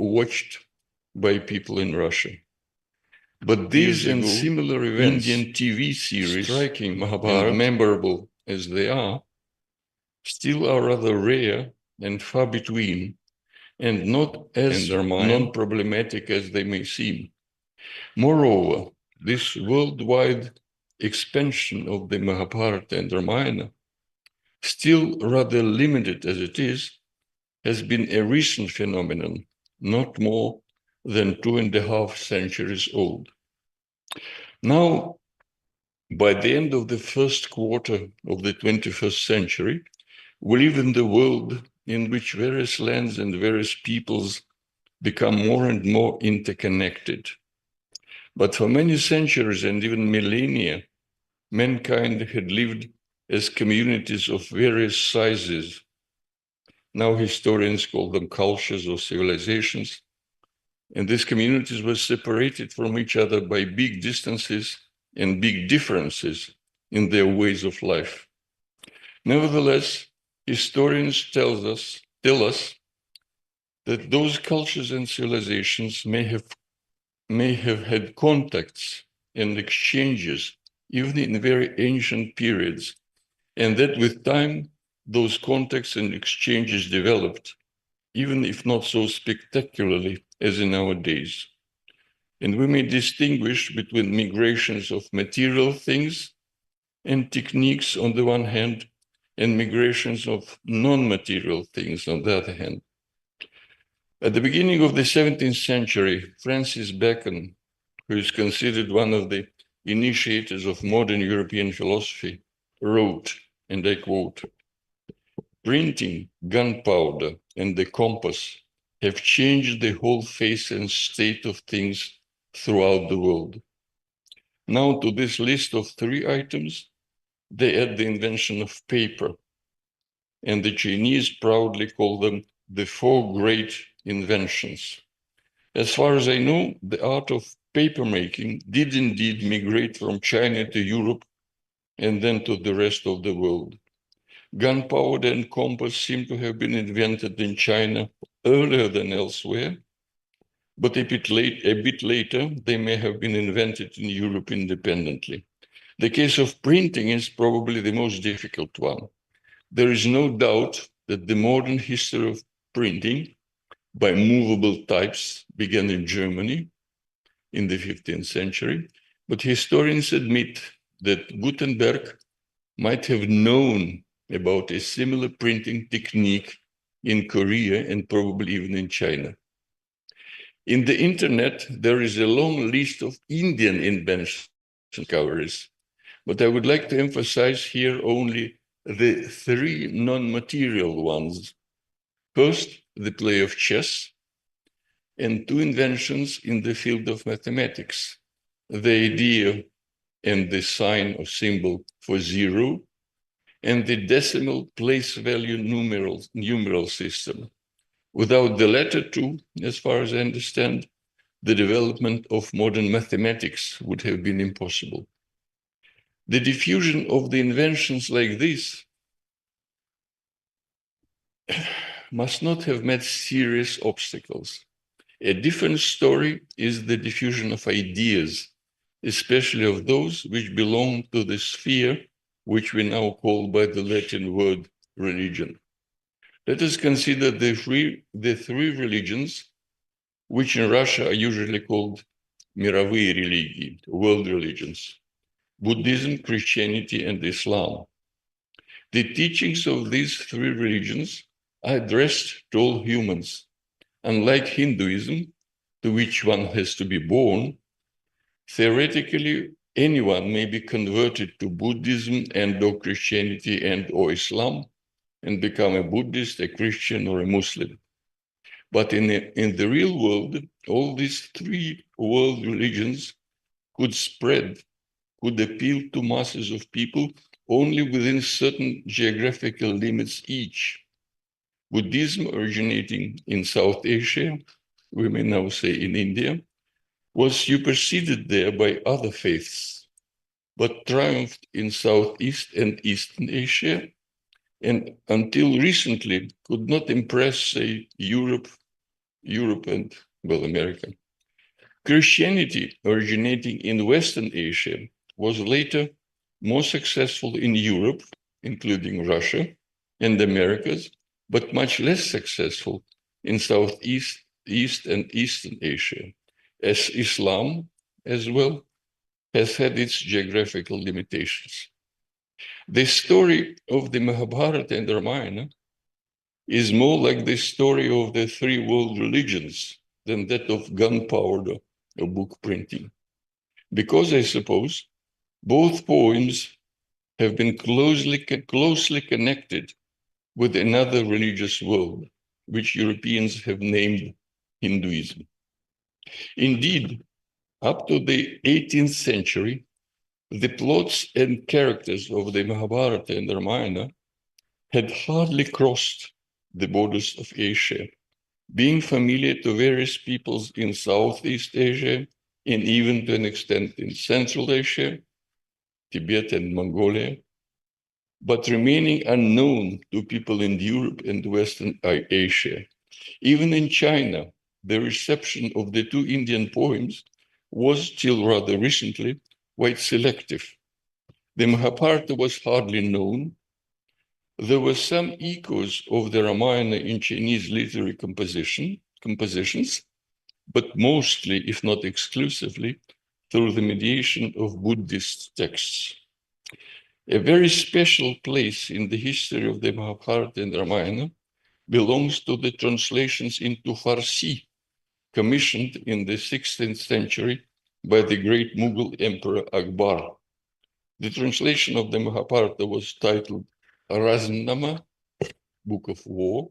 watched by people in Russia. But these and similar events, Indian TV series, striking Mahabharata and memorable as they are, still are rather rare and far between, and not as non-problematic as they may seem. Moreover, this worldwide expansion of the Mahabharata and Ramayana, still rather limited as it is, has been a recent phenomenon, not more than 2.5 centuries old. Now, by the end of the first quarter of the 21st century, we live in the world in which various lands and various peoples become more and more interconnected. But for many centuries and even millennia, mankind had lived as communities of various sizes. Now historians call them cultures or civilizations. And these communities were separated from each other by big distances and big differences in their ways of life. Nevertheless, historians tell us that those cultures and civilizations may have had contacts and exchanges even in very ancient periods, and that with time, those contacts and exchanges developed, even if not so spectacularly as in our days. And we may distinguish between migrations of material things and techniques on the one hand, and migrations of non-material things on the other hand. At the beginning of the 17th century, Francis Bacon, who is considered one of the initiators of modern European philosophy, wrote, and I quote, "Printing, gunpowder, and the compass have changed the whole face and state of things throughout the world. Now to this list of 3 items, they add the invention of paper, and the Chinese proudly call them the 4 great inventions. As far as I know, the art of papermaking did indeed migrate from China to Europe and then to the rest of the world. Gunpowder and compass seem to have been invented in China earlier than elsewhere, but a bit later, they may have been invented in Europe independently. The case of printing is probably the most difficult one. There is no doubt that the modern history of printing by movable types began in Germany in the 15th century, but historians admit that Gutenberg might have known about a similar printing technique in Korea and probably even in China. In the internet, there is a long list of Indian invention discoveries, but I would like to emphasize here only the 3 non-material ones. First, the play of chess, and 2 inventions in the field of mathematics, the idea and the sign or symbol for 0, and the decimal place value numeral system. Without the latter 2, as far as I understand, the development of modern mathematics would have been impossible. The diffusion of the inventions like this must not have met serious obstacles. A different story is the diffusion of ideas, especially of those which belong to the sphere which we now call by the Latin word religion. Let us consider the 3 religions, which in Russia are usually called mirovые религии, world religions: Buddhism, Christianity, and Islam. The teachings of these 3 religions are addressed to all humans. Unlike Hinduism, to which one has to be born, theoretically, anyone may be converted to Buddhism and/or Christianity and/or Islam and become a Buddhist, a Christian, or a Muslim. But in the real world, all these 3 world religions could appeal to masses of people only within certain geographical limits each. Buddhism, originating in South Asia, we may now say in India, was superseded there by other faiths, but triumphed in Southeast and Eastern Asia, and until recently could not impress, say, Europe Europe and, well, America. Christianity, originating in Western Asia, was later more successful in Europe, including Russia and the Americas, but much less successful in Southeast, East, and Eastern Asia, as Islam, as well, has had its geographical limitations. The story of the Mahabharata and Ramayana is more like the story of the three world religions than that of gunpowder or book printing. Because I suppose both poems have been closely connected with another religious world, which Europeans have named Hinduism. Indeed, up to the 18th century, the plots and characters of the Mahabharata and Ramayana had hardly crossed the borders of Asia, being familiar to various peoples in Southeast Asia and even to an extent in Central Asia, Tibet and Mongolia, but remaining unknown to people in Europe and Western Asia. Even in China, the reception of the two Indian poems was, till rather recently, quite selective. The Mahabharata was hardly known. There were some echoes of the Ramayana in Chinese literary compositions, but mostly, if not exclusively, through the mediation of Buddhist texts. A very special place in the history of the Mahabharata and Ramayana belongs to the translations into Farsi, commissioned in the 16th century by the great Mughal Emperor Akbar. The translation of the Mahabharata was titled Raznama, Book of War.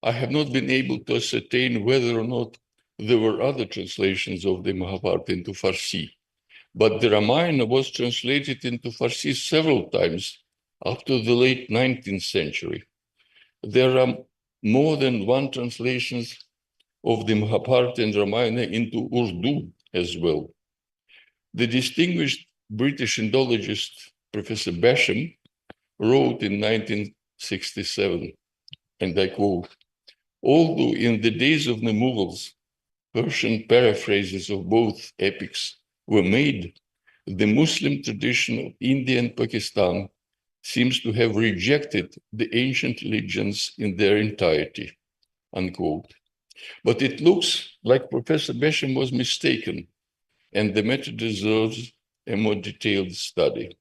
I have not been able to ascertain whether or not there were other translations of the Mahabharata into Farsi, but the Ramayana was translated into Farsi several times up to the late 19th century. There are more than one translations of the Mahabharata and Ramayana into Urdu as well. The distinguished British Indologist Professor Basham wrote in 1967, and I quote, "Although in the days of the Mughals, Persian paraphrases of both epics were made, the Muslim tradition of India and Pakistan seems to have rejected the ancient legends in their entirety," unquote. But it looks like Professor Basham was mistaken, and the matter deserves a more detailed study.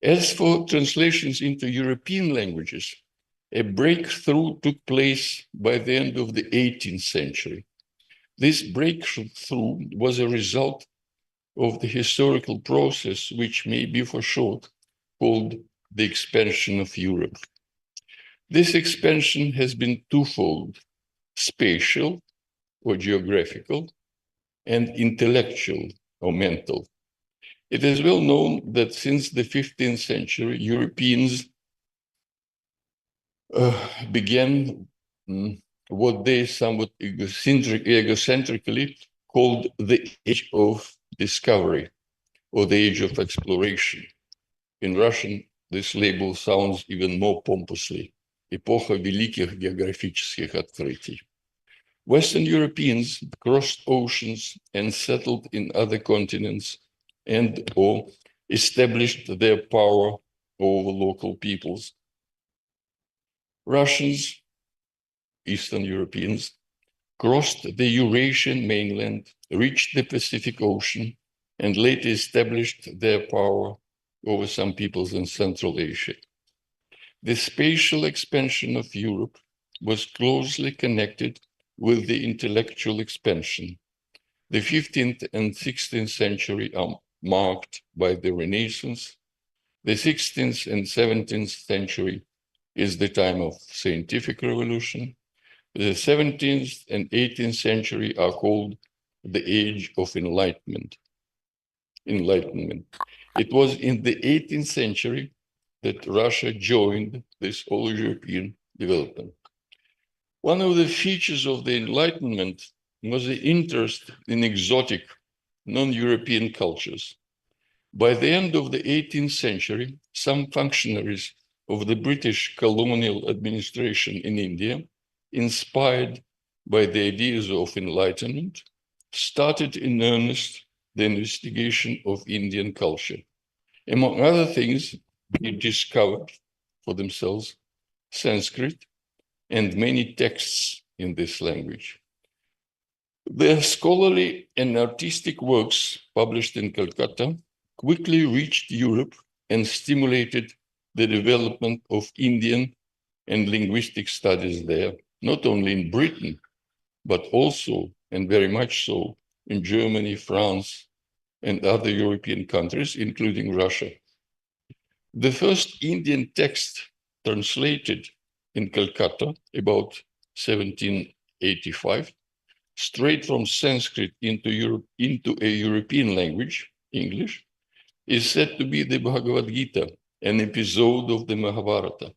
As for translations into European languages, a breakthrough took place by the end of the 18th century. This breakthrough was a result of the historical process, which may be for short called the expansion of Europe. This expansion has been twofold: spatial or geographical, and intellectual or mental. It is well known that since the 15th century, Europeans began what they somewhat egocentrically called the age of discovery or the age of exploration. In Russian, this label sounds even more pompously: эпоха великих географических открытий. Western Europeans crossed oceans and settled in other continents and/or established their power over local peoples. Russians, Eastern Europeans, crossed the Eurasian mainland, reached the Pacific Ocean, and later established their power over some peoples in Central Asia. The spatial expansion of Europe was closely connected with the intellectual expansion. The 15th and 16th century are marked by the Renaissance. The 16th and 17th century is the time of scientific revolution. The 17th and 18th century are called the age of enlightenment. It was in the 18th century that Russia joined this all-European development. One of the features of the Enlightenment was the interest in exotic, non-European cultures. By the end of the 18th century, some functionaries of the British colonial administration in India inspired by the ideas of enlightenment, started in earnest the investigation of Indian culture. Among other things, they discovered for themselves Sanskrit and many texts in this language. Their scholarly and artistic works, published in Calcutta, quickly reached Europe and stimulated the development of Indian and linguistic studies there, not only in Britain, but also, and very much so, in Germany, France, and other European countries, including Russia. The first Indian text translated in Calcutta about 1785, straight from Sanskrit into a European language, English, is said to be the Bhagavad Gita, an episode of the Mahabharata.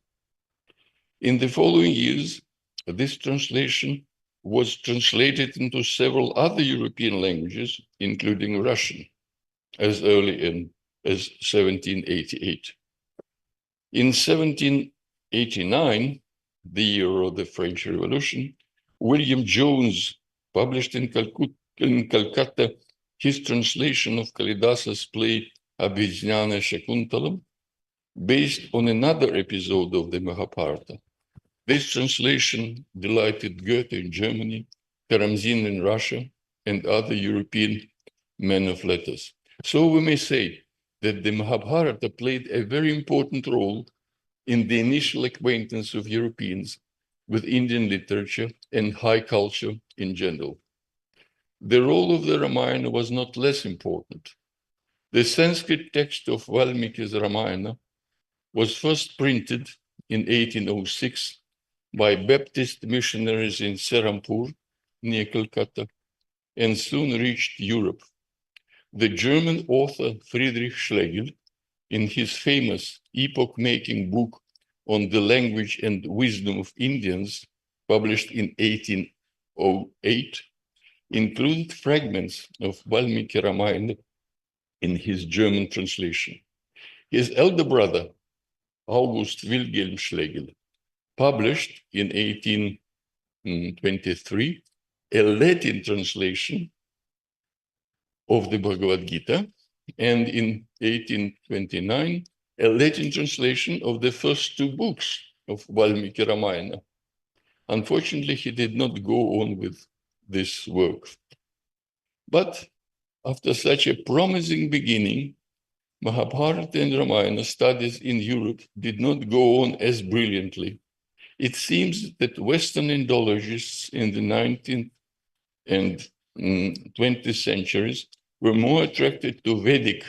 In the following years, this translation was translated into several other European languages, including Russian, as early as 1788. In 1789, the year of the French Revolution, William Jones published in Calcutta his translation of Kalidasa's play Abhijnana Shakuntalam, based on another episode of the Mahabharata. This translation delighted Goethe in Germany, Karamzin in Russia, and other European men of letters. So we may say that the Mahabharata played a very important role in the initial acquaintance of Europeans with Indian literature and high culture in general. The role of the Ramayana was not less important. The Sanskrit text of Valmiki's Ramayana was first printed in 1806 by Baptist missionaries in Serampore, near Calcutta, and soon reached Europe. The German author Friedrich Schlegel, in his famous epoch-making book on the language and wisdom of Indians, published in 1808, included fragments of Valmiki Ramayana in his German translation. His elder brother, August Wilhelm Schlegel, published in 1823 a Latin translation of the Bhagavad Gita, and in 1829, a Latin translation of the first two books of Valmiki Ramayana. Unfortunately, he did not go on with this work. But after such a promising beginning, Mahabharata and Ramayana studies in Europe did not go on as brilliantly. It seems that Western Indologists in the 19th and 20th centuries were more attracted to Vedic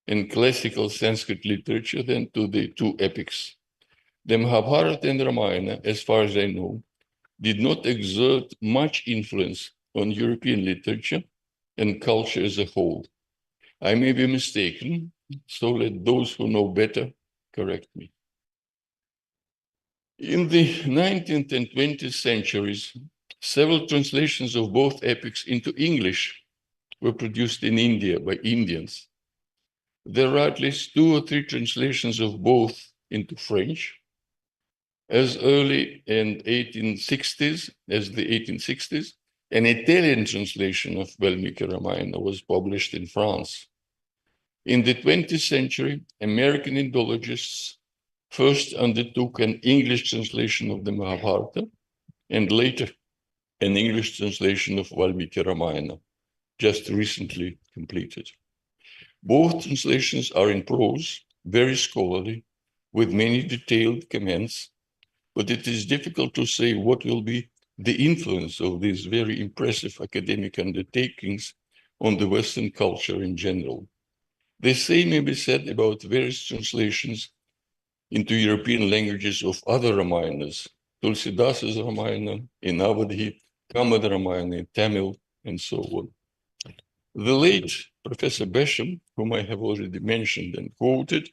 and classical Sanskrit literature than to the two epics. The Mahabharata and Ramayana, as far as I know, did not exert much influence on European literature and culture as a whole. I may be mistaken, so let those who know better correct me. In the 19th and 20th centuries, several translations of both epics into English were produced in India by Indians. There are at least 2 or 3 translations of both into French, as early in 1860s as the 1860s. An Italian translation of Valmiki Ramayana was published in France. In the 20th century, American Indologists first undertook an English translation of the Mahabharata, and later an English translation of Valmiki Ramayana, just recently completed. Both translations are in prose, very scholarly, with many detailed comments, but it is difficult to say what will be the influence of these very impressive academic undertakings on the Western culture in general. The same may be said about various translations into European languages of other Ramayanas, Tulsidasa's Ramayana in Awadhi, Kamad Ramayana in Tamil, and so on. The late Professor Besham, whom I have already mentioned and quoted,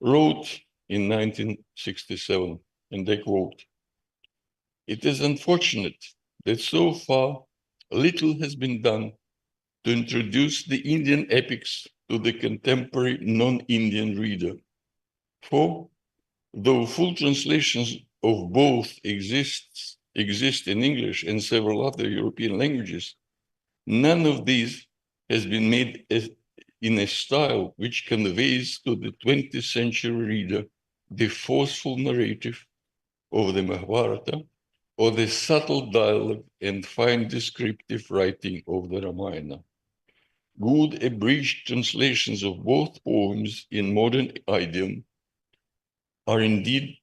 wrote in 1967, and I quote, "It is unfortunate that so far little has been done to introduce the Indian epics to the contemporary non-Indian reader. For though full translations of both exist exist in English and several other European languages, none of these has been made in a style which conveys to the 20th century reader the forceful narrative of the Mahabharata or the subtle dialogue and fine descriptive writing of the Ramayana. Good abridged translations of both poems in modern idiom are indeed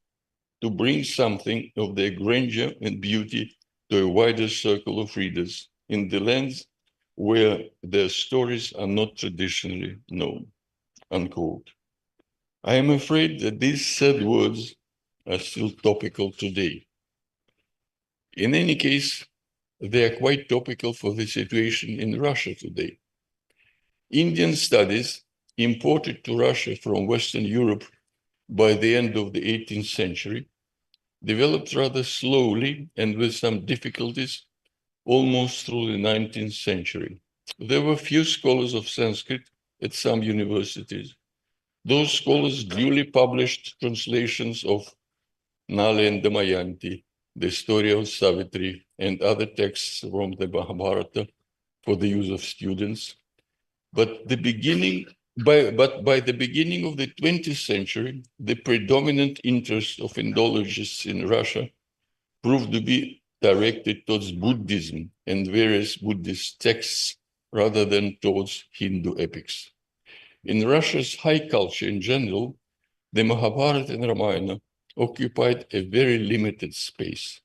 to bring something of their grandeur and beauty to a wider circle of readers in the lands where their stories are not traditionally known, unquote. I am afraid that these sad words are still topical today. In any case, they are quite topical for the situation in Russia today. Indian studies imported to Russia from Western Europe by the end of the 18th century developed rather slowly and with some difficulties almost through the 19th century. There were few scholars of Sanskrit at some universities. Those scholars duly published translations of Nala and Damayanti, the story of Savitri, and other texts from the Mahabharata for the use of students. But by the beginning of the 20th century, the predominant interest of Indologists in Russia proved to be directed towards Buddhism and various Buddhist texts rather than towards Hindu epics. In Russia's high culture in general, the Mahabharata and Ramayana occupied a very limited space.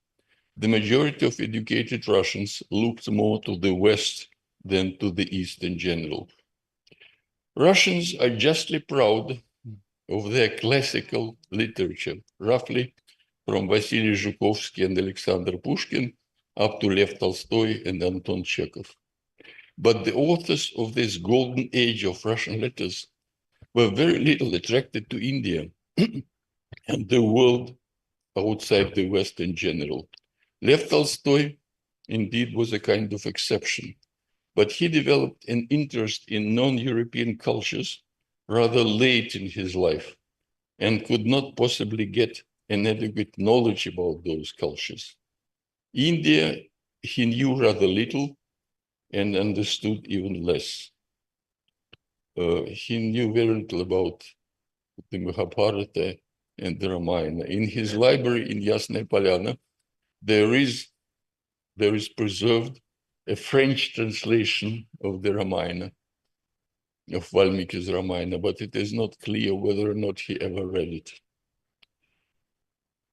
The majority of educated Russians looked more to the West than to the East in general. Russians are justly proud of their classical literature, roughly from Vasily Zhukovsky and Alexander Pushkin up to Lev Tolstoy and Anton Chekhov. But the authors of this golden age of Russian letters were very little attracted to India and the world outside the West in general. Lev Tolstoy indeed was a kind of exception, but he developed an interest in non-European cultures rather late in his life and could not possibly get an adequate knowledge about those cultures. India, he knew rather little and understood even less. He knew very little about the Mahabharata and the Ramayana. In his library in Yasnaya Polyana, there is preserved a French translation of the Ramayana, of Valmiki's Ramayana, but it is not clear whether or not he ever read it.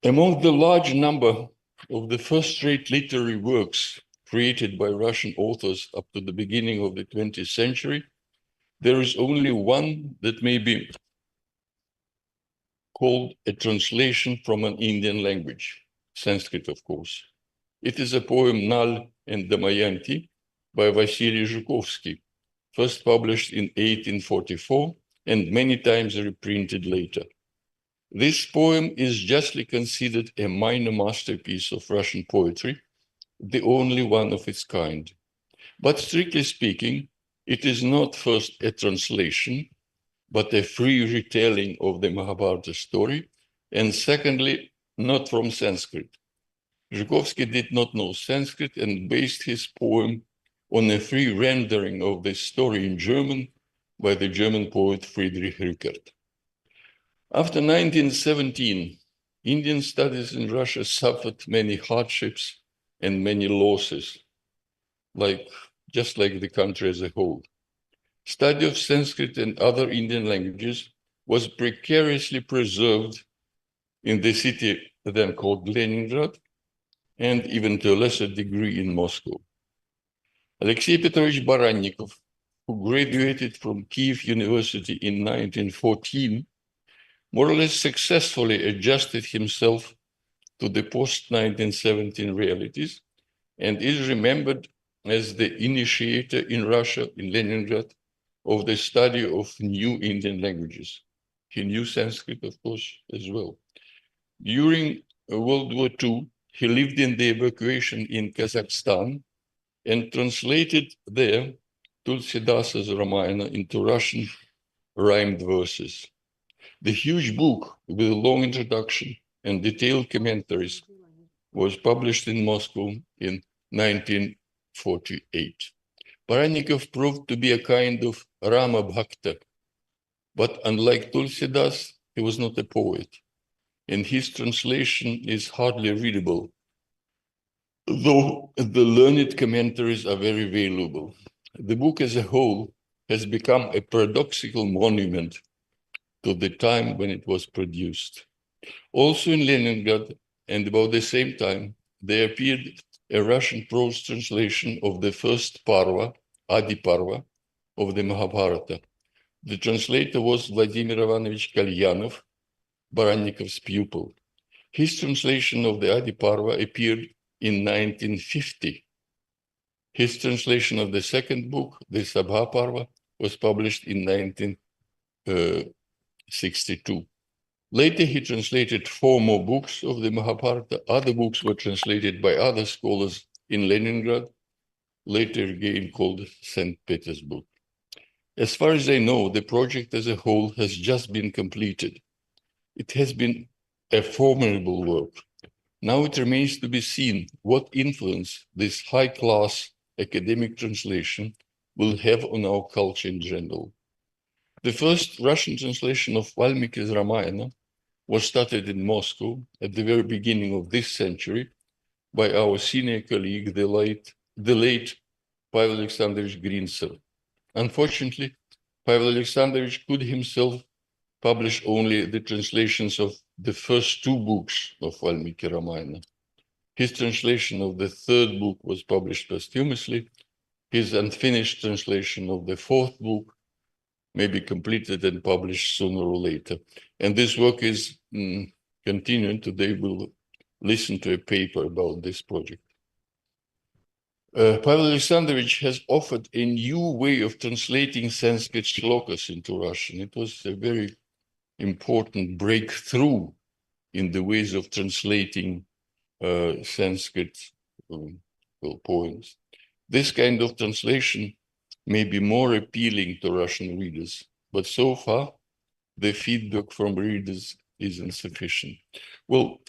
Among the large number of the first-rate literary works created by Russian authors up to the beginning of the 20th century, there is only one that may be called a translation from an Indian language, Sanskrit, of course. It is a poem Nal and Damayanti by Vasily Zhukovsky, first published in 1844 and many times reprinted later. This poem is justly considered a minor masterpiece of Russian poetry, the only one of its kind. But strictly speaking, it is not first a translation, but a free retelling of the Mahabharata story, and secondly, not from Sanskrit. Zhukovsky did not know Sanskrit and based his poem on a free rendering of this story in German by the German poet Friedrich Rückert. After 1917, Indian studies in Russia suffered many hardships and many losses, just like the country as a whole. Study of Sanskrit and other Indian languages was precariously preserved in the city then called Leningrad, and even to a lesser degree in Moscow. Alexei Petrovich Barannikov, who graduated from Kiev University in 1914, more or less successfully adjusted himself to the post-1917 realities and is remembered as the initiator in Russia, in Leningrad, of the study of new Indian languages. He knew Sanskrit, of course, as well. During World War II, he lived in the evacuation in Kazakhstan and translated there Tulsidasa's Ramayana into Russian rhymed verses. The huge book with a long introduction and detailed commentaries was published in Moscow in 1948. Parannikov proved to be a kind of Rama Bhakta, but unlike Tulsidas, he was not a poet, and his translation is hardly readable, though the learned commentaries are very valuable. The book as a whole has become a paradoxical monument to the time when it was produced. Also in Leningrad, and about the same time, there appeared a Russian prose translation of the first Parva, Adi Parva, of the Mahabharata. The translator was Vladimir Ivanovich Kalyanov, Barannikov's pupil. His translation of the Adi Parva appeared in 1950. His translation of the second book, the Sabha Parva, was published in 1962. Later, he translated 4 more books of the Mahabharata. Other books were translated by other scholars in Leningrad, later again called St. Petersburg. As far as I know, the project as a whole has just been completed. It has been a formidable work. Now it remains to be seen what influence this high-class academic translation will have on our culture in general. The first Russian translation of Valmiki's Ramayana was started in Moscow at the very beginning of this century by our senior colleague, the late Pavel Alexandrovich Grintsev. Unfortunately, Pavel Alexandrovich could himself publish only the translations of the first 2 books of Valmiki Ramayana. His translation of the 3rd book was published posthumously. His unfinished translation of the 4th book may be completed and published sooner or later. And this work is continuing. Today we'll listen to a paper about this project. Pavel Alexandrovich has offered a new way of translating Sanskrit shlokas into Russian. It was a very important breakthrough in the ways of translating Sanskrit poems. This kind of translation may be more appealing to Russian readers, but so far the feedback from readers is insufficient. Well,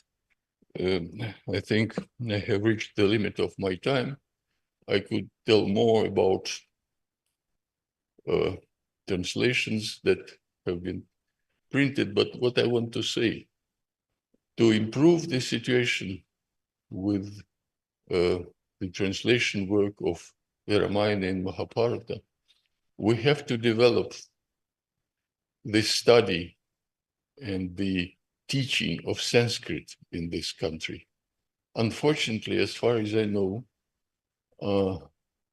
I think I have reached the limit of my time. I could tell more about translations that have been printed, but what I want to say, to improve the situation with the translation work of Ramayana and Mahabharata, we have to develop the study and the teaching of Sanskrit in this country. Unfortunately, as far as I know,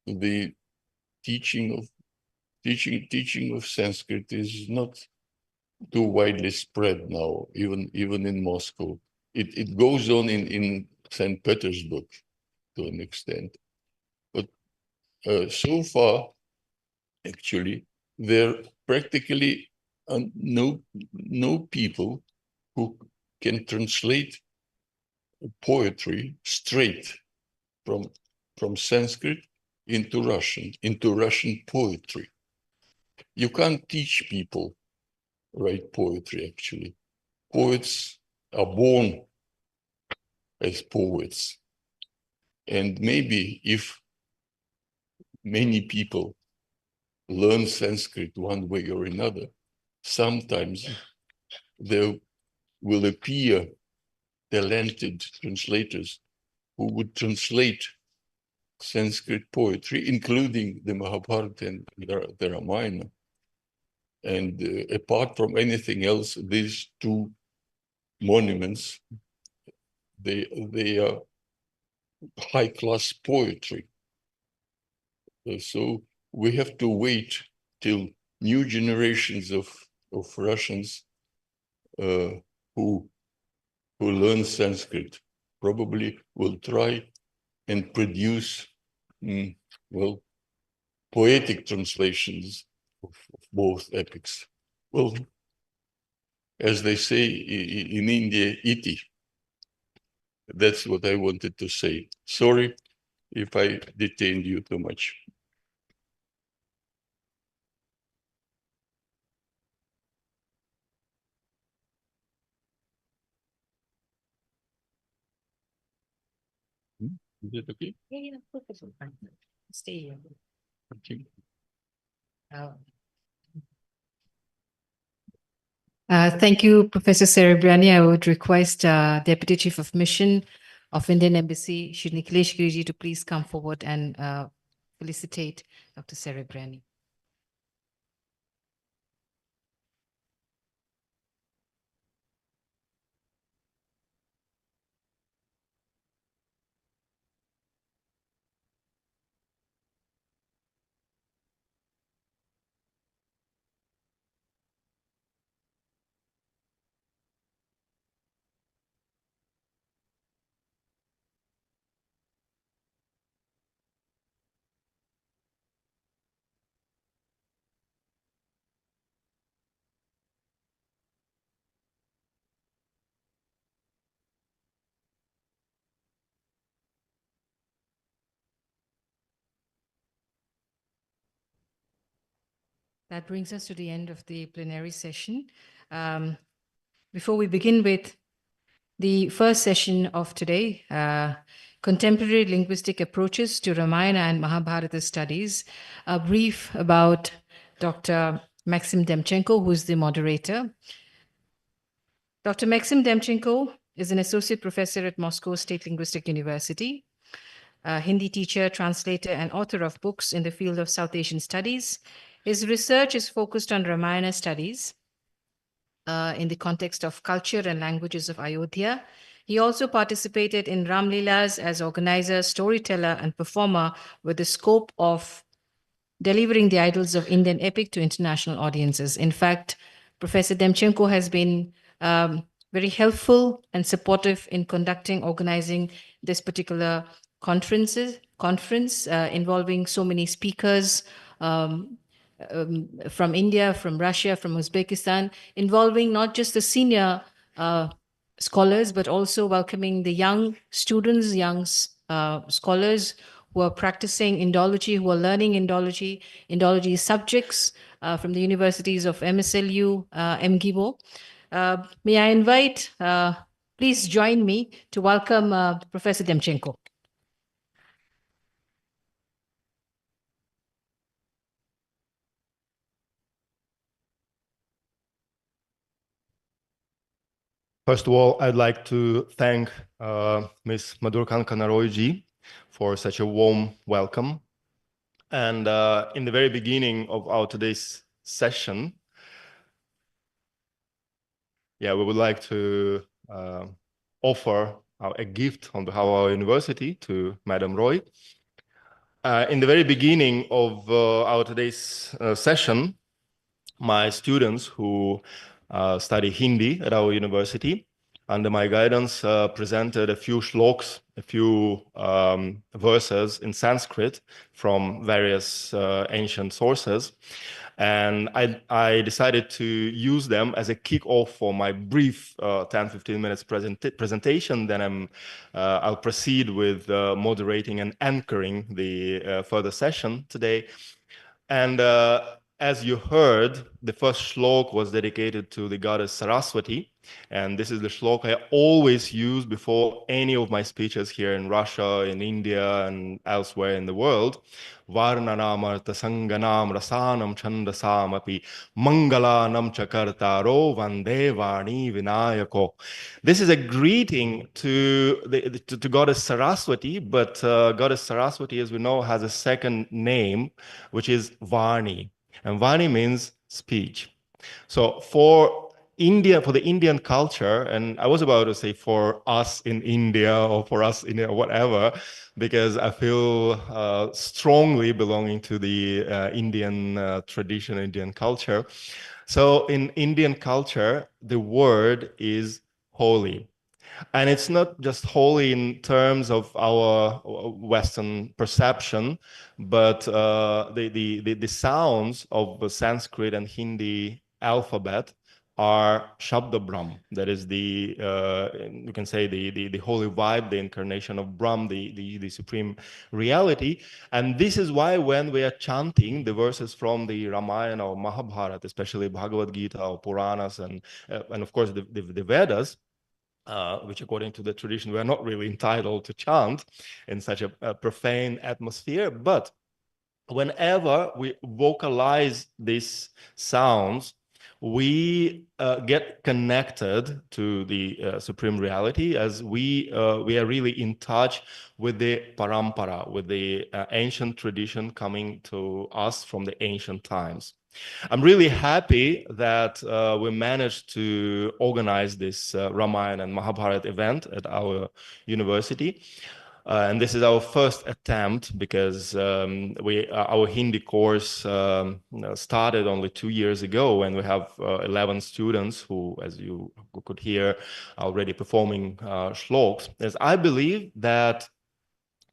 the teaching of Sanskrit is not too widely spread now, even in Moscow. It goes on in St. Petersburg to an extent. But so far, actually, there practically no people who can translate poetry straight from Sanskrit into Russian poetry. You can't teach people write poetry, actually. Poets are born as poets. And maybe if many people learn Sanskrit one way or another, sometimes there will appear talented translators who would translate Sanskrit poetry, including the Mahabharata and the Ramayana. And apart from anything else, these 2 monuments, they are high-class poetry. So we have to wait till new generations of Russians who learn Sanskrit probably will try and produce, poetic translations of both epics. Well, as they say in India, iti. That's what I wanted to say. Sorry if I detained you too much. Is it okay? Yeah, focus on fine. Stay here. Okay. Thank you, Professor Cerebrani. I would request Deputy Chief of Mission of Indian Embassy, Shri Nikhilesh Giriji, to please come forward and felicitate Dr. Cerebrani. That brings us to the end of the plenary session. Before we begin with the first session of today, Contemporary Linguistic Approaches to Ramayana and Mahabharata Studies, a brief about Dr. Maxim Demchenko, who is the moderator. Dr. Maxim Demchenko is an associate professor at Moscow State Linguistic University, a Hindi teacher, translator, and author of books in the field of South Asian studies. His research is focused on Ramayana studies in the context of culture and languages of Ayodhya. He also participated in Ram Leelas as organizer, storyteller, and performer with the scope of delivering the idols of Indian epic to international audiences. In fact, Professor Demchenko has been very helpful and supportive in organizing this particular conference involving so many speakers from India, from Russia, from Uzbekistan, involving not just the senior scholars, but also welcoming the young students, young scholars who are practicing Indology, who are learning Indology subjects from the universities of MSLU, MGIMO. May I invite, please join me to welcome Professor Demchenko. First of all, I'd like to thank Ms. Madhurkan Kanaroyji for such a warm welcome. And in the very beginning of our today's session, we would like to offer a gift on behalf of our university to Madam Roy. In the very beginning of our today's session, my students who study Hindi at our university, under my guidance, presented a few shloks, a few verses in Sanskrit from various ancient sources. And I decided to use them as a kick-off for my brief 10-15 minutes presentation. Then I'll proceed with moderating and anchoring the further session today. And as you heard, the first shlok was dedicated to the goddess Saraswati. And this is the shlok I always use before any of my speeches here in Russia, in India, and elsewhere in the world. Varnanam artasanganam rasanam chandasam api mangalanam chakartaro vande vani vinayako. This is a greeting to goddess Saraswati, but goddess Saraswati, as we know, has a second name, which is Vani. And Vani means speech. So for the Indian culture, and I was about to say for us in India or for us in whatever, because I feel strongly belonging to the Indian tradition, Indian culture. So in Indian culture, the word is holy. And it's not just holy in terms of our Western perception, but the sounds of the Sanskrit and Hindi alphabet are Shabda Brahm. That is you can say the holy vibe, the incarnation of Brahm, the supreme reality. And this is why when we are chanting the verses from the Ramayana or Mahabharata, especially Bhagavad Gita or Puranas and of course the Vedas, which according to the tradition, we are not really entitled to chant in such a profane atmosphere. But whenever we vocalize these sounds, we get connected to the supreme reality, as we are really in touch with the parampara, with the ancient tradition coming to us from the ancient times. I'm really happy that we managed to organize this Ramayana and Mahabharata event at our university. And this is our first attempt, because our Hindi course started only 2 years ago, and we have 11 students who, as you could hear, are already performing shloks. As I believe that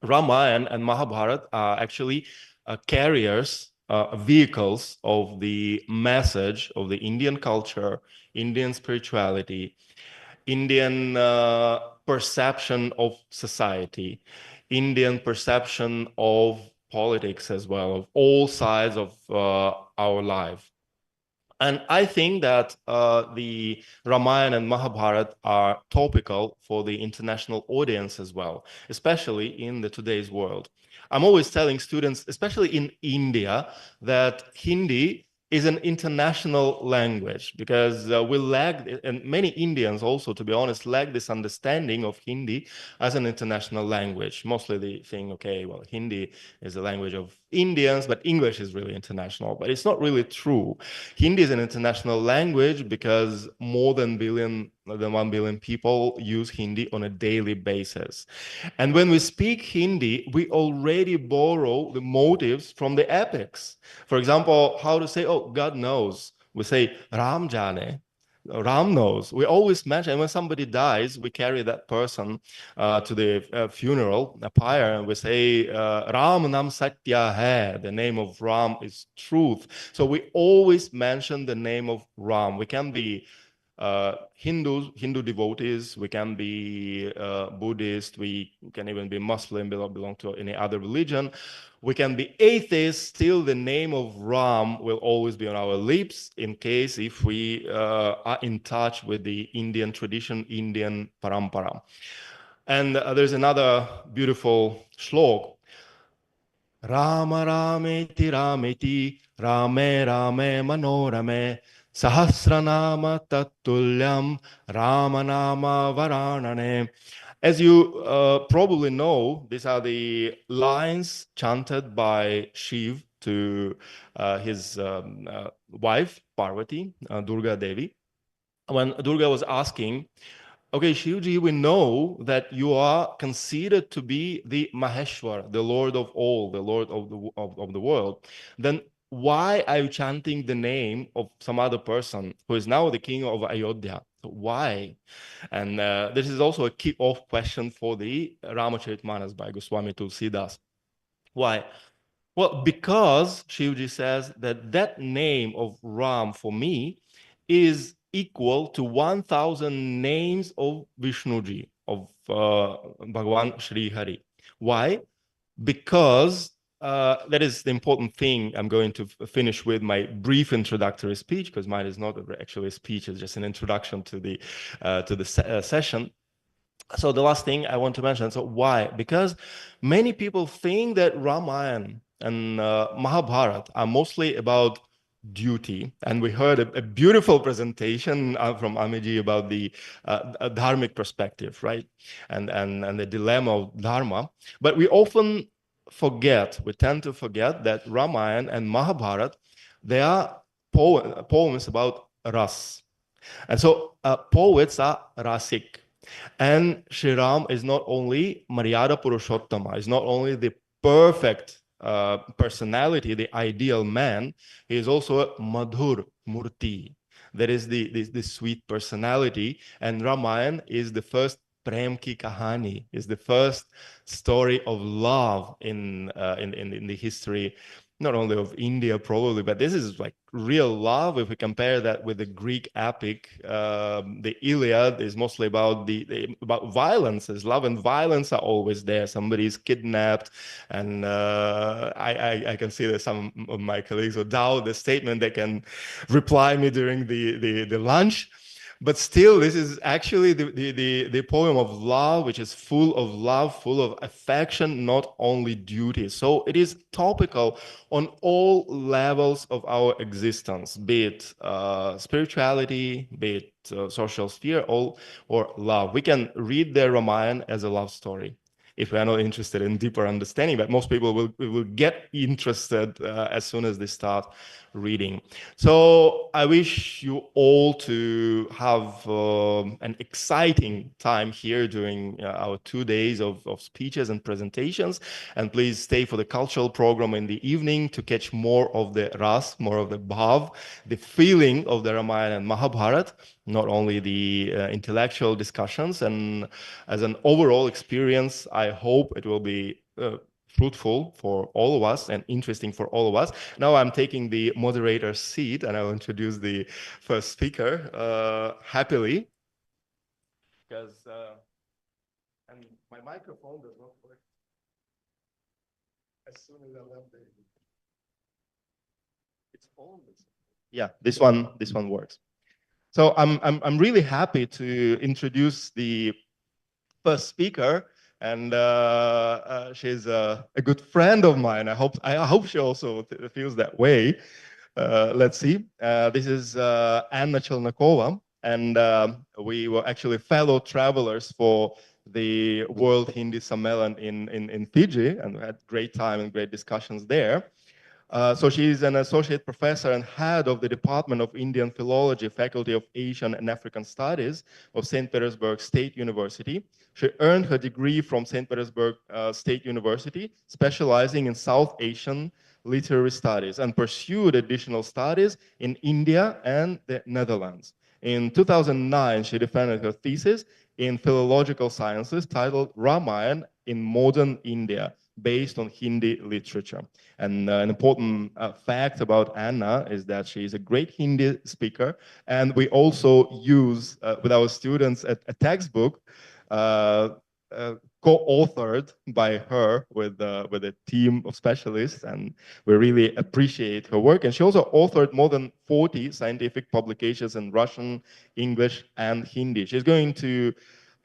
Ramayana and Mahabharata are actually carriers, vehicles of the message of the Indian culture, Indian spirituality, Indian perception of society, Indian perception of politics as well, of all sides of our life. And I think that the Ramayana and Mahabharata are topical for the international audience as well, especially in the today's world. I'm always telling students, especially in India, that Hindi is an international language, because we lack, and many Indians also, to be honest, lack this understanding of Hindi as an international language. Mostly they think, okay, well, Hindi is the language of Indians, but English is really international. But it's not really true. Hindi is an international language because more than 1 billion people use Hindi on a daily basis. And when we speak Hindi, we already borrow the motives from the epics. For example, how to say, oh, God knows. We say, Ram Jane. Ram knows. We always mention, and when somebody dies, we carry that person to the funeral, a pyre, and we say, Ram Nam Satya Hai. The name of Ram is truth. So we always mention the name of Ram. We can be Hindu devotees, we can be Buddhist, we can even be Muslim, belong to any other religion. We can be atheists, still the name of Ram will always be on our lips, in case if we are in touch with the Indian tradition, Indian parampara. And there's another beautiful shlok. Rama Rameti Rameti Rame Rame Manorame Sahasranama Tatulyam Ramanama Varanane. As you probably know, these are the lines chanted by Shiv to his wife, Parvati, Durga Devi. When Durga was asking, okay, Shivji, we know that you are considered to be the Maheshwar, the Lord of all, the Lord of the world. Then why are you chanting the name of some other person who is now the king of Ayodhya? Why? And this is also a kick-off question for the Ramacharitmanas by Goswami Tulsidas. Why? Well, because Shivji says that that name of Ram for me is equal to 1,000 names of Vishnuji, of Bhagavan Sri Hari. Why? Because that is the important thing. I'm going to finish with my brief introductory speech, because mine is not actually a speech, it's just an introduction to the session. So the last thing I want to mention, so why? Because many people think that Ramayana and Mahabharata are mostly about duty. And we heard a beautiful presentation from Amiji about the dharmic perspective, right? And the dilemma of dharma. But we often forget, we tend to forget that Ramayana and Mahabharata, they are poems about ras. And so poets are rasic. And Sri Ram is not only Maryada Purushottama, is not only the perfect personality, the ideal man, he is also a Madhur Murti. That is the sweet personality. And Ramayana is the first Prem Ki Kahani, is the first story of love in the history, not only of India probably, but this is like real love. If we compare that with the Greek epic, the Iliad is mostly about about violences. Love and violence are always there. Somebody is kidnapped, and I can see that some of my colleagues will doubt the statement. They can reply me during the lunch. But still, this is actually the poem of love, which is full of love, full of affection, not only duty. So it is topical on all levels of our existence, be it spirituality, be it social sphere, or love. We can read the Ramayana as a love story if we are not interested in deeper understanding, but most people will get interested as soon as they start reading. So I wish you all to have an exciting time here during our 2 days of speeches and presentations. And please stay for the cultural program in the evening to catch more of the ras, more of the bhav, the feeling of the Ramayana and Mahabharata, not only the intellectual discussions. And as an overall experience, I hope it will be fruitful for all of us and interesting for all of us. Now I'm taking the moderator's seat and I'll introduce the first speaker happily, because and my microphone does not work. As soon as I left it's on. Yeah, this one works. So I'm really happy to introduce the first speaker, and she's a good friend of mine. I hope she also feels that way. Let's see. This is Anna Chelnakova, and we were actually fellow travelers for the World Hindi Sammelan in Fiji, and we had great time and great discussions there. So she's an associate professor and head of the Department of Indian Philology, Faculty of Asian and African Studies of St. Petersburg State University. She earned her degree from St. Petersburg State University, specializing in South Asian literary studies, and pursued additional studies in India and the Netherlands. In 2009, she defended her thesis in philological sciences titled Ramayana in Modern India, based on Hindi literature. And an important fact about Anna is that she is a great Hindi speaker, and we also use with our students a textbook co-authored by her with a team of specialists, and we really appreciate her work. And she also authored more than 40 scientific publications in Russian, English, and Hindi. She's going to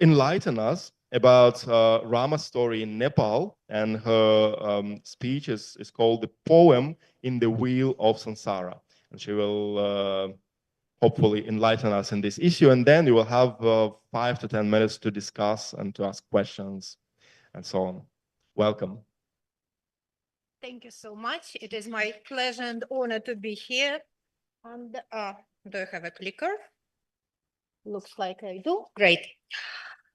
enlighten us about Rama's story in Nepal, and her speech is called The Poem in the Wheel of Sansara. And she will hopefully enlighten us in this issue, and then you will have 5 to 10 minutes to discuss and to ask questions and so on. Welcome. Thank you so much. It is my pleasure and honor to be here. And do I have a clicker? Looks like I do. Great.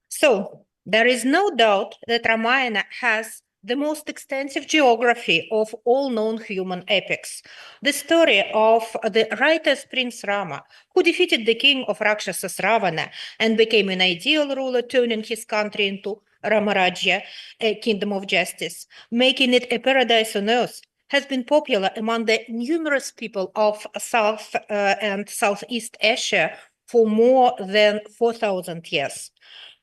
So there is no doubt that Ramayana has the most extensive geography of all known human epics. The story of the righteous Prince Rama, who defeated the king of Rakshasas Ravana and became an ideal ruler, turning his country into Ramarajya, a kingdom of justice, making it a paradise on earth, has been popular among the numerous people of South and Southeast Asia for more than 4,000 years.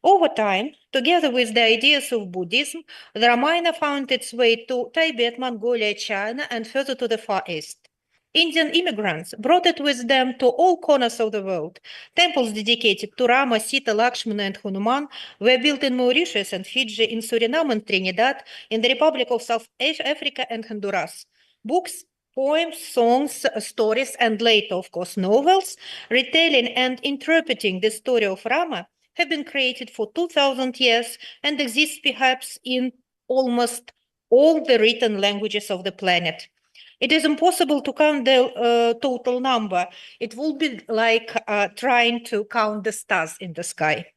Over time, together with the ideas of Buddhism, the Ramayana found its way to Tibet, Mongolia, China, and further to the Far East. Indian immigrants brought it with them to all corners of the world. Temples dedicated to Rama, Sita, Lakshmana, and Hanuman were built in Mauritius and Fiji, in Suriname and Trinidad, in the Republic of South Africa and Honduras. Books, poems, songs, stories, and later, of course, novels, retelling and interpreting the story of Rama have been created for 2,000 years and exist perhaps in almost all the written languages of the planet. It is impossible to count the total number. It will be like trying to count the stars in the sky.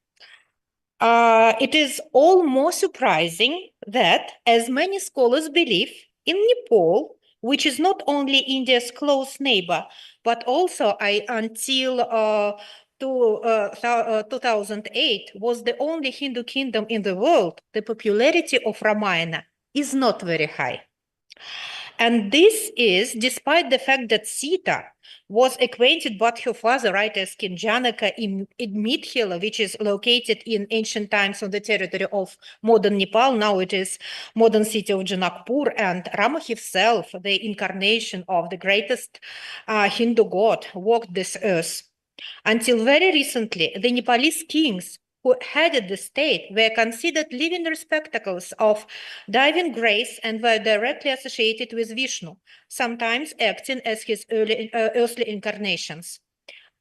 It is all more surprising that, as many scholars believe, in Nepal, which is not only India's close neighbor, but also until 2008 was the only Hindu kingdom in the world, the popularity of Ramayana is not very high. And this is despite the fact that Sita was acquainted with her father, right, as King Janaka in Midhila, which is located in ancient times on the territory of modern Nepal. Now it is modern city of Janakpur, and Rama himself, the incarnation of the greatest Hindu god, walked this earth. Until very recently, the Nepalese kings who headed the state were considered living receptacles of divine grace and were directly associated with Vishnu, sometimes acting as his earthly incarnations.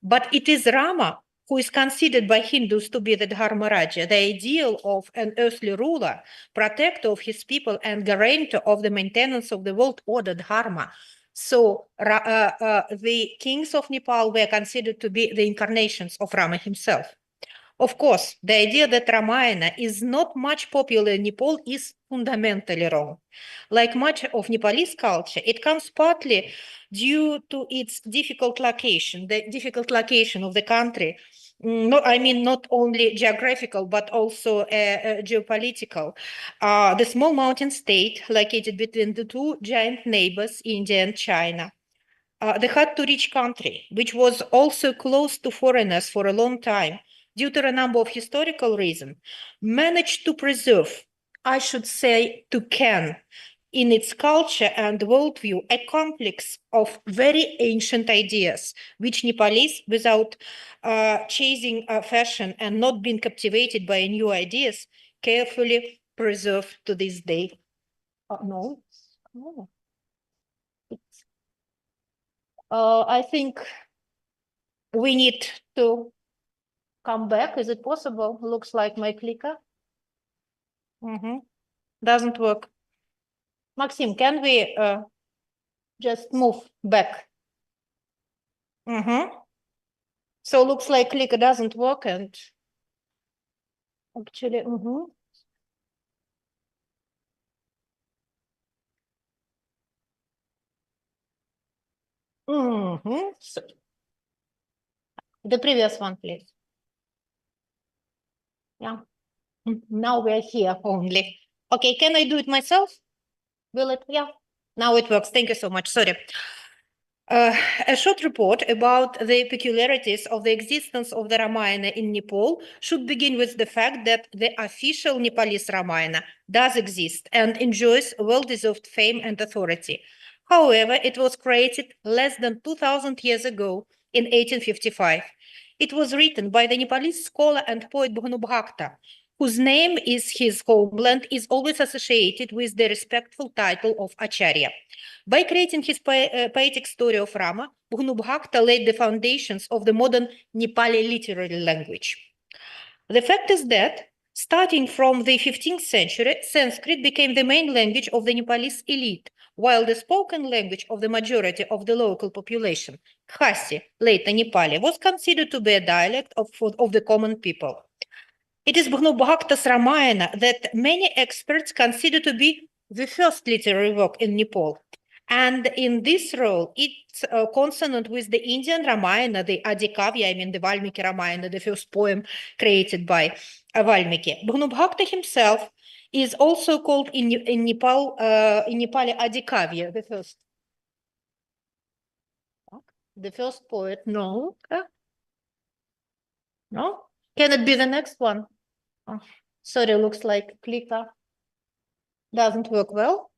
But it is Rama who is considered by Hindus to be the Dharmaraja, the ideal of an earthly ruler, protector of his people, and guarantor of the maintenance of the world order Dharma. So the kings of Nepal were considered to be the incarnations of Rama himself. Of course, the idea that Ramayana is not much popular in Nepal is fundamentally wrong. Like much of Nepalese culture, it comes partly due to its difficult location, the difficult location of the country. Not only geographical, but also geopolitical. The small mountain state located between the two giant neighbors, India and China. The hard-to-reach country, which was also close to foreigners for a long time, due to a number of historical reasons, managed to preserve, I should say, in its culture and worldview, a complex of very ancient ideas, which Nepalese, without chasing fashion and not being captivated by new ideas, carefully preserve to this day. I think we need to come back. Is it possible? Looks like my clicker. Doesn't work. Maxim, can we just move back? So looks like clicker doesn't work, and actually, So, the previous one, please. Yeah. Now we're here only. Okay, can I do it myself? Will it? Yeah. Now it works. Thank you so much. Sorry. A short report about the peculiarities of the existence of the Ramayana in Nepal should begin with the fact that the official Nepalese Ramayana does exist and enjoys well-deserved fame and authority. However, it was created less than 2,000 years ago in 1855. It was written by the Nepalese scholar and poet Bhanubhakta, whose name is his homeland is always associated with the respectful title of Acharya. By creating his poetic story of Rama, Bhanubhakta laid the foundations of the modern Nepali literary language. The fact is that, starting from the 15th century, Sanskrit became the main language of the Nepalese elite, while the spoken language of the majority of the local population, Khasi, later Nepali, was considered to be a dialect of the common people. It is Bhanubhakta's Ramayana that many experts consider to be the first literary work in Nepal. And in this role, it's consonant with the Indian Ramayana, the Adikavya, the Valmiki Ramayana, the first poem created by Valmiki. Bhanubhakta himself is also called in Nepali Adikavya, the first poet. No? No? Can it be the next one? Oh, sorry, looks like clicker doesn't work well.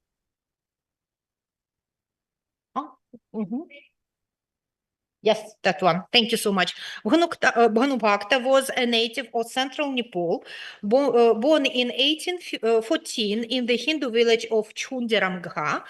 Yes, that one. Thank you so much. Bhanubhakta was a native of central Nepal, born in 1814 in the Hindu village of Chundiramgha,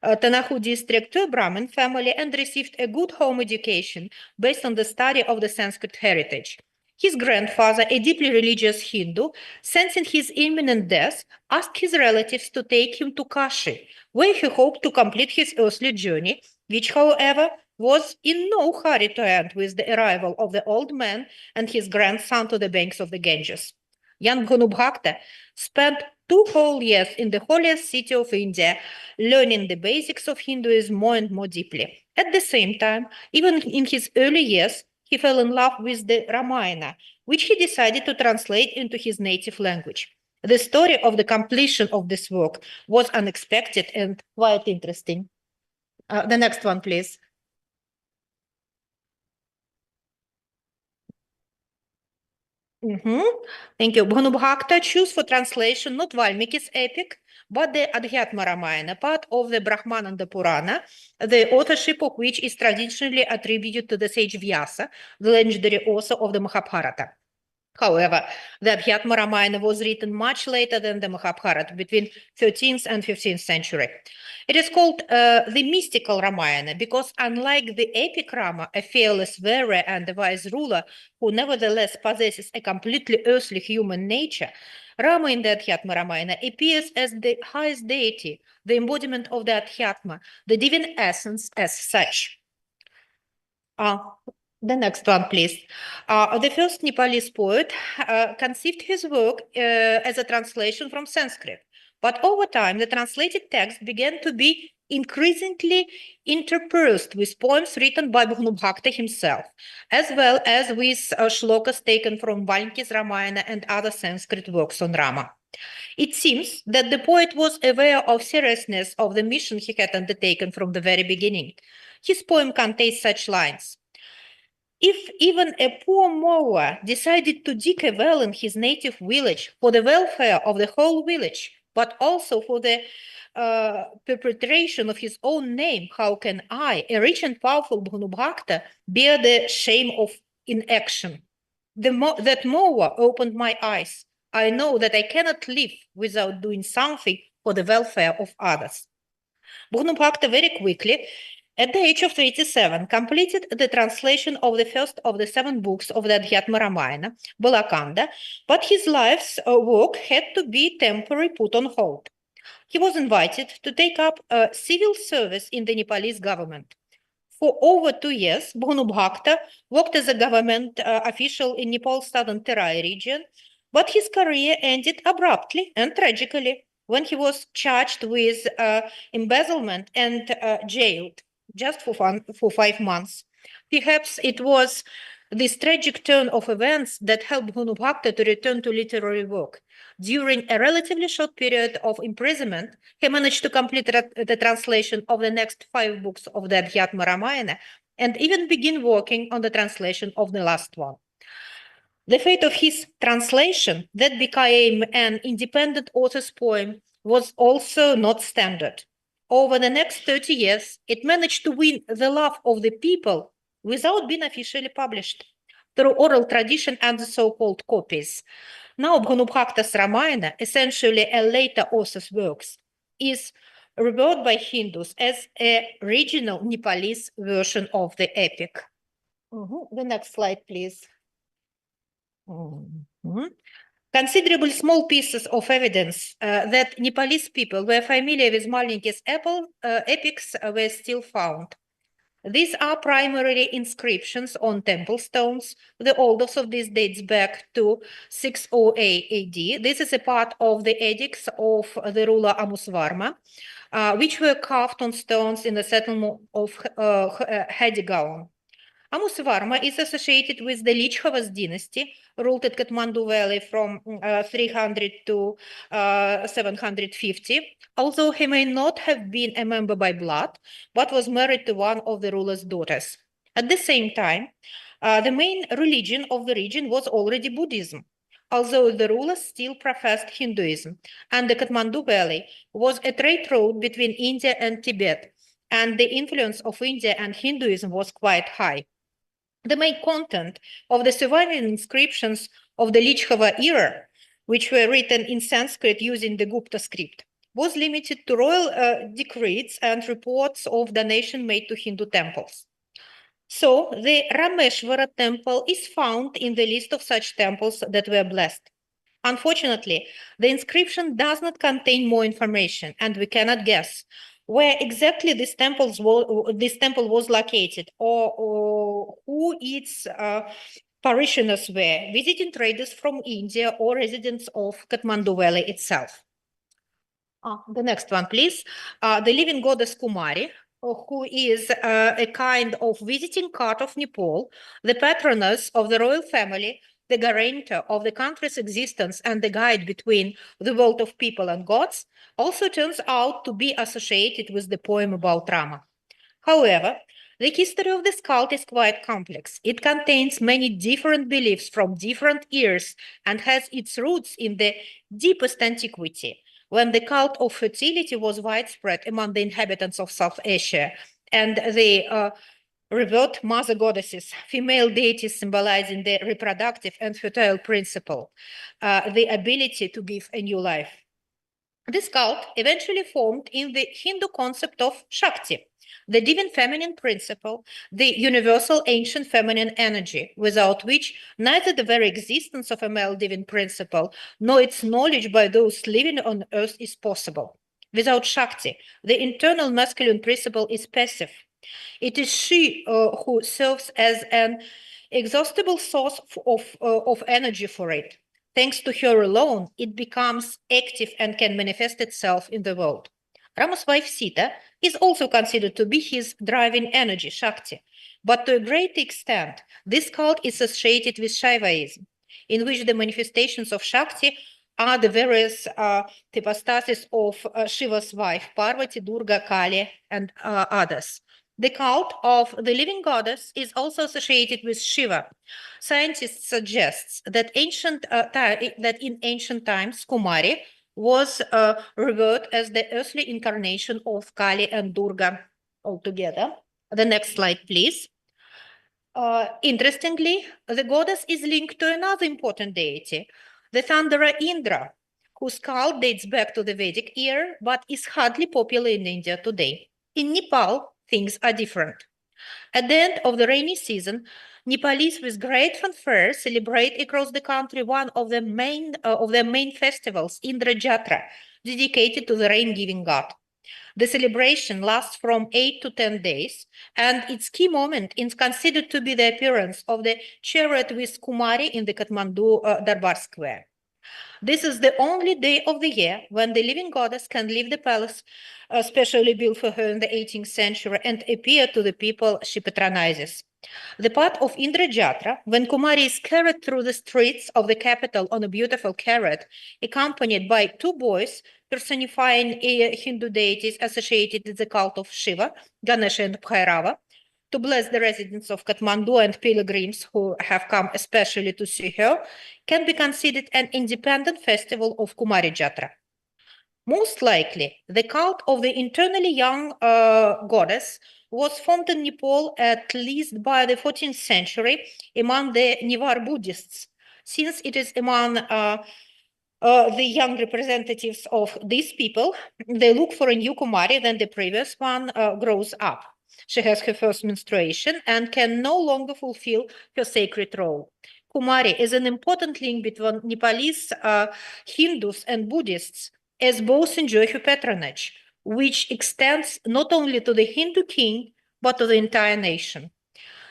Tanahu district, to a Brahmin family, and received a good home education based on the study of the Sanskrit heritage. His grandfather, a deeply religious Hindu, sensing his imminent death, asked his relatives to take him to Kashi, where he hoped to complete his earthly journey, which, however, was in no hurry to end with the arrival of the old man and his grandson to the banks of the Ganges. Young Bhanubhakta spent 2 whole years in the holiest city of India, learning the basics of Hinduism more and more deeply. At the same time, even in his early years, he fell in love with the Ramayana, which he decided to translate into his native language. The story of the completion of this work was unexpected and quite interesting. The next one, please. Thank you. Bhanubhakta chose for translation not Valmiki's epic, but the Adhyatma Ramayana, part of the Brahmananda Purana, the authorship of which is traditionally attributed to the sage Vyasa, the legendary author of the Mahabharata. However, the Adhyatma Ramayana was written much later than the Mahabharata, between 13th and 15th century. It is called the mystical Ramayana because, unlike the epic Rama, a fearless warrior and a wise ruler who nevertheless possesses a completely earthly human nature, Rama in the Adhyatma Ramayana appears as the highest deity, the embodiment of the Adhyatma, the divine essence as such. The next one, please. The first Nepalese poet conceived his work as a translation from Sanskrit. But over time, the translated text began to be increasingly interspersed with poems written by Bhakta himself, as well as with shlokas taken from Valmiki's Ramayana and other Sanskrit works on Rama. It seems that the poet was aware of seriousness of the mission he had undertaken from the very beginning. His poem contains such lines. If even a poor mower decided to dig a well in his native village for the welfare of the whole village, but also for the perpetration of his own name, how can I, a rich and powerful Bhakta, bear the shame of inaction? That mower opened my eyes. I know that I cannot live without doing something for the welfare of others. Bhakta very quickly, at the age of 27, completed the translation of the first of the 7 books of the Adhyatma Ramayana, Balakanda, but his life's work had to be temporarily put on hold. He was invited to take up civil service in the Nepalese government. For over 2 years, Bhakta worked as a government official in Nepal's southern Terai region, but his career ended abruptly and tragically when he was charged with embezzlement and jailed just for 5 months. Perhaps it was this tragic turn of events that helped Bhakta to return to literary work. During a relatively short period of imprisonment, he managed to complete the translation of the next 5 books of the Adhyatma Ramayana and even begin working on the translation of the last one. The fate of his translation, that became an independent author's poem, was also not standard. Over the next 30 years, it managed to win the love of the people without being officially published through oral tradition and the so-called copies. Now, Bhakta's Ramayana, essentially a later author's works, is revered by Hindus as a regional Nepalese version of the epic. The next slide, please. Considerable small pieces of evidence that Nepalese people were familiar with Malniki's epics were still found. These are primarily inscriptions on temple stones. The oldest of these dates back to 608 AD. This is a part of the edicts of the ruler Amusvarma, which were carved on stones in the settlement of Hedigaon. Amusvarma is associated with the Lichavas dynasty, ruled at Kathmandu Valley from 300 to 750, although he may not have been a member by blood, but was married to one of the ruler's daughters. At the same time, the main religion of the region was already Buddhism, although the rulers still professed Hinduism, and the Kathmandu Valley was a trade road between India and Tibet, and the influence of India and Hinduism was quite high. The main content of the surviving inscriptions of the Lichhava era, which were written in Sanskrit using the Gupta script, was limited to royal decrees and reports of donation made to Hindu temples. So the Rameshwara temple is found in the list of such temples that were blessed. Unfortunately, the inscription does not contain more information, and we cannot guess where exactly this temple was located or who its parishioners were, visiting traders from India or residents of Kathmandu Valley itself. The next one, please. The living goddess Kumari, who is a kind of visiting card of Nepal, the patroness of the royal family, the guarantor of the country's existence and the guide between the world of people and gods, also turns out to be associated with the poem about Rama. However, the history of this cult is quite complex. It contains many different beliefs from different eras and has its roots in the deepest antiquity. when the cult of fertility was widespread among the inhabitants of South Asia, and the revered mother goddesses, female deities symbolizing the reproductive and fertile principle, the ability to give a new life. This cult eventually formed in the Hindu concept of Shakti, the divine feminine principle, the universal ancient feminine energy, without which neither the very existence of a male divine principle nor its knowledge by those living on earth is possible. Without Shakti, the internal masculine principle is passive. It is she who serves as an exhaustible source of energy for it. Thanks to her alone, it becomes active and can manifest itself in the world. Rama's wife Sita is also considered to be his driving energy, Shakti, but to a great extent, this cult is associated with Shaivaism, in which the manifestations of Shakti are the various hypostases of Shiva's wife, Parvati, Durga, Kali, and others. The cult of the living goddess is also associated with Shiva. Scientists suggest that in ancient times, Kumari was revered as the earthly incarnation of Kali and Durga altogether. The next slide, please. Interestingly, the goddess is linked to another important deity, the thunderer Indra, whose cult dates back to the Vedic era, but is hardly popular in India today. In Nepal, things are different. At the end of the rainy season, Nepalese with great fanfare celebrate across the country one of their main festivals, Indra Jatra, dedicated to the rain-giving god. The celebration lasts from 8 to 10 days, and its key moment is considered to be the appearance of the chariot with Kumari in the Kathmandu Darbar Square. This is the only day of the year when the living goddess can leave the palace, specially built for her in the 18th century, and appear to the people she patronizes. The part of Indra Jatra, when Kumari is carried through the streets of the capital on a beautiful chariot, accompanied by two boys personifying Hindu deities associated with the cult of Shiva, Ganesha and Bhairava, to bless the residents of Kathmandu and pilgrims who have come especially to see her, can be considered an independent festival of Kumari Jatra. Most likely, the cult of the internally young goddess was formed in Nepal at least by the 14th century among the Newar Buddhists, since it is among the young representatives of these people, they look for a new Kumari when the previous one grows up. She has her first menstruation and can no longer fulfill her sacred role. Kumari is an important link between Nepalese Hindus and Buddhists, as both enjoy her patronage, which extends not only to the Hindu king, but to the entire nation.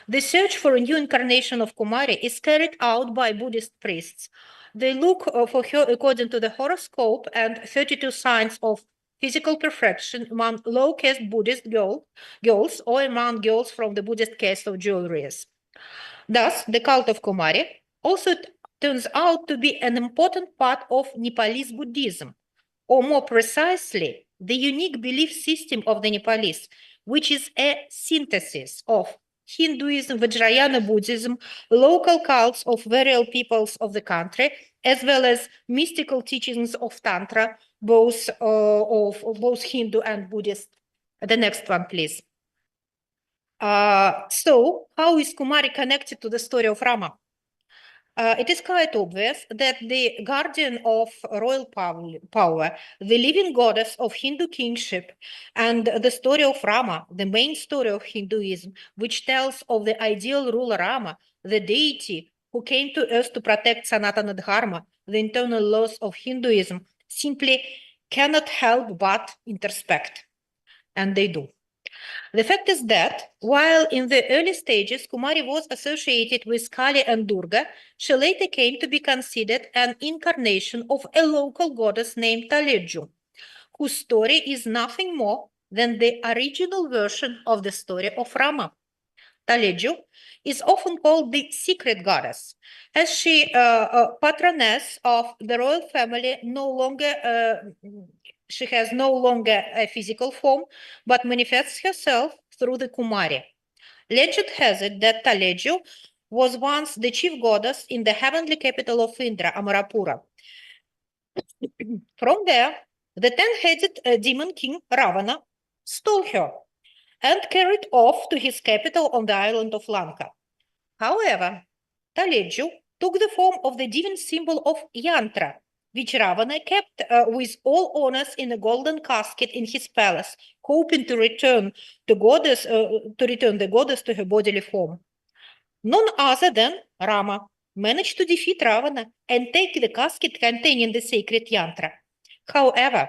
The search for a new incarnation of Kumari is carried out by Buddhist priests. They look for her according to the horoscope and 32 signs of physical perfection among low-caste Buddhist girls or among girls from the Buddhist caste of jewelries. Thus, the cult of Kumari also turns out to be an important part of Nepalese Buddhism, or more precisely, the unique belief system of the Nepalese, which is a synthesis of Hinduism, Vajrayana Buddhism, local cults of various peoples of the country, as well as mystical teachings of Tantra, both Hindu and Buddhist. The next one, please. So, how is Kumari connected to the story of Rama? It is quite obvious that the guardian of royal power, the living goddess of Hindu kingship, and the story of Rama, the main story of Hinduism, which tells of the ideal ruler Rama, the deity who came to earth to protect Sanatana Dharma, the internal laws of Hinduism, simply cannot help but introspect. And they do. The fact is that, while in the early stages Kumari was associated with Kali and Durga, she later came to be considered an incarnation of a local goddess named Taleju, whose story is nothing more than the original version of the story of Rama. Taleju is often called the secret goddess, as she patroness of the royal family she has no longer a physical form, but manifests herself through the Kumari. Legend has it that Taleju was once the chief goddess in the heavenly capital of Indra, Amarapura. From there, the 10-headed demon king Ravana stole her and carried off to his capital on the island of Lanka. However, Taleju took the form of the divine symbol of Yantra, which Ravana kept with all honors in a golden casket in his palace, hoping to return the goddess to her bodily form. None other than Rama managed to defeat Ravana and take the casket containing the sacred Yantra. However,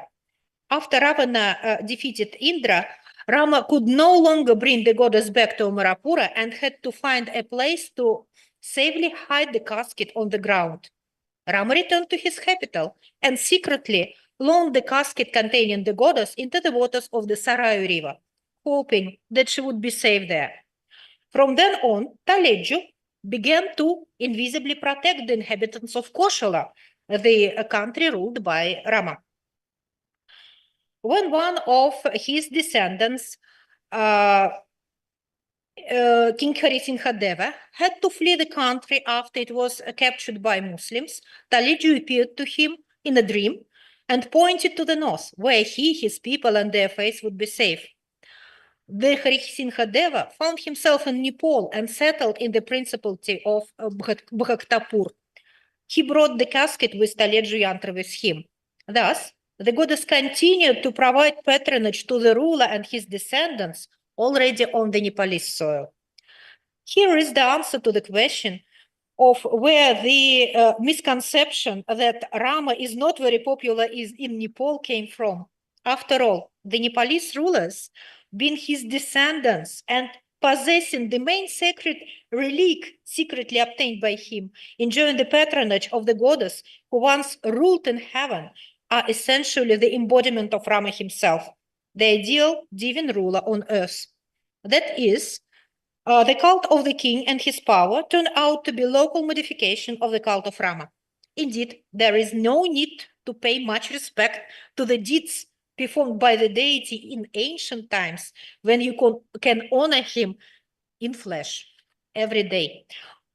after Ravana defeated Indra, Rama could no longer bring the goddess back to Amarapura and had to find a place to safely hide the casket on the ground. Rama returned to his capital and secretly launched the casket containing the goddess into the waters of the Sarayu River, hoping that she would be safe there. From then on, Taleju began to invisibly protect the inhabitants of Koshala, the country ruled by Rama. When one of his descendants, King Harisinhadeva, had to flee the country after it was captured by Muslims, Taleju appeared to him in a dream and pointed to the north, where he, his people, and their faith would be safe. The Harisinhadeva found himself in Nepal and settled in the Principality of Bhaktapur. He brought the casket with Taleju Yantra with him. Thus, the goddess continued to provide patronage to the ruler and his descendants already on the Nepalese soil. Here is the answer to the question of where the misconception that Rama is not very popular in Nepal came from. After all, the Nepalese rulers, being his descendants and possessing the main sacred relic secretly obtained by him, enjoying the patronage of the goddess who once ruled in heaven, are essentially the embodiment of Rama himself, the ideal divine ruler on earth. That is, the cult of the king and his power turned out to be local modification of the cult of Rama. Indeed, there is no need to pay much respect to the deeds performed by the deity in ancient times when you can honor him in flesh every day.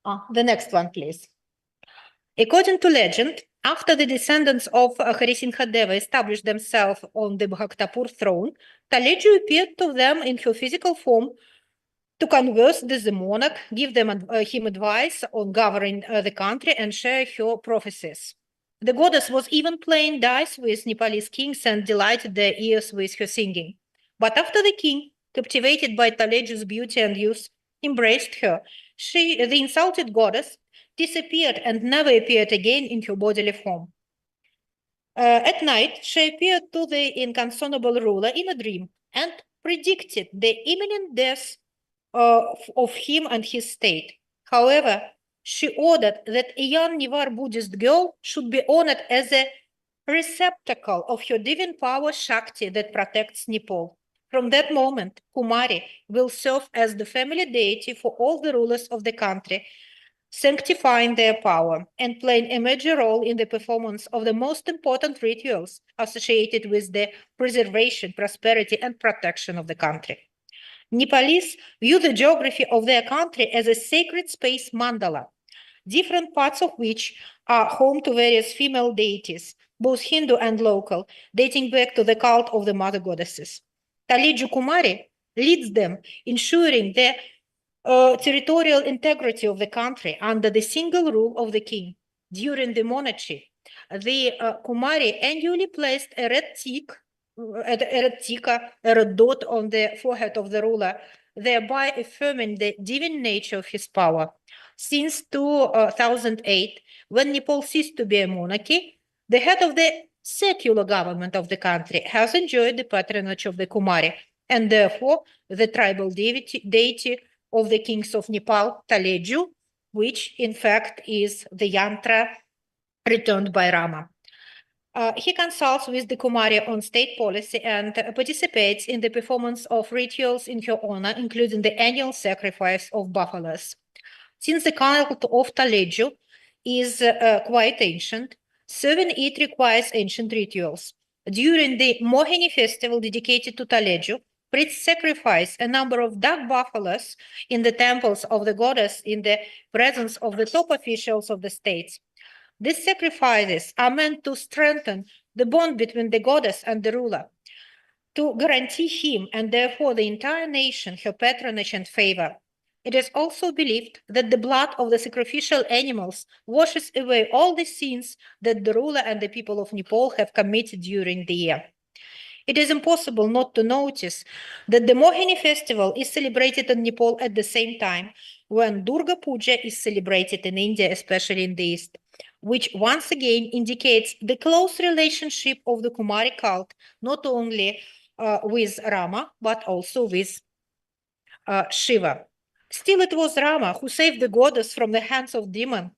The next one, please. According to legend, after the descendants of Harisinhadeva established themselves on the Bhaktapur throne, Taleju appeared to them in her physical form to converse with the monarch, give him advice on governing the country, and share her prophecies. The goddess was even playing dice with Nepalese kings and delighted their ears with her singing. But after the king, captivated by Taleju's beauty and youth, embraced her, the insulted goddess disappeared and never appeared again in her bodily form. At night, she appeared to the inconsolable ruler in a dream and predicted the imminent death of him and his state. However, she ordered that a young Newar Buddhist girl should be honored as a receptacle of her divine power Shakti that protects Nepal. From that moment, Kumari will serve as the family deity for all the rulers of the country, sanctifying their power and playing a major role in the performance of the most important rituals associated with the preservation, prosperity, and protection of the country. Nepalese view the geography of their country as a sacred space mandala, different parts of which are home to various female deities, both Hindu and local, dating back to the cult of the mother goddesses. Taleju Kumari leads them, ensuring the territorial integrity of the country under the single rule of the king. During the monarchy, the Kumari annually placed a red dot on the forehead of the ruler, thereby affirming the divine nature of his power. Since 2008, when Nepal ceased to be a monarchy, the head of the secular government of the country has enjoyed the patronage of the Kumari, and therefore the tribal deity of the kings of Nepal, Taleju, which in fact is the yantra returned by Rama. He consults with the Kumari on state policy and participates in the performance of rituals in her honor, including the annual sacrifice of buffaloes. Since the cult of Taleju is quite ancient, serving it requires ancient rituals. During the Mohini festival dedicated to Taleju, priests sacrifice a number of dark buffaloes in the temples of the goddess in the presence of the top officials of the states. These sacrifices are meant to strengthen the bond between the goddess and the ruler, to guarantee him and therefore the entire nation her patronage and favor. It is also believed that the blood of the sacrificial animals washes away all the sins that the ruler and the people of Nepal have committed during the year. It is impossible not to notice that the Mohini festival is celebrated in Nepal at the same time when Durga Puja is celebrated in India, especially in the East, which once again indicates the close relationship of the Kumari cult, not only with Rama, but also with Shiva. Still, it was Rama who saved the goddess from the hands of demon,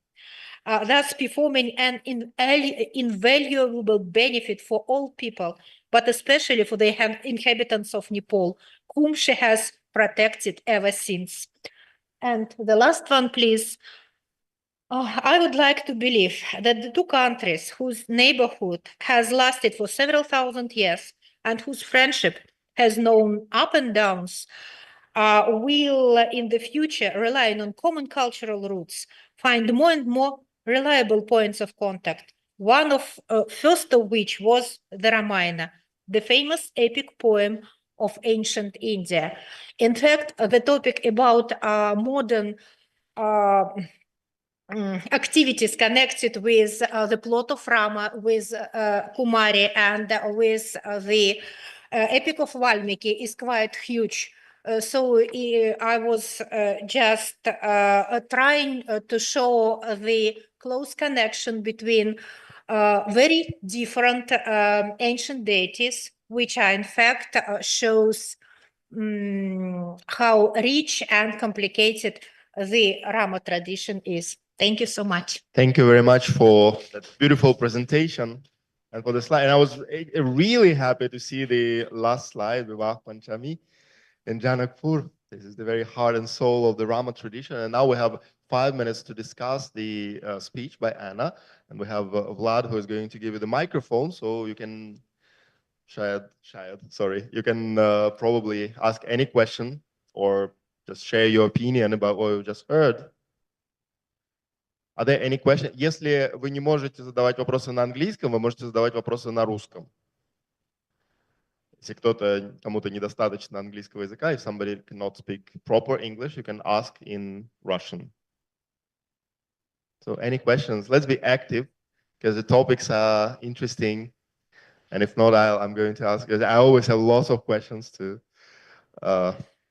thus performing an invaluable benefit for all people, but especially for the inhabitants of Nepal, whom she has protected ever since. And the last one, please. I would like to believe that the two countries whose neighborhood has lasted for several thousand years and whose friendship has known up and downs will in the future, relying on common cultural roots, find more and more reliable points of contact. One of first of which was the Ramayana, the famous epic poem of ancient India. In fact, the topic about modern activities connected with the plot of Rama, with Kumari, and with the epic of Valmiki is quite huge. So I was just trying to show the close connection between very different ancient deities, which are in fact shows how rich and complicated the Rama tradition is. Thank you so much. Thank you very much for that beautiful presentation and for the slide. And I was really happy to see the last slide, Vivah Panchami in Janakpur. This is the very heart and soul of the Rama tradition. And now we have 5 minutes to discuss the speech by Anna. And we have Vlad, who is going to give you the microphone, so you can, you can probably ask any question or just share your opinion about what you just heard. Are there any questions? Если вы не можете задавать вопросы на английском, вы можете задавать вопросы на русском. Если кому-то недостаточно английского языка, if somebody cannot speak proper English, you can ask in Russian. So any questions? Let's be active because the topics are interesting. And if not, I'm going to ask, because I always have lots of questions to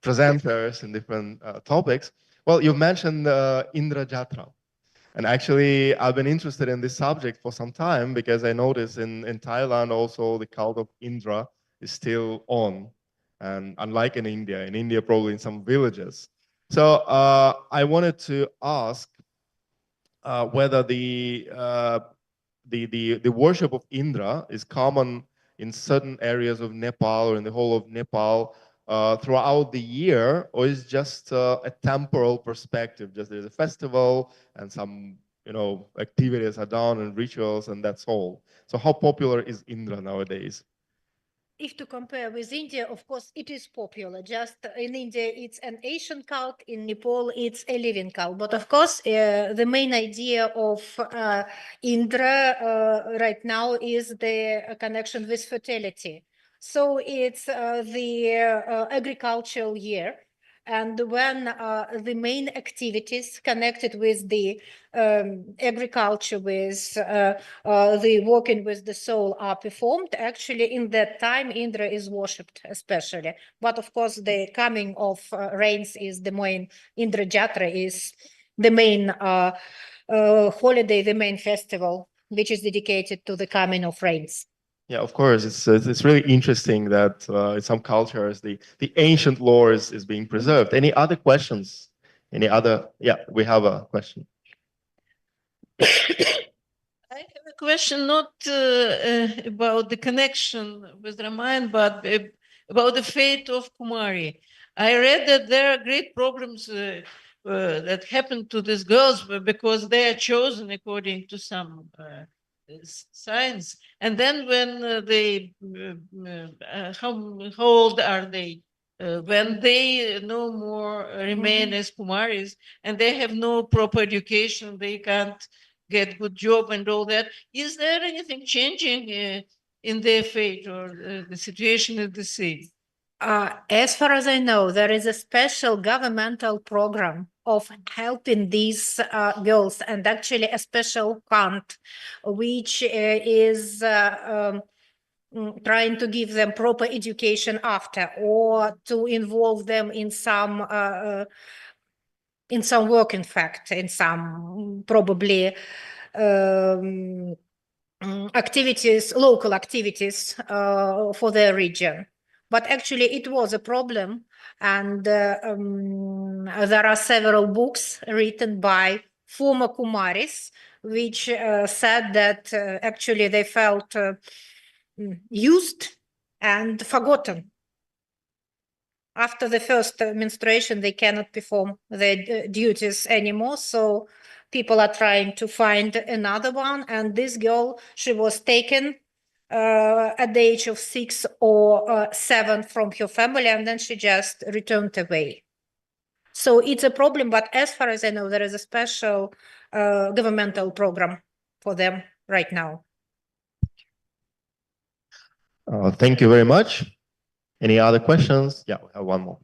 presenters in different topics. Well, you mentioned Indra Jatra. And actually, I've been interested in this subject for some time because I noticed in Thailand also the cult of Indra is still on. And unlike in India probably in some villages. So I wanted to ask whether the worship of Indra is common in certain areas of Nepal or in the whole of Nepal throughout the year, or is just a temporal perspective? Just there's a festival and some activities are done and rituals and that's all. So how popular is Indra nowadays? If to compare with India, of course, it is popular. Just in India, it's an ancient cult. In Nepal, it's a living cult. But of course, the main idea of Indra right now is the connection with fertility. So it's the agricultural year. And when the main activities connected with the agriculture, with the working with the soul are performed, actually in that time Indra is worshipped especially. But of course the coming of rains is the main, Indra Jatra is the main holiday, the main festival, which is dedicated to the coming of rains. Yeah, of course. It's really interesting that in some cultures the ancient lore is being preserved. Any other questions? Any other? Yeah, we have a question. I have a question not about the connection with Ramayana, but about the fate of Kumari. I read that there are great problems that happen to these girls because they are chosen according to some science. And then when they, how old are they? When they no more remain as Kumaris and they have no proper education, they can't get good job and all that. Is there anything changing in their fate, or the situation is the same? As far as I know, there is a special governmental program of helping these girls, and actually a special fund which is trying to give them proper education after, or to involve them in some work, in fact, in some probably activities, local activities for their region. But actually it was a problem, and there are several books written by former Kumaris which said that actually they felt used and forgotten. After the first menstruation, they cannot perform their duties anymore. So people are trying to find another one. And this girl, she was taken at the age of 6 or 7 from her family, and then she just returned away. So it's a problem, but as far as I know, there is a special governmental program for them right now. Thank you very much. Any other questions? Yeah, we have one more.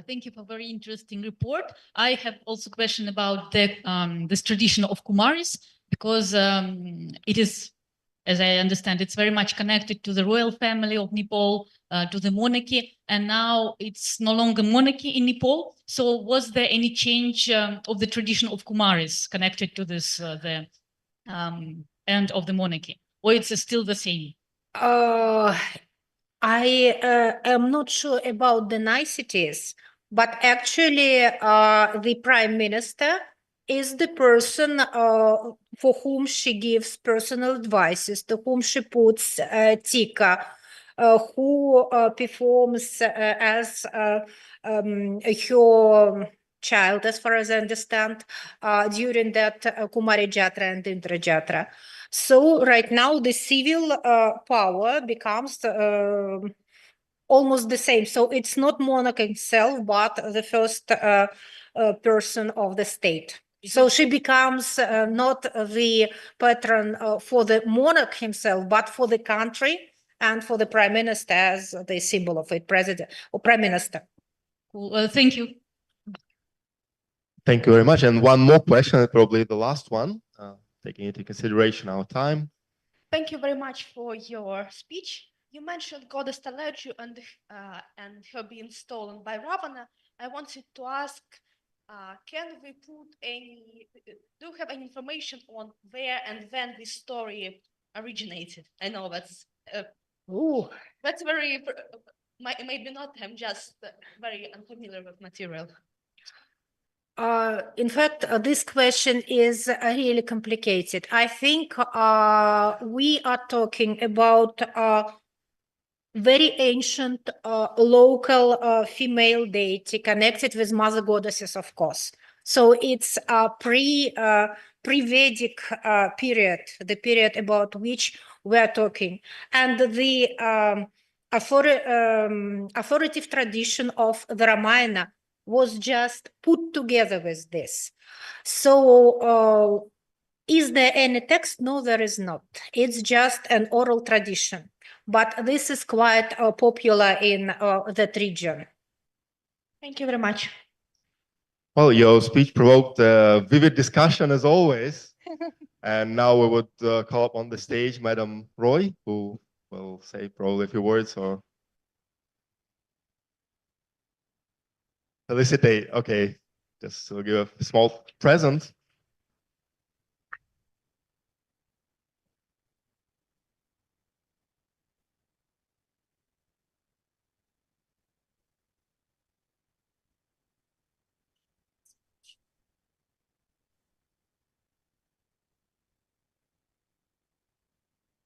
Thank you for a very interesting report. I have also a question about this tradition of Kumaris, because it is, as I understand, it's very much connected to the royal family of Nepal, to the monarchy, and now it's no longer monarchy in Nepal. So was there any change of the tradition of Kumaris connected to this, the end of the monarchy, or it's still the same? I am not sure about the niceties, but actually the prime minister is the person for whom she gives personal advices, to whom she puts tika, who performs as her child, as far as I understand, during that Kumari Jatra and Indra Jatra. So right now the civil power becomes almost the same. So it's not monarch himself, but the first person of the state. So she becomes not the patron for the monarch himself, but for the country and for the prime minister as the symbol of it, president or prime minister. Cool. Thank you. Thank you very much. And one more question, probably the last one, taking into consideration our time. Thank you very much for your speech. You mentioned goddess Talaju and her being stolen by Ravana. I wanted to ask, can we put any, do you have any information on where and when this story originated? I know that's very, maybe not, I'm just very unfamiliar with material. In fact, this question is really complicated. I think we are talking about very ancient local female deity connected with mother goddesses, of course. So it's a pre-Vedic period, the period about which we're talking. And the authoritative tradition of the Ramayana was just put together with this. So is there any text? No, there is not. It's just an oral tradition. But this is quite popular in that region. Thank you very much. Well, your speech provoked a vivid discussion as always. And now we would call up on the stage Madam Roy, who will say probably a few words or felicitate. Okay, just to give a small present.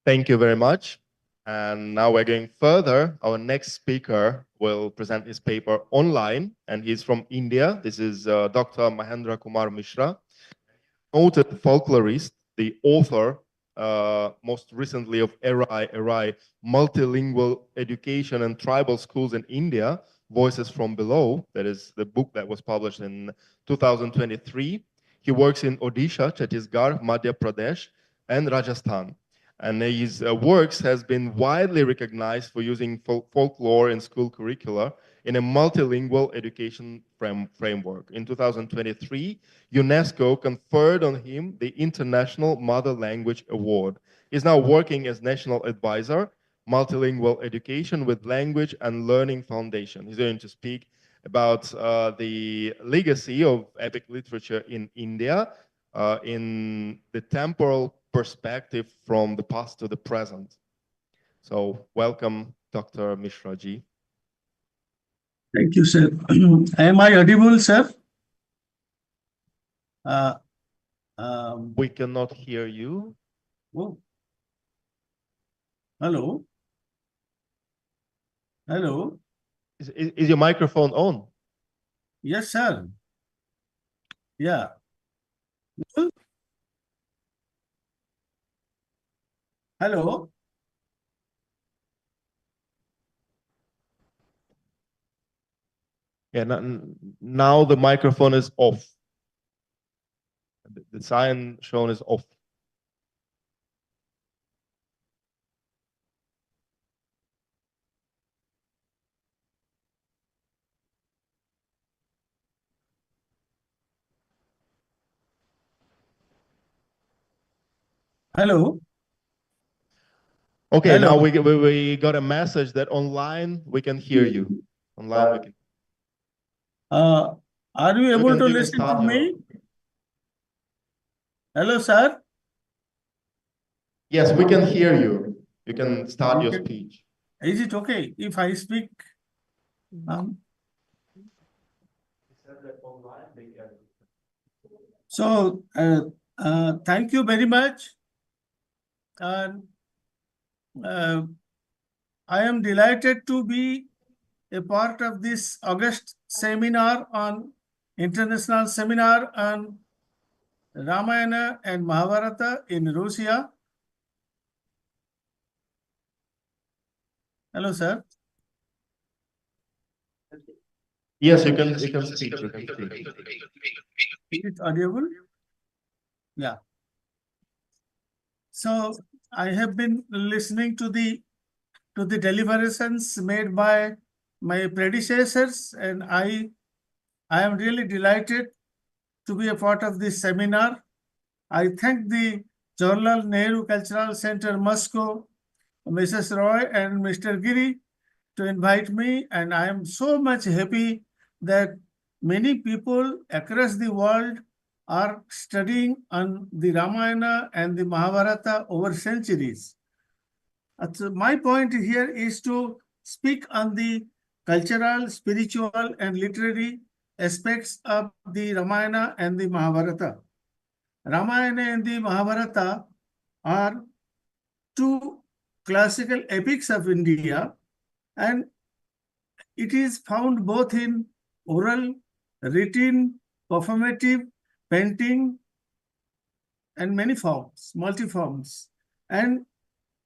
Thank you very much. And now we're going further. Our next speaker will present his paper online, and he's from India. This is Dr. Mahendra Kumar Mishra, noted folklorist, the author, most recently of Erai, Multilingual Education and Tribal Schools in India, Voices from Below. That is the book that was published in 2023. He works in Odisha, Chhattisgarh, Madhya Pradesh, and Rajasthan. And his works has been widely recognized for using folklore in school curricula in a multilingual education framework. In 2023, UNESCO conferred on him the International Mother Language Award. He's now working as National Advisor, Multilingual Education with Language and Learning Foundation. He's going to speak about the legacy of epic literature in India in the temporal perspective from the past to the present. So welcome, Dr. Mishra ji. Thank you, sir. Am I audible, sir? We cannot hear you. Oh. Hello? Hello? Is your microphone on? Yes, sir. Yeah. Hello? Yeah, now the microphone is off. The sign shown is off. Hello? Okay, Hello? now we got a message that online we can hear you. Online we can. Are you able to listen to me? Hello, sir? Yes, we can hear you. You can start your speech. Is it okay if I speak? So, thank you very much. And I am delighted to be a part of this August seminar on international seminar on Ramayana and Mahabharata in Russia. Hello, sir. Yes, you can speak. You can speak. Is it audible? Yeah. So I have been listening to the deliberations made by my predecessors, and I am really delighted to be a part of this seminar. I thank the Jawaharlal Nehru Cultural Center, Moscow, Mrs. Roy and Mr. Giri to invite me, and I am so much happy that many people across the world are studying on the Ramayana and the Mahabharata over centuries. So my point here is to speak on the cultural, spiritual, and literary aspects of the Ramayana and the Mahabharata. Ramayana and the Mahabharata are two classical epics of India, and it is found both in oral, written, performative, painting, and many forms, multi-forms. And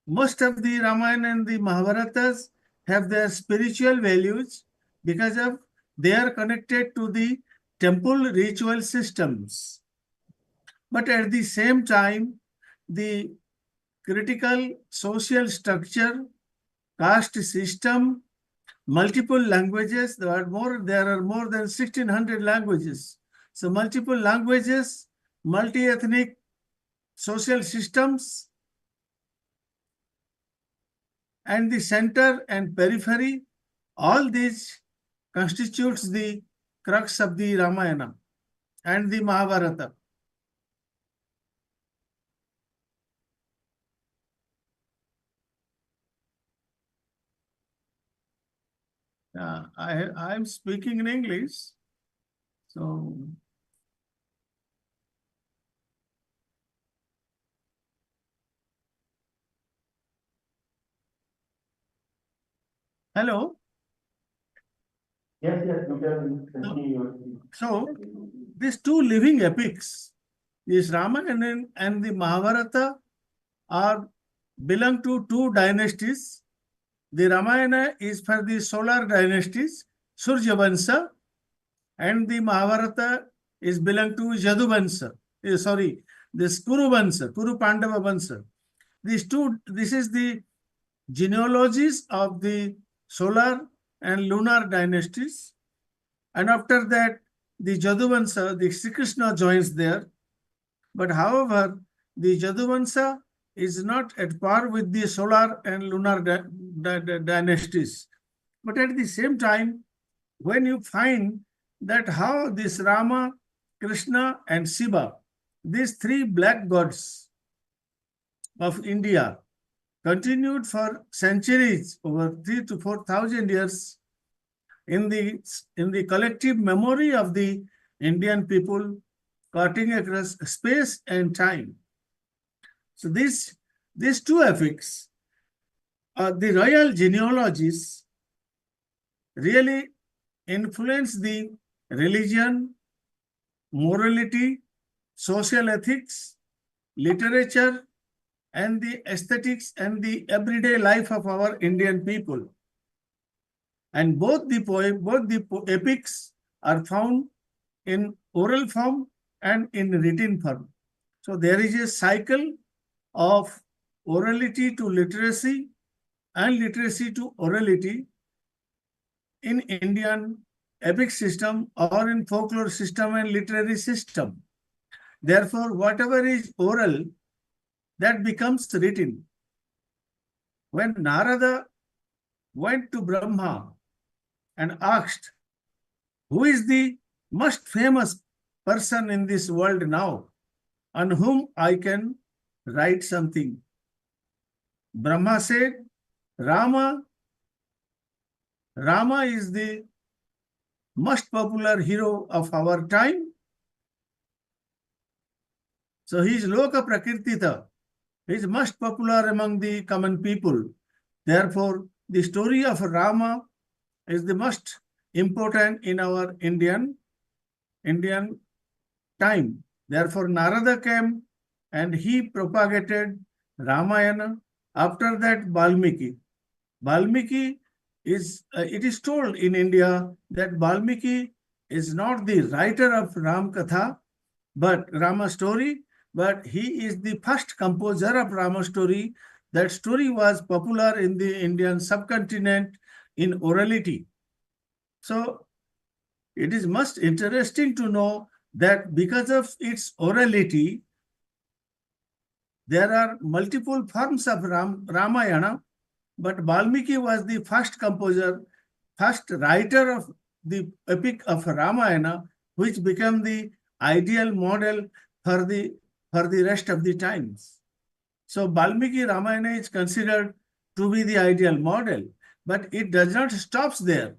most of the Ramayana and the Mahabharatas have their spiritual values because of they are connected to the temple ritual systems. But at the same time, the critical social structure, caste system, multiple languages, there are more than 1,600 languages. So multiple languages, multi-ethnic social systems, and the center and periphery, all these constitutes the crux of the Ramayana and the Mahabharata. I'm speaking in English. So hello. Yes, you can continue. So these two living epics, this Ramayana and the Mahabharata, belong to two dynasties. The Ramayana is for the solar dynasties, Surya Vansha, and the Mahabharata is belong to Jaduvansa. Sorry, this Kuru Vansa, Kuru Pandava Vansa. This is the genealogies of the solar and lunar dynasties. And after that, the Jaduvansa, the Sri Krishna joins there. But however, the Jaduvansa is not at par with the solar and lunar dynasties. But at the same time, when you find that how this Rama, Krishna, and Shiva, these three black gods of India, continued for centuries, over 3,000 to 4,000 years, in the collective memory of the Indian people, cutting across space and time. So these two epics, the royal genealogies, really influence the religion, morality, social ethics, literature, and the aesthetics and the everyday life of our Indian people. And both the epics are found in oral form and in written form. So there is a cycle of orality to literacy and literacy to orality in Indian epic system or in folklore system and literary system. Therefore, whatever is oral, that becomes written. When Narada went to Brahma and asked, who is the most famous person in this world now, on whom I can write something? Brahma said, Rama is the most popular hero of our time. So he is Loka Prakrtita. He is most popular among the common people. Therefore, the story of Rama is the most important in our Indian time. Therefore, Narada came and he propagated Ramayana. After that, Valmiki. Valmiki is, it is told in India that Valmiki is not the writer of Ram Katha, but Rama story, but he is the first composer of Rama story. That story was popular in the Indian subcontinent in orality. So it is most interesting to know that because of its orality, there are multiple forms of Ramayana, but Valmiki was the first composer, first writer of the epic of Ramayana, which became the ideal model for the rest of the times. So Valmiki Ramayana is considered to be the ideal model, but it does not stop there.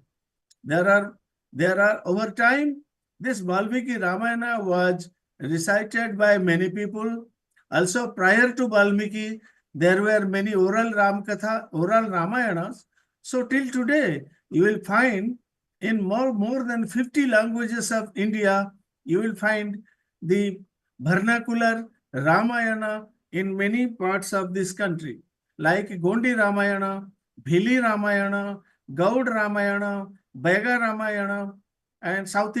There are over time, this Valmiki Ramayana was recited by many people. Also, prior to Valmiki, there were many oral Ramayanas. So till today, you will find in more than 50 languages of India, you will find the vernacular Ramayana in many parts of this country, like Gondi Ramayana, Bhili Ramayana, Gaud Ramayana, Bega Ramayana, and in South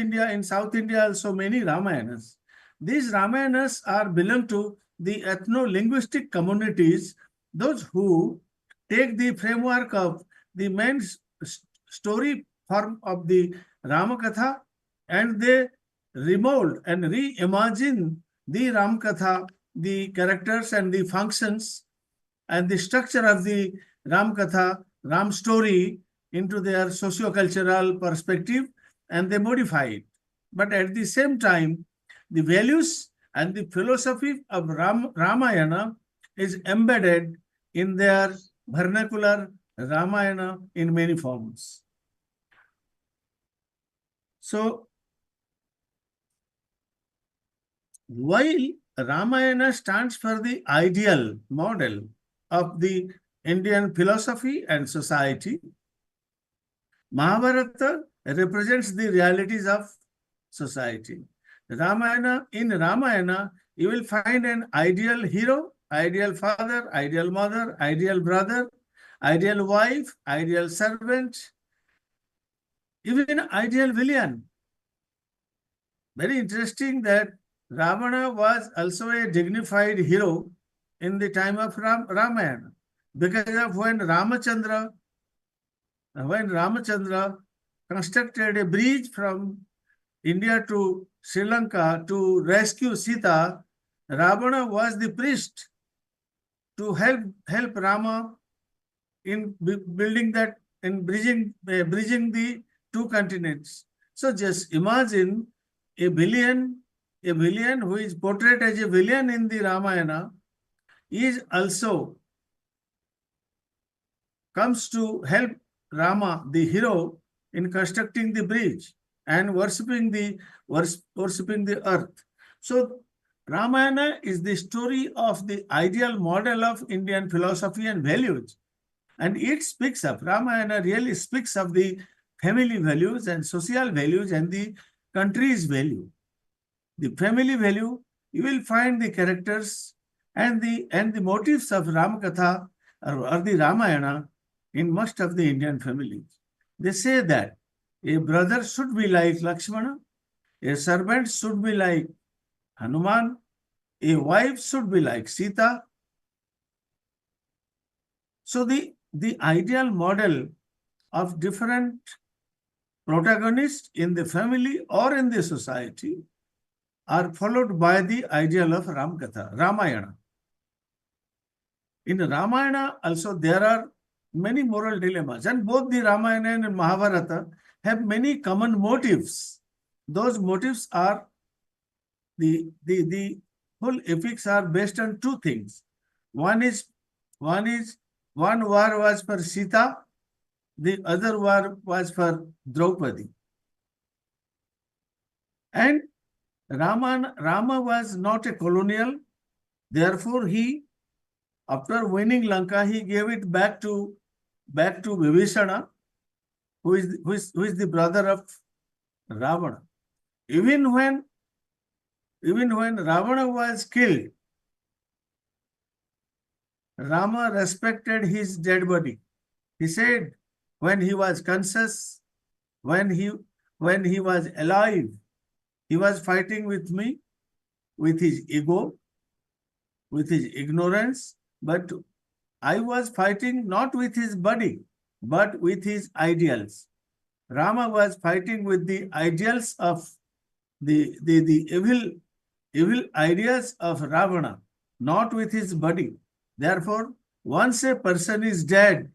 India also many Ramayanas. These Ramayanas belong to the ethno-linguistic communities, those who take the framework of the main story form of the Ramakatha and they remold and reimagine the Ramakatha, the characters and the functions and the structure of the Ramakatha, Ram story into their socio-cultural perspective and they modify it. But at the same time, the values and the philosophy of Ramayana is embedded in their vernacular Ramayana in many forms. So, while Ramayana stands for the ideal model of the Indian philosophy and society, Mahabharata represents the realities of society. In Ramayana, you will find an ideal hero, ideal father, ideal mother, ideal brother, ideal wife, ideal servant, even ideal villain. very interesting that Ravana was also a dignified hero in the time of Ramayana, because of when Ramachandra constructed a bridge from India to Sri Lanka to rescue Sita, Ravana was the priest to help Rama in building that, in bridging the two continents. So just imagine a villain who is portrayed as a villain in the Ramayana is also comes to help Rama, the hero, in constructing the bridge and worshipping the earth. So Ramayana is the story of the ideal model of Indian philosophy and values. And it speaks of, Ramayana really speaks of the family values and social values and the country's value. The family value, you will find the characters and the motives of Ramakatha or the Ramayana in most of the Indian families. They say that a brother should be like Lakshmana, a servant should be like Hanuman, a wife should be like Sita. So the ideal model of different protagonists in the family or in the society are followed by the ideal of Ramayana. In Ramayana also there are many moral dilemmas, and both the Ramayana and Mahabharata have many common motives. Those motives are the whole epics are based on two things. One war was for Sita, the other war was for Draupadi. And Rama was not a colonial, therefore he, after winning Lanka, he gave it back to Vibhishana, who is the brother of Ravana. Even when Ravana was killed, Rama respected his dead body. He said, when he was conscious, when he was alive, he was fighting with me, with his ego, with his ignorance, but I was fighting not with his body, but with his ideals. Rama was fighting with the ideals of the evil ideas of Ravana, not with his body. Therefore, once a person is dead,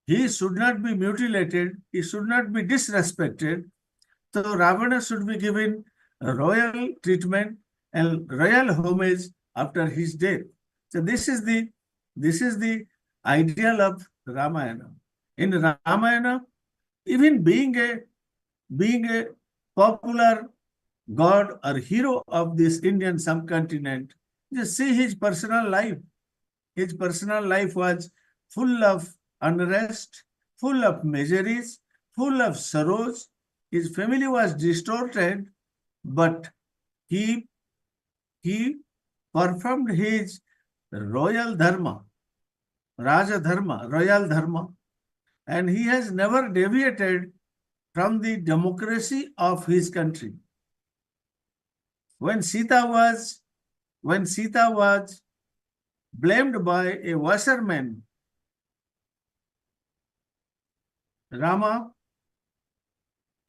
he should not be mutilated, he should not be disrespected. So Ravana should be given royal treatment and royal homage after his death. So this is the ideal of Ramayana. In Ramayana, even being a popular god or hero of this Indian subcontinent, just see his personal life. His personal life was full of unrest, full of miseries, full of sorrows. His family was distorted, but he performed his royal dharma, Raja Dharma, royal dharma, and he has never deviated from the democracy of his country. When Sita was blamed by a washerman, Rama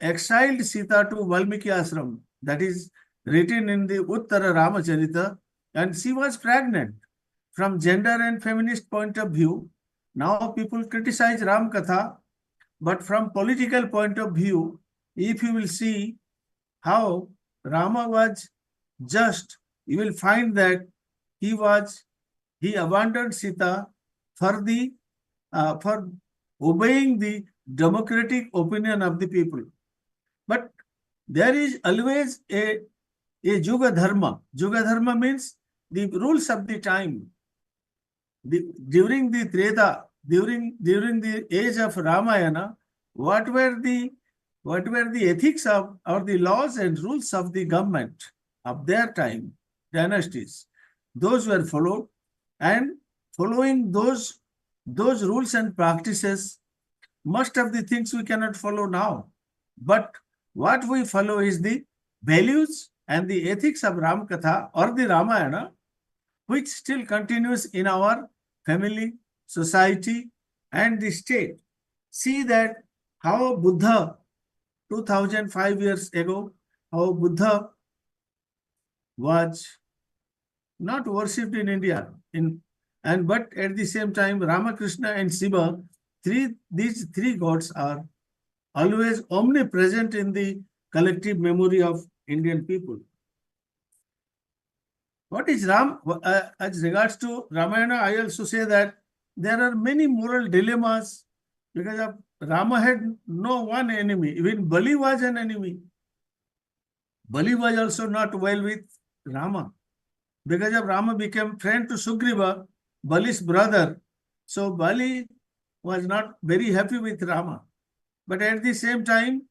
exiled Sita to Valmiki ashram, that is written in the Uttara Ramacharita, and she was pregnant. From gender and feminist point of view, now people criticize Ram Katha, but from political point of view, if you will see how Rama was just, you will find that he abandoned Sita for obeying the democratic opinion of the people. But there is always a Juga Dharma. Juga Dharma means the rules of the time. During the Treta, during the age of Ramayana, what were the ethics of or the laws and rules of the government of their time, dynasties? Those were followed, and following those rules and practices, most of the things we cannot follow now. But what we follow is the values and the ethics of Ram Katha or the Ramayana, which still continues in our family, society, and the state. See that how Buddha, 2005 years ago, how Buddha was not worshipped in India, but at the same time, Ramakrishna and Shiva, these three gods are always omnipresent in the collective memory of Indian people. What is Ram? As regards to Ramayana, I also say that there are many moral dilemmas because of Rama had no one enemy. Even Bali was an enemy. Bali was also not well with Rama. Because of Rama became friend to Sugriva, Bali's brother. So Bali was not very happy with Rama. But at the same time,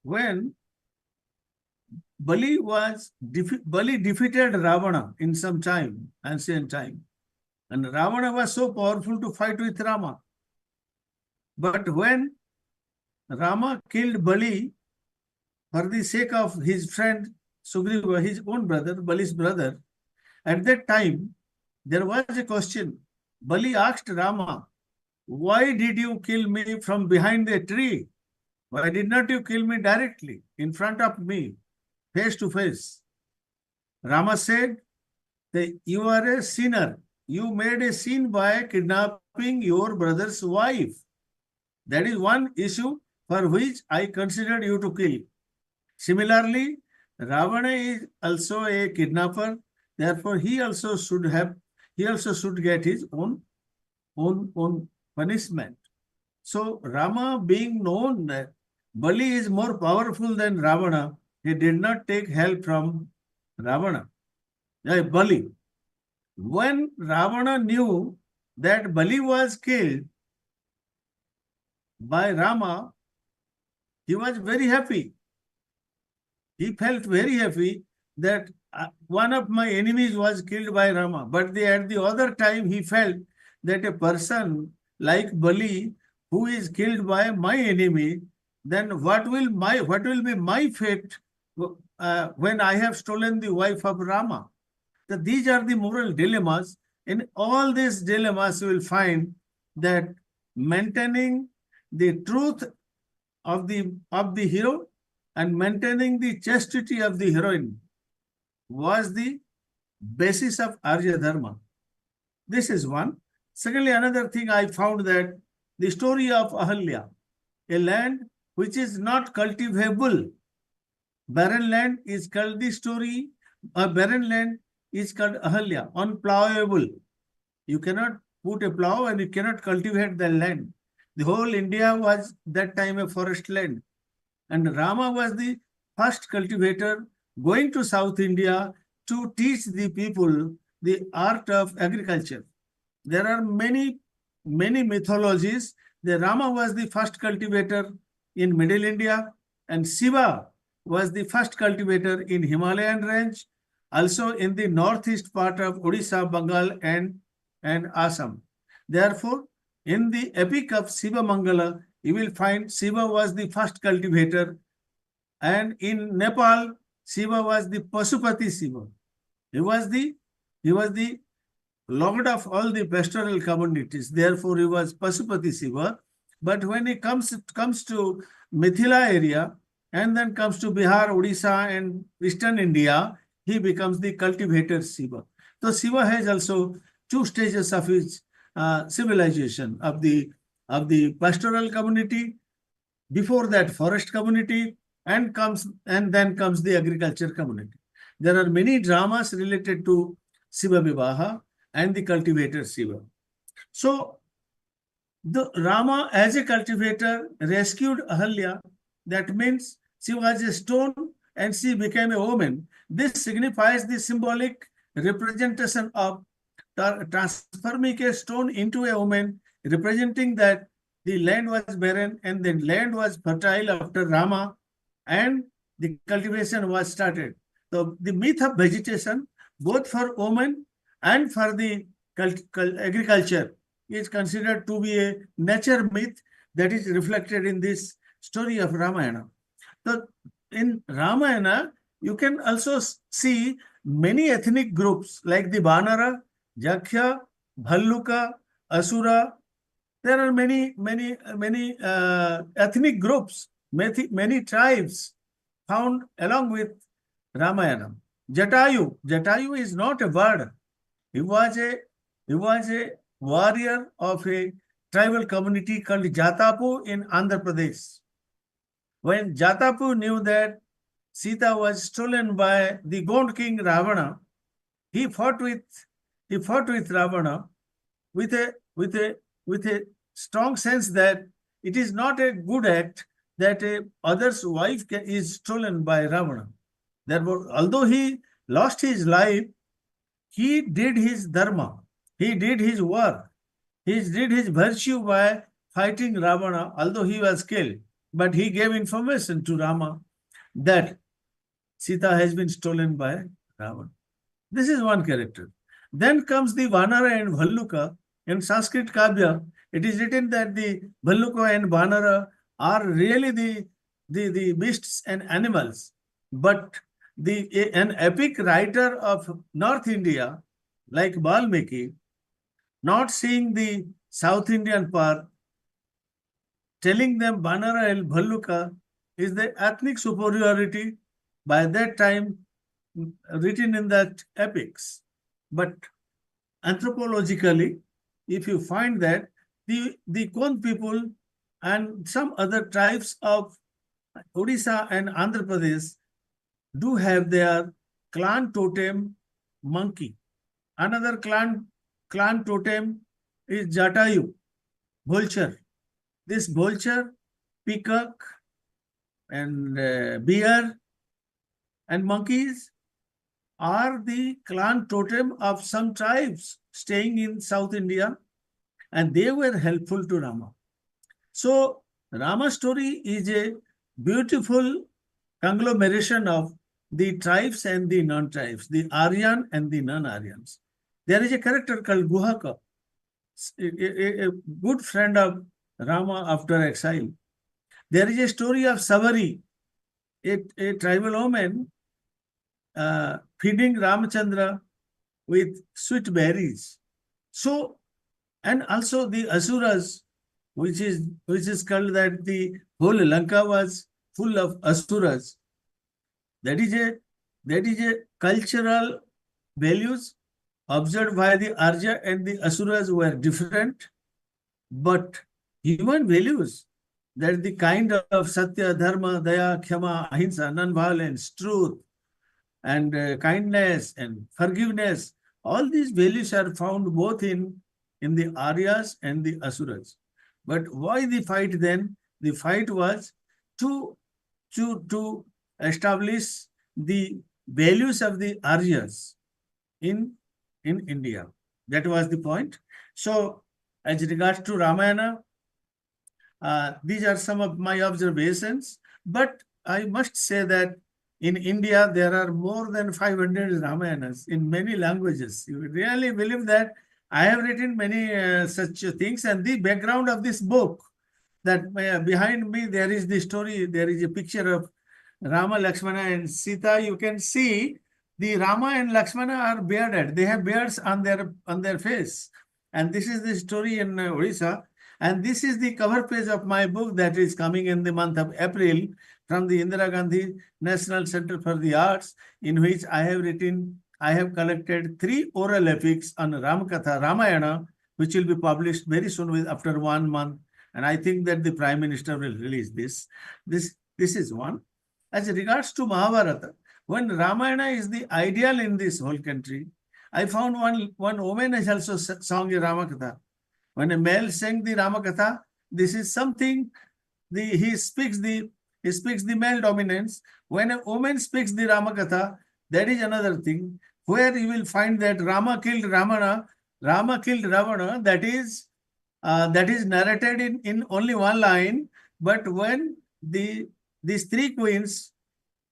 when Bali defeated Ravana in some time, ancient time. And Ravana was so powerful to fight with Rama. But when Rama killed Bali for the sake of his friend Sugriva, his own brother, Bali's brother, at that time, there was a question. Bali asked Rama, why did you kill me from behind a tree? Why did not you kill me directly in front of me, face to face? Rama said that you are a sinner. You made a sin by kidnapping your brother's wife. That is one issue for which I considered you to kill. Similarly, Ravana is also a kidnapper. Therefore, he also should get his own punishment. So Rama, being known that Bali is more powerful than Ravana, he did not take help from Ravana. Bali. When Ravana knew that Bali was killed by Rama, he was very happy. He felt very happy that one of my enemies was killed by Rama. But at the other time, he felt that a person like Bali, who is killed by my enemy, then what will be my fate when I have stolen the wife of Rama? So these are the moral dilemmas. In all these dilemmas, you will find that maintaining the truth of the hero and maintaining the chastity of the heroine was the basis of Arya Dharma. This is one. Secondly, another thing I found that the story of Ahalya, a land which is not cultivable, barren land is called the story, a barren land is called Ahalya, unplowable. You cannot put a plow and you cannot cultivate the land. The whole India was that time a forest land. And Rama was the first cultivator going to South India to teach the people the art of agriculture. There are many mythologies. The Rama was the first cultivator in Middle India, and Shiva was the first cultivator in Himalayan range, also in the northeast part of Odisha, Bengal, and Assam. Therefore, in the epic of Shiva Mangala, you will find Shiva was the first cultivator, and in Nepal, Shiva was the Pasupati Shiva. He was the lord of all the pastoral communities. Therefore, he was Pasupati Shiva. But when he comes to Mithila area and then comes to Bihar, Odisha, and Eastern India, he becomes the cultivator Shiva. So Shiva has also two stages of his civilization of the pastoral community, before that forest community, and then comes the agriculture community. There are many dramas related to Shiva Vivaha and the cultivator Shiva. So the Rama as a cultivator rescued Ahalya. That means she was a stone and she became a woman. This signifies the symbolic representation of transforming a stone into a woman, representing that the land was barren and the land was fertile after Rama and the cultivation was started. So the myth of vegetation, both for women and for the agriculture, is considered to be a nature myth that is reflected in this story of Ramayana. So in Ramayana, you can also see many ethnic groups like the Banara, Jakhya, Bhalluka, Asura. There are many ethnic groups, many tribes found along with Ramayana. Jatayu is not a bird. He was a warrior of a tribal community called Jatapu in Andhra Pradesh. When Jatapu knew that Sita was stolen by the Gond king Ravana, he fought with Ravana with a strong sense that it is not a good act that a other's wife is stolen by Ravana. Therefore, although he lost his life, he did his dharma, he did his work, he did his virtue by fighting Ravana, although he was killed. But he gave information to Rama that Sita has been stolen by Ravana. This is one character. Then comes the Vanara and Bhalluka. In Sanskrit Kavya, it is written that the Bhalluka and Vanara are really the beasts and animals. But an epic writer of North India, like Valmiki, not seeing the South Indian part, telling them Vanara and Bhalluka is the ethnic superiority by that time written in that epics. But anthropologically, if you find that the Kond people and some other tribes of Odisha and Andhra Pradesh do have their clan totem monkey. Another clan totem is Jatayu, vulture. This vulture, peacock, and bear and monkeys are the clan totem of some tribes staying in South India, and they were helpful to Rama. So Rama's story is a beautiful conglomeration of the tribes and the non-tribes, the Aryan and the non-Aryans. There is a character called Guhaka, a good friend of Rama after exile. There is a story of Savari, a tribal woman feeding Ramachandra with sweet berries. So, and also the Asuras, which is called that the whole Lanka was full of Asuras. That is a cultural values observed by the Arya and the Asuras were different, but human values, that the kind of Satya, Dharma, Daya, Khyama, Ahimsa, non-violence, truth, and kindness and forgiveness, all these values are found both in the Aryas and the Asuras. But why the fight then? The fight was to establish the values of the Aryas in India. That was the point. So, as regards to Ramayana, these are some of my observations. But I must say that in India, there are more than 500 Ramayanas in many languages. You really believe that? I have written many such things, and the background of this book, that behind me there is the story, there is a picture of Rama, Lakshmana and Sita. You can see the Rama and Lakshmana are bearded. They have beards on their face. And this is the story in Odisha. And this is the cover page of my book that is coming in the month of April from the Indira Gandhi National Center for the Arts, in which I have collected 3 oral epics on Ramakatha, Ramayana, which will be published very soon after 1 month. And I think that the Prime Minister will release this. This is one. As regards to Mahabharata, when Ramayana is the ideal in this whole country, I found one woman has also sung a Ramakatha. When a male sang the Ramakatha, this is something, he speaks the male dominance. When a woman speaks the Ramakatha, that is another thing, where you will find that Rama killed Ravana, that is narrated in only one line. But when these 3 queens,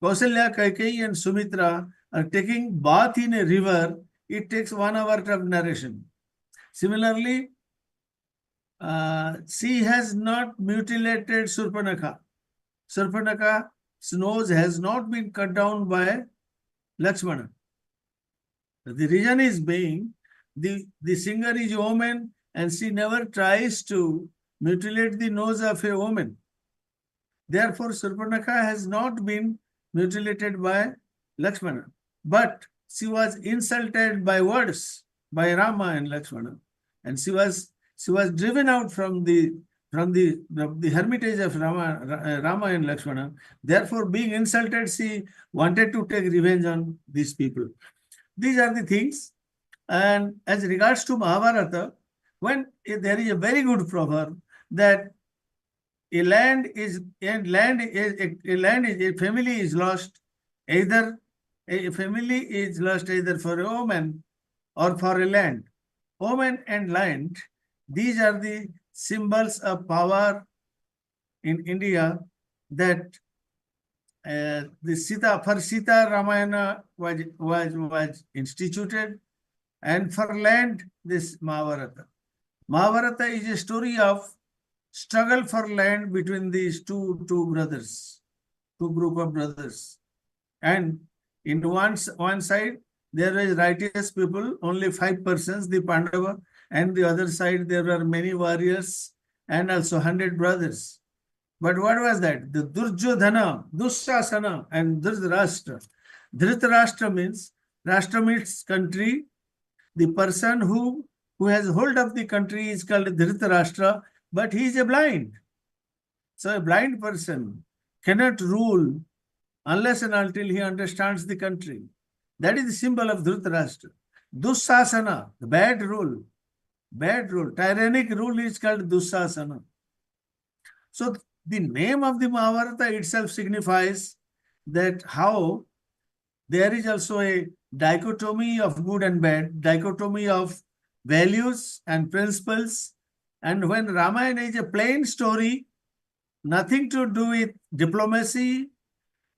Kausalya, Kaikeyi and Sumitra, are taking bath in a river, it takes 1 hour of narration. Similarly, she has not mutilated Surpanakha. Surpanakha nose has not been cut down by Lakshmana. The reason is being the singer is a woman and she never tries to mutilate the nose of a woman. Therefore, Surpanakha has not been mutilated by Lakshmana. But she was insulted by words by Rama and Lakshmana. And she was driven out from the hermitage of Rama and Lakshmana. Therefore, being insulted, she wanted to take revenge on these people. These are the things. And as regards to Mahabharata, when there is a very good proverb that a family is lost either for a woman or for a land. Woman and land, these are the symbols of power in India that the Sita Ramayana was instituted, and for land, this Mahabharata. Mahabharata is a story of struggle for land between these two group of brothers. And in one side, there is righteous people, only 5 persons, the Pandava, and the other side, there are many warriors and also 100 brothers. But what was that? The Durjodhana, Dussasana, and Dhritarashtra. Dhritarashtra means, Rashtra means country. The person who has hold of the country is called Dhritarashtra, but he is a blind. So a blind person cannot rule unless and until he understands the country. That is the symbol of Dhritarashtra. Dussasana, the bad rule, tyrannic rule is called Dussasana. So the name of the Mahabharata itself signifies that how there is also a dichotomy of good and bad, dichotomy of values and principles. And when Ramayana is a plain story, nothing to do with diplomacy,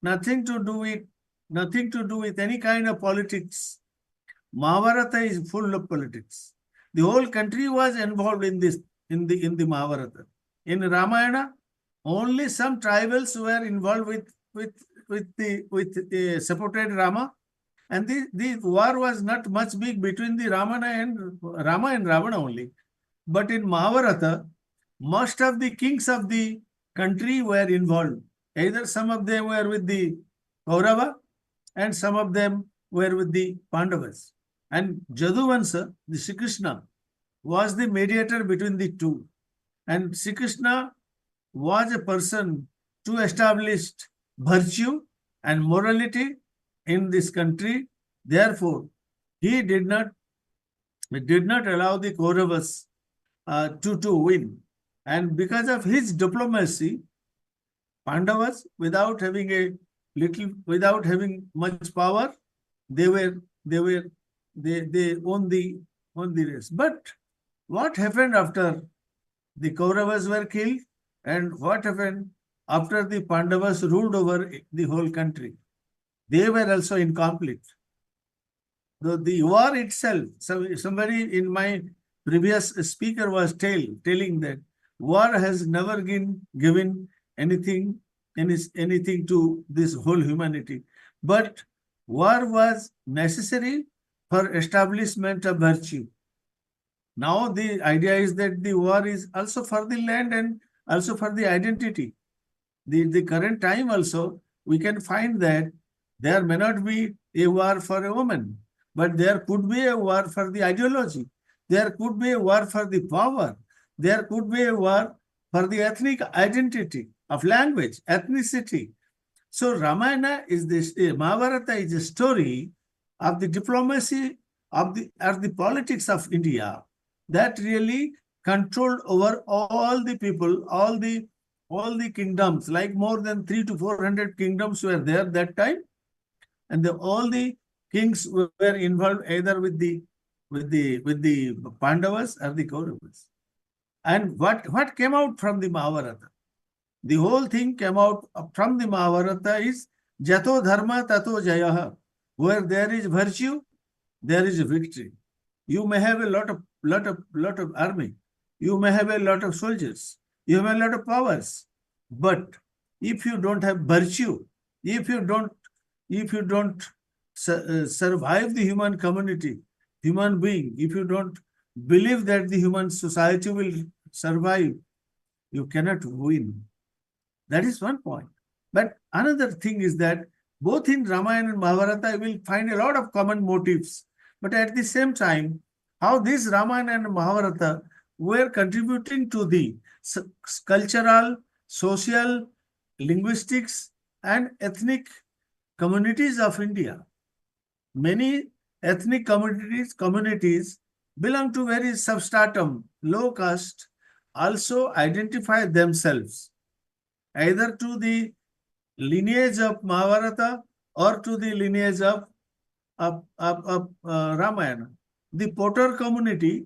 nothing to do with any kind of politics. Mahabharata is full of politics. The whole country was involved in this, in the Mahabharata. In Ramayana, only some tribals were involved with supported Rama, and the war was not much big between the Rama and Ravana only. But in Mahabharata, most of the kings of the country were involved. Either some of them were with the Kaurava and some of them were with the Pandavas. And Jaduvansa, the Sri Krishna, was the mediator between the two. And Sri Krishna was a person to establish virtue and morality in this country. Therefore, he did not allow the Kauravas to win. And because of his diplomacy, Pandavas, without having much power, they won the race. But what happened after the Kauravas were killed, and what happened after the Pandavas ruled over the whole country? They were also in conflict. The war itself, somebody in my previous speaker was telling that war has never given anything to this whole humanity. But war was necessary for establishment of virtue. Now the idea is that the war is also for the land and also for the identity. The current time also, we can find that there may not be a war for a woman, but there could be a war for the ideology. There could be a war for the power. There could be a war for the ethnic identity of language, ethnicity. So Ramayana is this, Mahabharata is a story of the diplomacy of the politics of India that really controlled over all the people, all the kingdoms, like more than 300 to 400 kingdoms were there that time, and all the kings were involved either with the Pandavas or the Kauravas. And what came out from the Mahabharata? The whole thing came out from the Mahabharata is Jato Dharma Tato Jayaha. Where there is virtue, there is a victory. You may have a lot of army. You may have a lot of soldiers. You have a lot of powers. But if you don't have virtue, if you don't survive the human community, human being, if you don't believe that the human society will survive, you cannot win. That is one point. But another thing is that both in Ramayana and Mahabharata, you will find a lot of common motives. But at the same time, how this Ramayana and Mahabharata were contributing to the cultural, social, linguistics, and ethnic communities of India. Many ethnic communities belong to very substratum, low caste, also identify themselves either to the lineage of Mahabharata or to the lineage of Ramayana. The potter community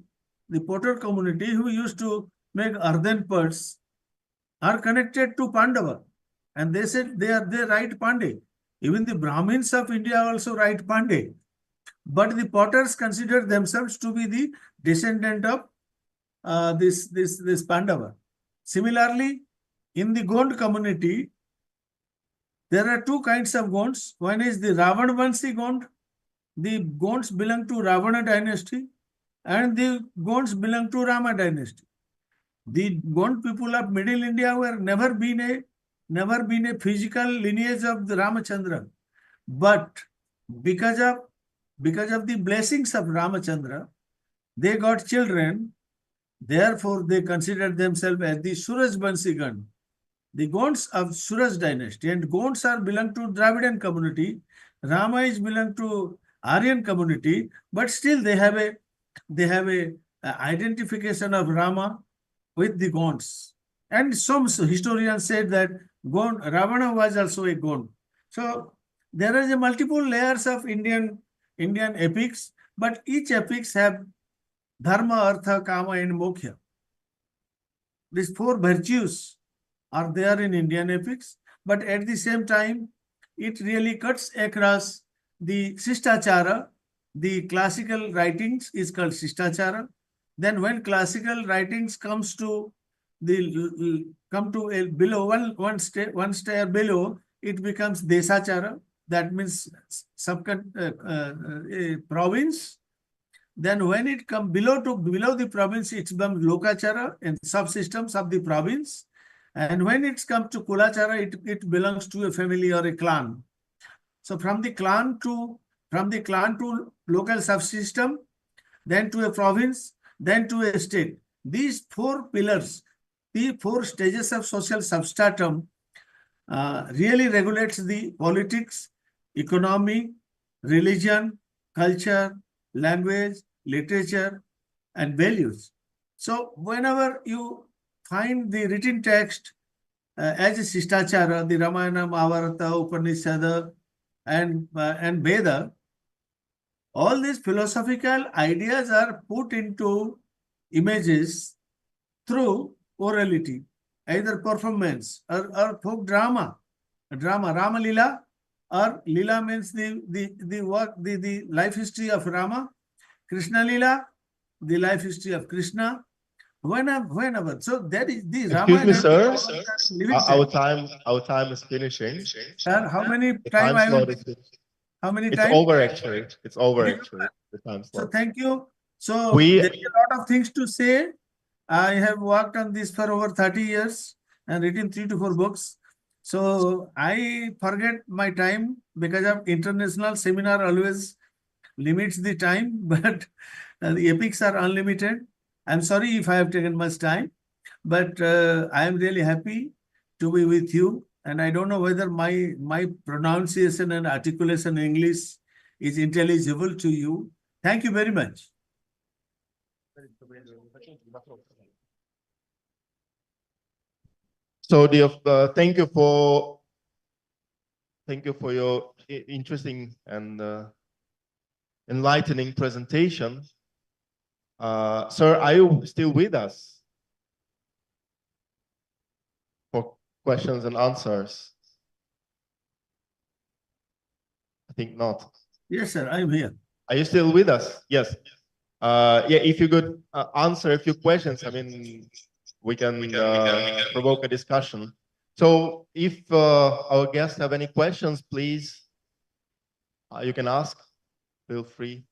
who used to make earthen pots are connected to Pandava, and they said they write Pandey. Even the Brahmins of India also write Pandey, but the potters consider themselves to be the descendant of this Pandava. Similarly, in the Gond community, there are two kinds of Gonds. One is the Ravanvanshi Gond. The Gonds belong to Ravana dynasty, and the Gonds belong to Rama dynasty. The Gond people of Middle India were never been a physical lineage of the Ramachandra, but because of the blessings of Ramachandra, they got children. Therefore, they considered themselves as the Surajvanshi Gond, the Gonds of Suraj dynasty, and Gonds are belong to Dravidian community. Rama is belong to Aryan community, but still they have a identification of Rama with the Gonds. And some historians said that Ravana was also a Gond. So there are multiple layers of Indian epics, but each epics have dharma, artha, kama, and moksha. These four virtues are there in Indian epics, but at the same time, it really cuts across the Shishtachara. The classical writings is called Shishtachara. Then when classical writings come to a below one stair below, it becomes Desachara. That means a province. Then when it comes below the province, it becomes Lokachara and subsystems of the province. And when it comes to Kulachara, it belongs to a family or a clan. So from the clan to local subsystem, then to a province, then to a state. These four pillars, the four stages of social substratum, really regulates the politics, economy, religion, culture, language, literature, and values. So whenever you find the written text as a Shishtachara, the Ramayana, Mahabharata, Upanishad, and Veda, all these philosophical ideas are put into images through orality, either performance or folk drama, Rama Lila, or Lila means the life history of Rama, Krishna Lila, the life history of Krishna. Whenever. So that is the Excuse me, sir. Ramayana. Our time is finishing. Sir, how many The time I slot will? is How many It's time? over actually. It's over Okay. actually. The time So slot. thank you. So We- there is a lot of things to say. I have worked on this for over 30 years and written 3 to 4 books. So I forget my time because of international seminar always limits the time, but the epics are unlimited. I'm sorry if I have taken much time, but I am really happy to be with you. And I don't know whether my pronunciation and articulation in English is intelligible to you. Thank you very much. So thank you for your interesting and enlightening presentation. Sir, are you still with us for questions and answers? I think not. Yes, sir, I'm here. Are you still with us? Yes. Yeah, if you could answer a few questions, I mean, we can provoke a discussion. So if our guests have any questions, please, you can ask. Feel free.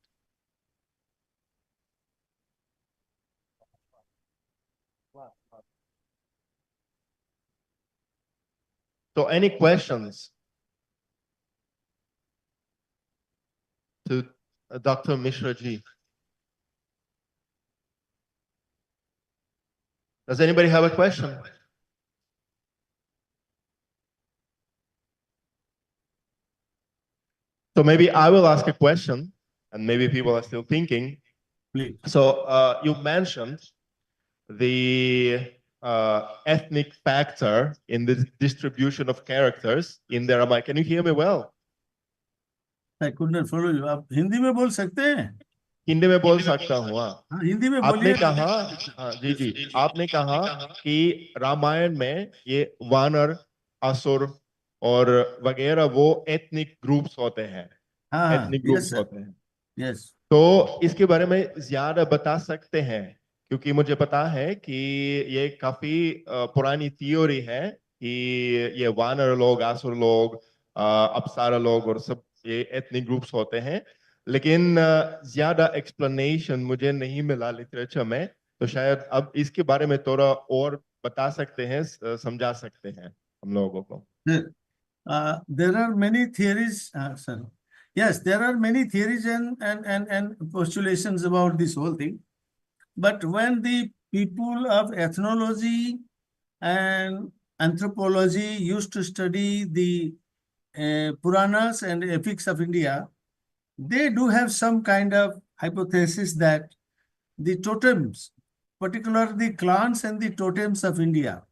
So any questions to Dr. Mishra ji? Does anybody have a question? So maybe I will ask a question, and maybe people are still thinking. Please. So you mentioned the ethnic factor in the distribution of characters in the Ramayana. Can you hear me well? I could not follow you. आप हिंदी में बोल सकते हैं? हिंदी में बोल सकता हूँ हाँ। हाँ, हिंदी में आपने बोलिए। कहा हाँ, जी जी आपने कहा कि रामायण में ये वानर असुर और वगैरह वो एथनिक ग्रुप्स होते हैं हाँ, एथनिक yes, ग्रुप्स sir. होते हैं Yes. तो इसके बारे में ज्यादा बता सकते हैं क्योंकि मुझे पता है कि ये काफी पुरानी थ्योरी है कि ये वानर लोग असुर लोग अप्सरा लोग और सब ये एथनिक ग्रुप्स होते हैं लेकिन ज्यादा एक्सप्लेनेशन मुझे नहीं मिला लिटरेचर में तो शायद अब इसके बारे में थोड़ा और बता सकते हैं समझा सकते हैं हम लोगों को There are many theories, sir. Yes, there are many theories and postulations about this whole thing. But when the people of ethnology and anthropology used to study the Puranas and epics of India, they do have some kind of hypothesis that the totems, particularly the clans and the totems of India,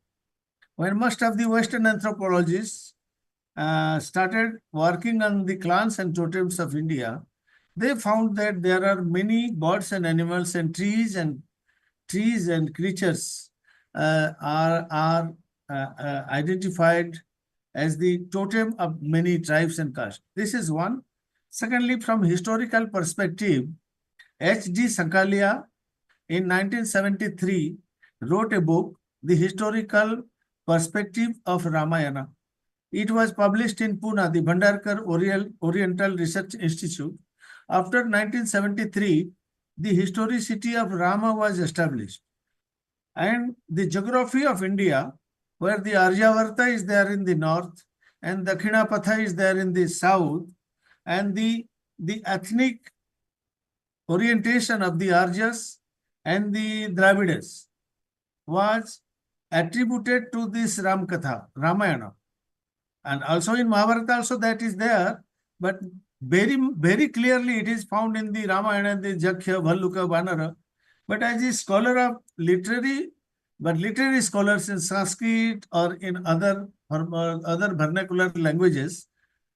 when most of the Western anthropologists started working on the clans and totems of India, they found that there are many birds and animals and trees and creatures are identified as the totem of many tribes and castes. This is one. Secondly, from historical perspective, H.D. Sankalia in 1973 wrote a book, The Historical Perspective of Ramayana. It was published in Pune, the Bhandarkar Oriental Research Institute. After 1973, the historicity of Rama was established. And the geography of India, where the Aryavarta is there in the north, and the Dakhinapatha is there in the south, and the ethnic orientation of the Aryas and the Dravidas was attributed to this Ramkatha, Ramayana. And also in Mahabharata also that is there, but very, very clearly it is found in the Ramayana, the Jakhya, Bhalluka, Vanara. But as a scholar of literary scholars in Sanskrit or in other vernacular languages,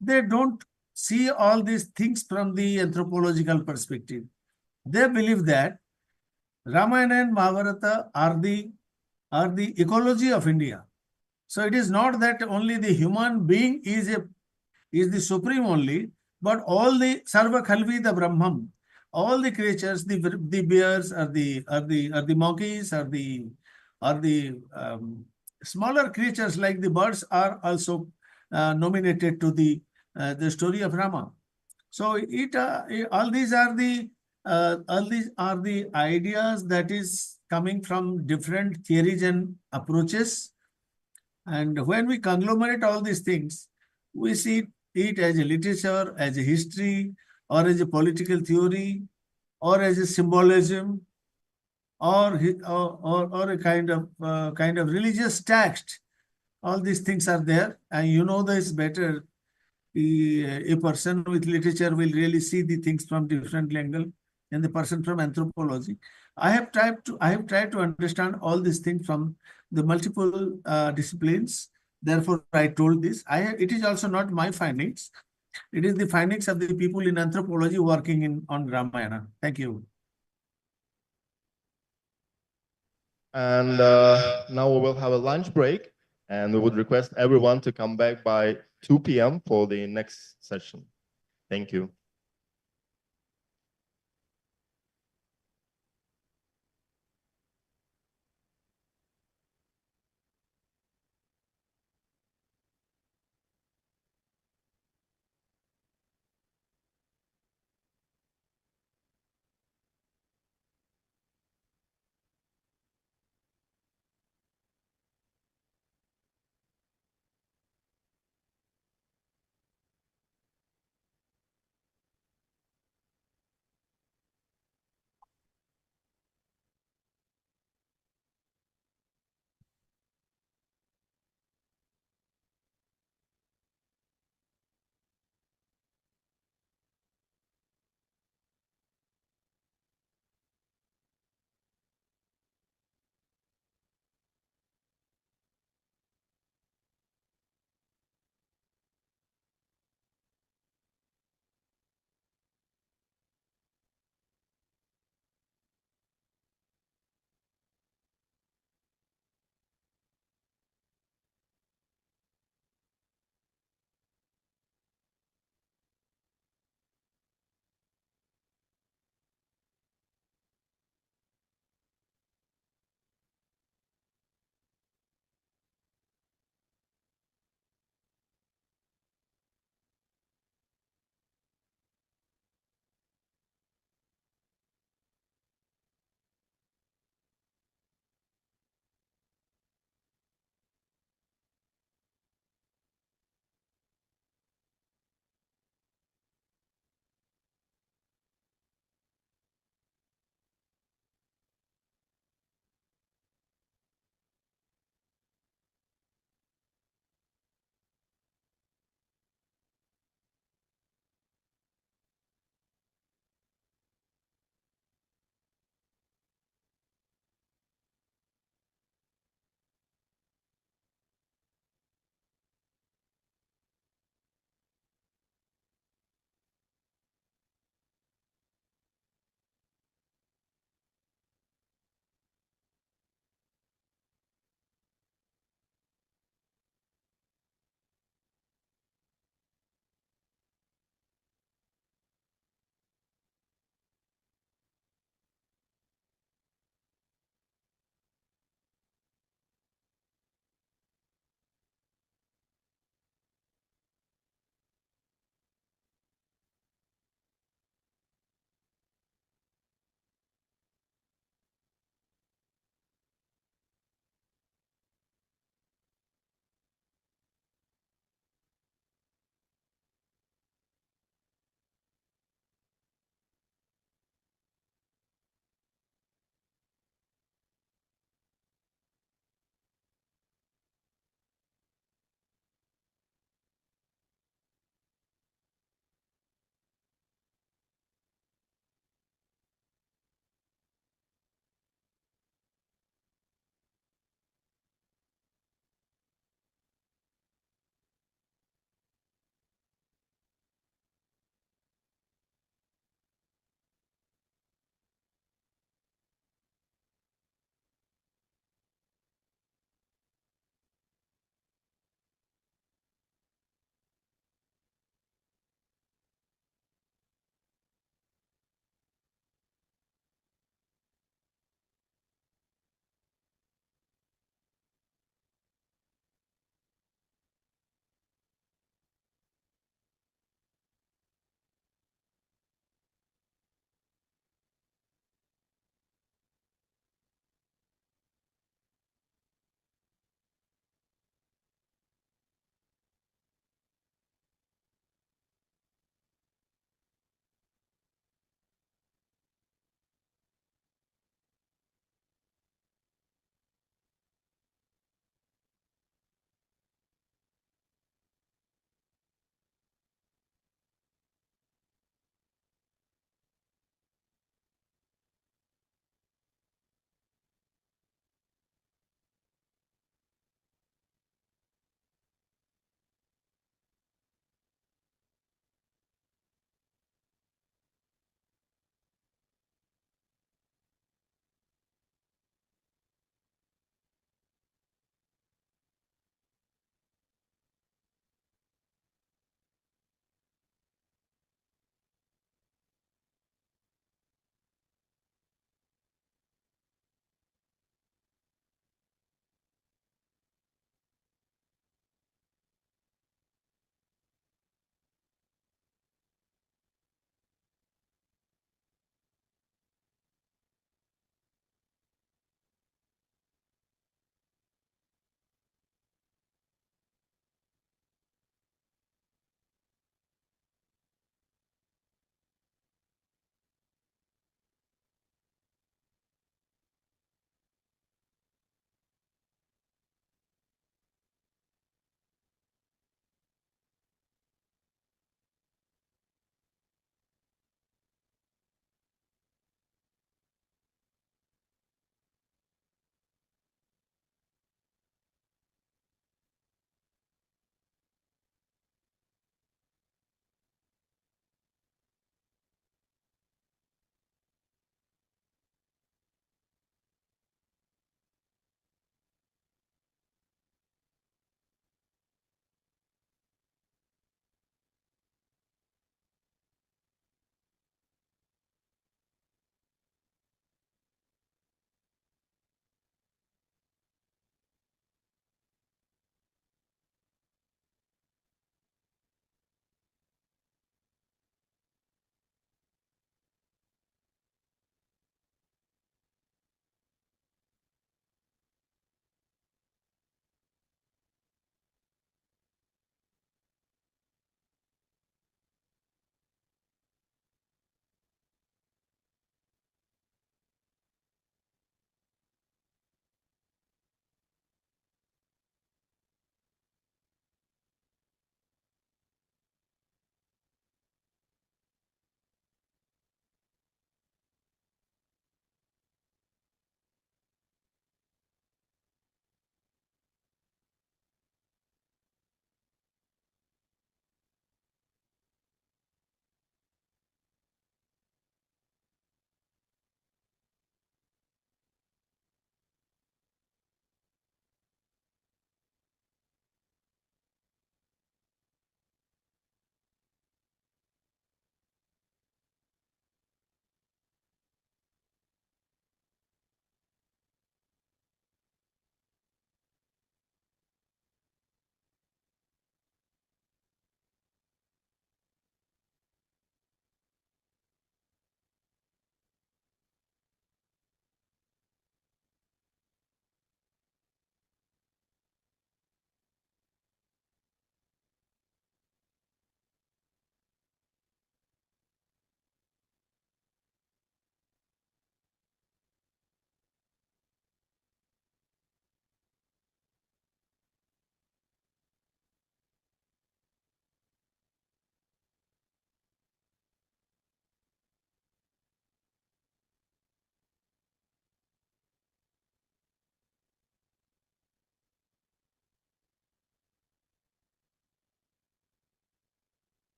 they don't see all these things from the anthropological perspective. They believe that Ramayana and Mahabharata are the ecology of India. So it is not that only the human being is the supreme only, but all the Sarva Khalvida Brahmam, all the creatures, the bears or the monkeys or the smaller creatures like the birds are also nominated to the story of Rama. So all these are the ideas that is coming from different theories and approaches. And when we conglomerate all these things, we see it as a literature, as a history, or as a political theory, or as a symbolism, or a kind of religious text. All these things are there, and you know this better. A person with literature will really see the things from different angle, and the person from anthropology. I have tried to understand all these things from the multiple disciplines. Therefore, I told this. It is also not my findings. It is the findings of the people in anthropology working on Ramayana. Thank you. And now we will have a lunch break, and we would request everyone to come back by 2 p.m. for the next session. Thank you.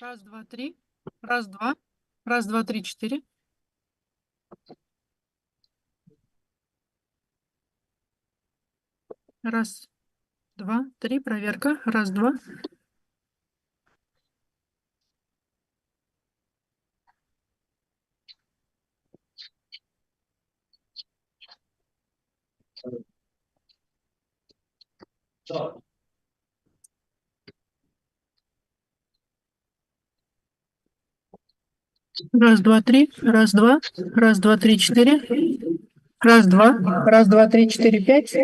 Раз, два, три. Раз, два. Раз, два, три, четыре. Раз, два, три. Проверка. Раз, два. Раз, два, три. Раз, два. Раз, два, три, четыре. Раз, два. Раз, два, три, четыре, пять.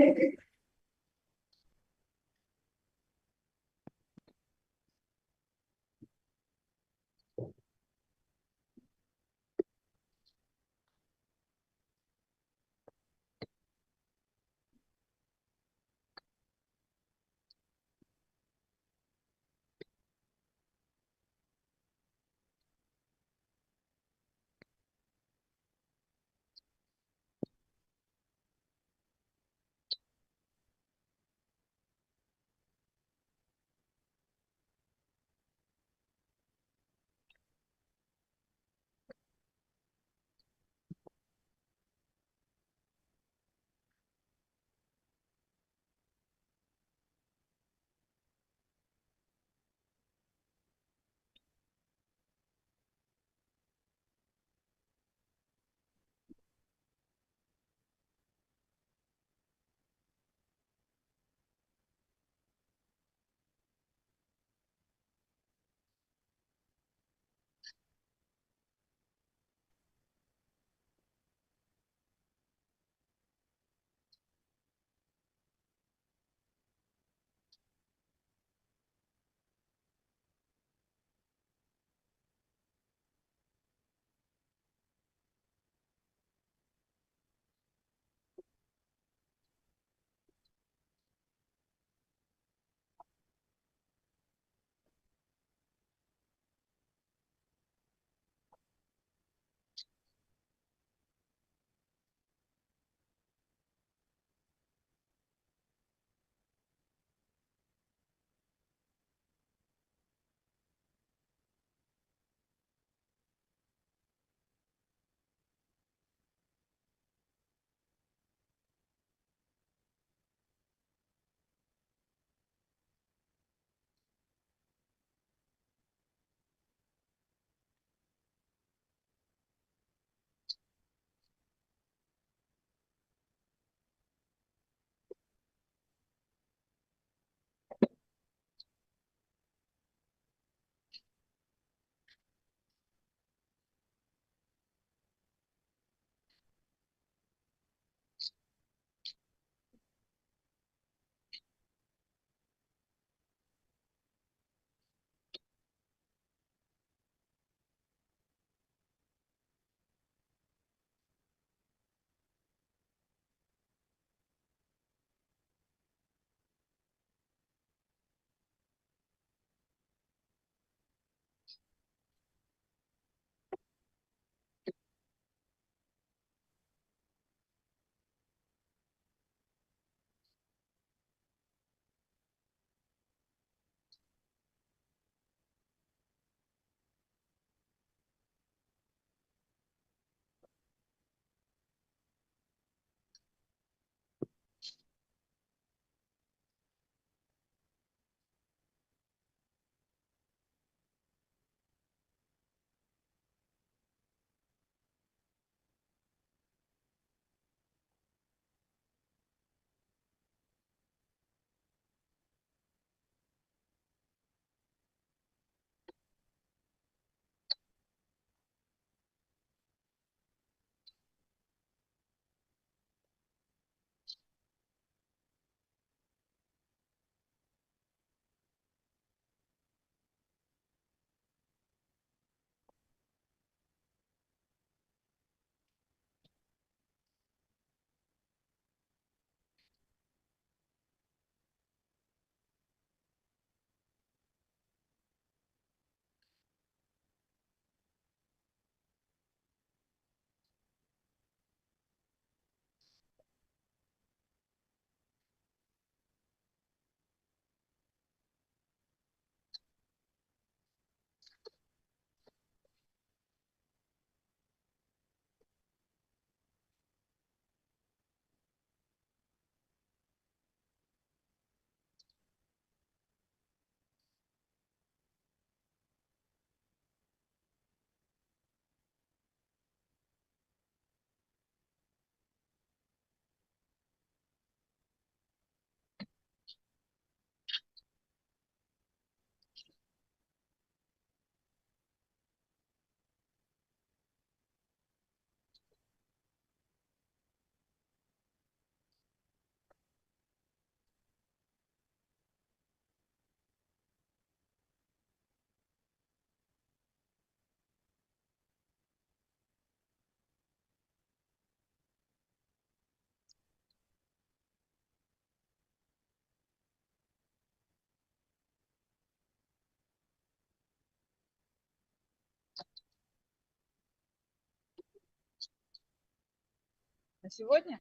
На сегодня?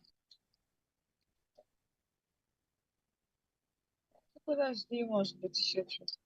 Ну, подожди, может быть, еще что-то.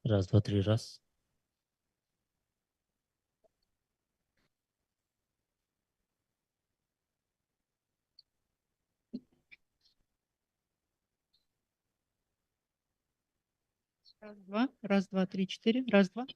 Раз, два, три, раз. Раз, два, три, четыре. Раз, два.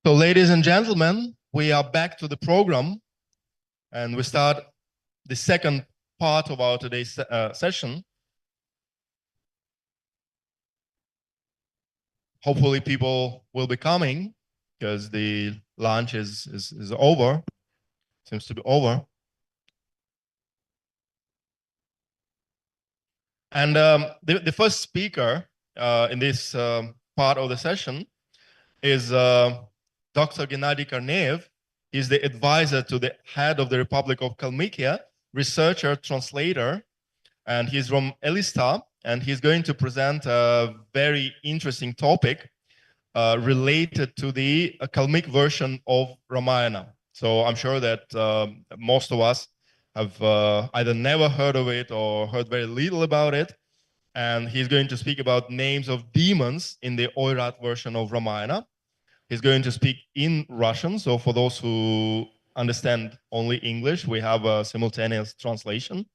So, ladies and gentlemen, we are back to the program, and we start the second part of our today's session. Hopefully, people will be coming because the lunch is over. Seems to be over. And the first speaker in this part of the session is Dr. Gennady Korneev. He's the advisor to the head of the Republic of Kalmykia, researcher, translator, and he's from Elista, and he's going to present a very interesting topic related to the Kalmyk version of Ramayana. So I'm sure that most of us have either never heard of it or heard very little about it. And he's going to speak about names of demons in the Oirat version of Ramayana. He's going to speak in Russian. So for those who understand only English, we have a simultaneous translation.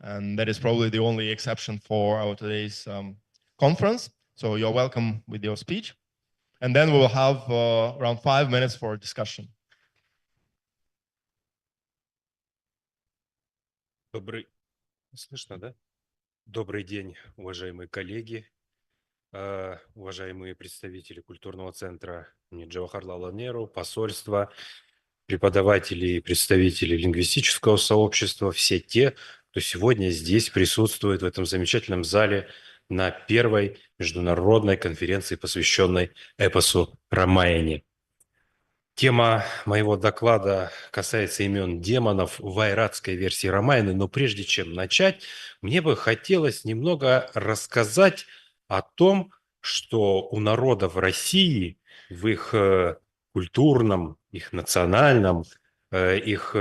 And that is probably the only exception for our today's conference. So you're welcome with your speech. And then we will have around 5 minutes for discussion. Слышно, да? Добрый день, уважаемые коллеги, уважаемые представители культурного центра Джавахарлала Неру, посольства, преподаватели и представители лингвистического сообщества, все те, кто сегодня здесь присутствует в этом замечательном зале на первой международной конференции, посвященной эпосу Рамаяне. Тема моего доклада касается имен демонов в айратской версии Рамаяны, но прежде чем начать, мне бы хотелось немного рассказать о том, что у народов России в их культурном, их национальном, их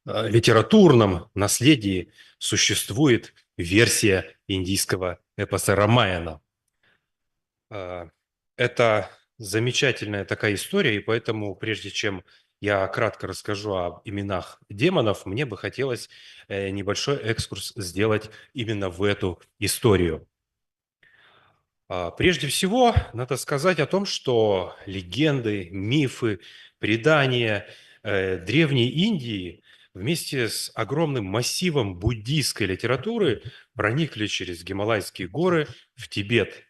литературном наследии существует версия индийского эпоса Рамаяна. Это замечательная такая история, и поэтому, прежде чем я кратко расскажу об именах демонов, мне бы хотелось небольшой экскурс сделать именно в эту историю. Прежде всего, надо сказать о том, что легенды, мифы, предания Древней Индии вместе с огромным массивом буддийской литературы проникли через Гималайские горы в Тибет.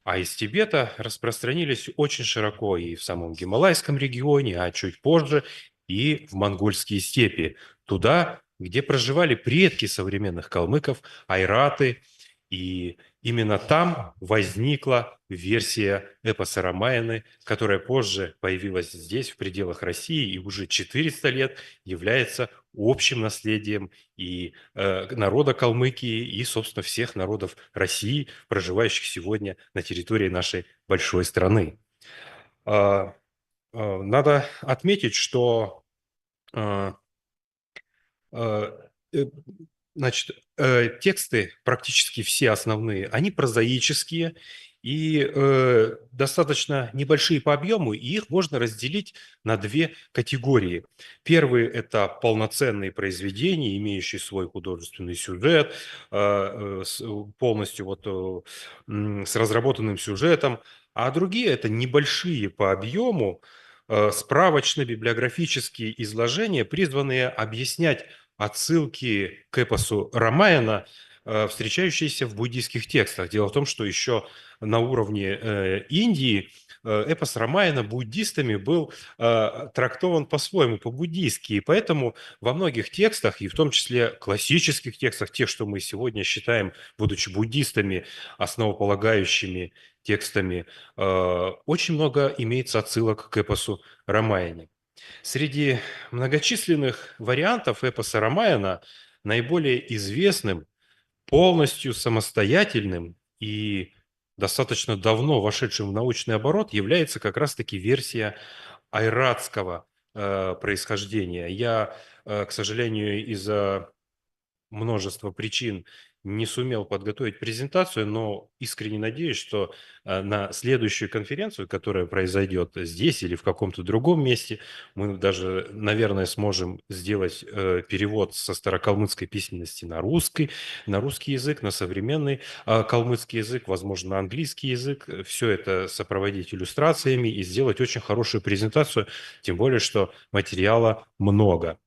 А из Тибета распространились очень широко и в самом Гималайском регионе, а чуть позже и в монгольские степи, туда, где проживали предки современных калмыков, айраты, и именно там возникла версия эпоса Рамаяны, которая позже появилась здесь, в пределах России, и уже 400 лет является общим наследием и народа Калмыкии, и, собственно, всех народов России, проживающих сегодня на территории нашей большой страны. Надо отметить, что значит, тексты, практически все основные, они прозаические и достаточно небольшие по объему, и их можно разделить на две категории. Первые – это полноценные произведения, имеющие свой художественный сюжет, полностью вот с разработанным сюжетом, а другие – это небольшие по объему, справочно-библиографические изложения, призванные объяснять отсылки к эпосу Рамаяна, встречающиеся в буддийских текстах. Дело в том, что еще на уровне Индии эпос Рамаяна буддистами был трактован по-своему, по-буддийски. И поэтому во многих текстах, и в том числе классических текстах, тех, что мы сегодня считаем, будучи буддистами, основополагающими текстами, очень много имеется отсылок к эпосу Рамаяне. Среди многочисленных вариантов эпоса Рамаяна наиболее известным, полностью самостоятельным и достаточно давно вошедшим в научный оборот является как раз-таки версия айратского происхождения. Я, к сожалению, из-за множества причин не сумел подготовить презентацию, но искренне надеюсь, что на следующую конференцию, которая произойдет здесь или в каком-то другом месте, мы даже, наверное, сможем сделать перевод со старокалмыцкой письменности на русский язык, на современный калмыцкий язык, возможно, на английский язык. Все это сопроводить иллюстрациями и сделать очень хорошую презентацию, тем более, что материала много.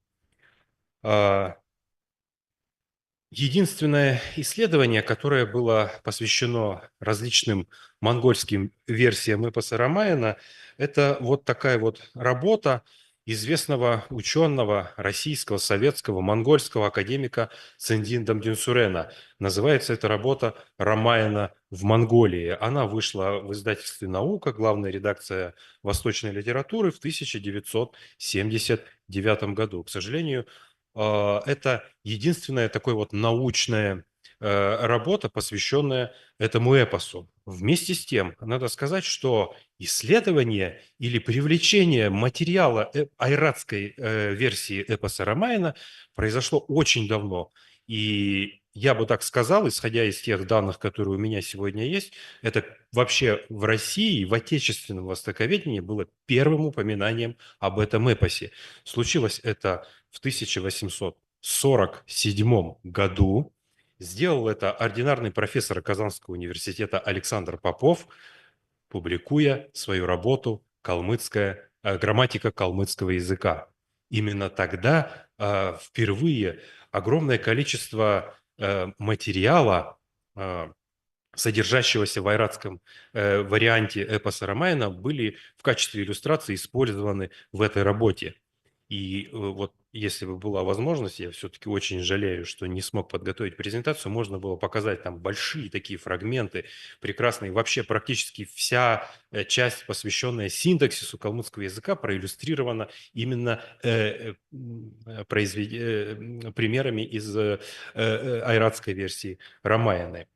Единственное исследование, которое было посвящено различным монгольским версиям эпоса Рамаяна, это вот такая вот работа известного ученого российского, советского, монгольского академика Цендин Дамдинсурена. Называется эта работа «Рамаяна в Монголии». Она вышла в издательстве «Наука», главная редакция восточной литературы, в 1979 году. К сожалению, это единственная такая вот научная работа, посвященная этому эпосу. Вместе с тем, надо сказать, что исследование или привлечение материала айратской версии эпоса Рамаяна произошло очень давно. И я бы так сказал, исходя из тех данных, которые у меня сегодня есть, это вообще в России, в отечественном востоковедении было первым упоминанием об этом эпосе. Случилось это в 1847 году. Сделал это ординарный профессор Казанского университета Александр Попов, публикуя свою работу «Грамматика калмыцкого языка». Именно тогда впервые огромное количество материала, содержащегося в айратском варианте эпоса Рамаяна, были в качестве иллюстрации использованы в этой работе. И вот если бы была возможность, я все-таки очень жалею, что не смог подготовить презентацию, можно было показать там большие такие фрагменты, прекрасные. Вообще практически вся часть, посвященная синтаксису калмыцкого языка, проиллюстрирована именно примерами из айратской версии Рамаяны.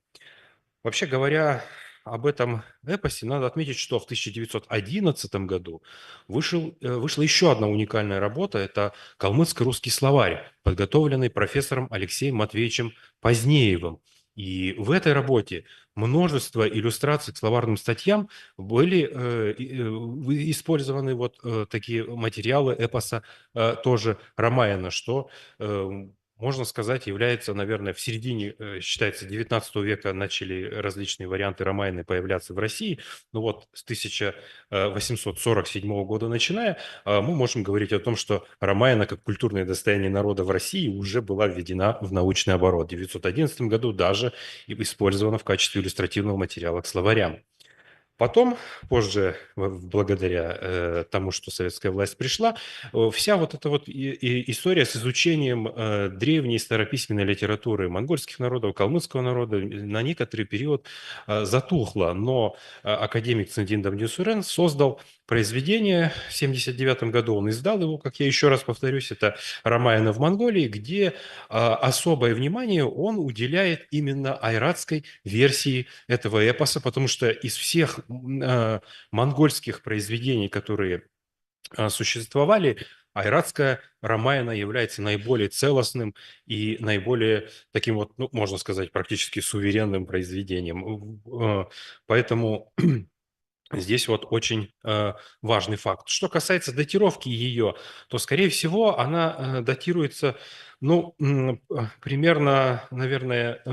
Вообще говоря об этом эпосе, надо отметить, что в 1911 году вышла еще одна уникальная работа. Это калмыцко-русский словарь, подготовленный профессором Алексеем Матвеевичем Позднеевым. И в этой работе множество иллюстраций к словарным статьям были использованы вот такие материалы эпоса тоже Рамаяна, что можно сказать, является, наверное, в середине, считается, 19 века начали различные варианты Рамаяны появляться в России. Но вот с 1847 года начиная, мы можем говорить о том, что Рамаяна как культурное достояние народа в России уже была введена в научный оборот. В 1911 году даже использована в качестве иллюстративного материала к словарям. Потом, позже, благодаря тому, что советская власть пришла, вся вот эта вот история с изучением древней старописьменной литературы монгольских народов, калмыцкого народа на некоторый период затухла. Но академик Цендин Дамдинсурен создал произведение в 1979 году. Он издал его, как я еще раз повторюсь, это «Рамаяна в Монголии», где особое внимание он уделяет именно айратской версии этого эпоса, потому что из всех монгольских произведений, которые существовали, айратская Рамаяна является наиболее целостным и наиболее таким вот, ну, можно сказать, практически суверенным произведением. Поэтому здесь вот очень важный факт. Что касается датировки ее, то, скорее всего, она датируется, ну, примерно, наверное,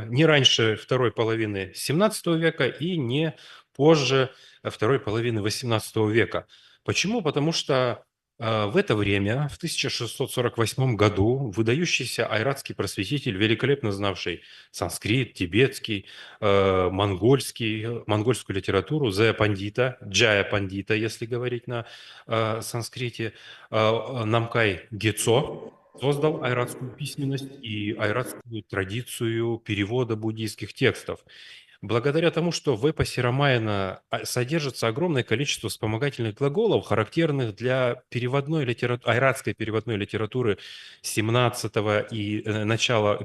не раньше второй половины 17 века и не позже второй половины 18 века. Почему? Потому что в это время, в 1648 году, выдающийся айратский просветитель, великолепно знавший санскрит, тибетский, монгольскую литературу, Джая Пандита, если говорить на санскрите, Намкай Гецо, создал айратскую письменность и айратскую традицию перевода буддийских текстов. Благодаря тому, что в эпосе Рамаяна содержится огромное количество вспомогательных глаголов, характерных для айратской переводной литературы 17 и начала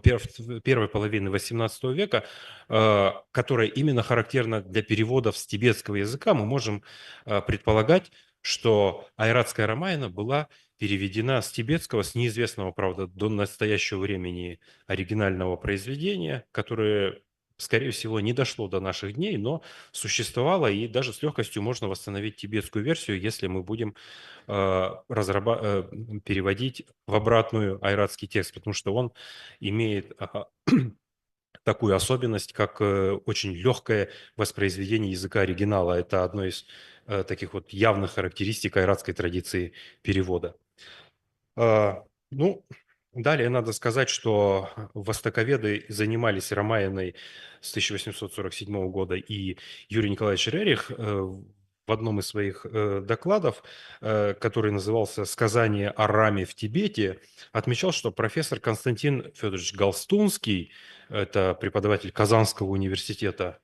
первой половины 18 века, которая именно характерна для переводов с тибетского языка, мы можем предполагать, что айратская Рамаяна была переведена с тибетского, с неизвестного, правда, до настоящего времени оригинального произведения, которое, скорее всего, не дошло до наших дней, но существовало, и даже с легкостью можно восстановить тибетскую версию, если мы будем переводить в обратную айратский текст, потому что он имеет такую особенность, как очень легкое воспроизведение языка оригинала. Это одно из таких вот явных характеристик айратской традиции перевода. Ну, далее надо сказать, что востоковеды занимались Рамаяной с 1847 года, и Юрий Николаевич Рерих в одном из своих докладов, который назывался «Сказание о Раме в Тибете», отмечал, что профессор Константин Федорович Галстунский, это преподаватель Казанского университета,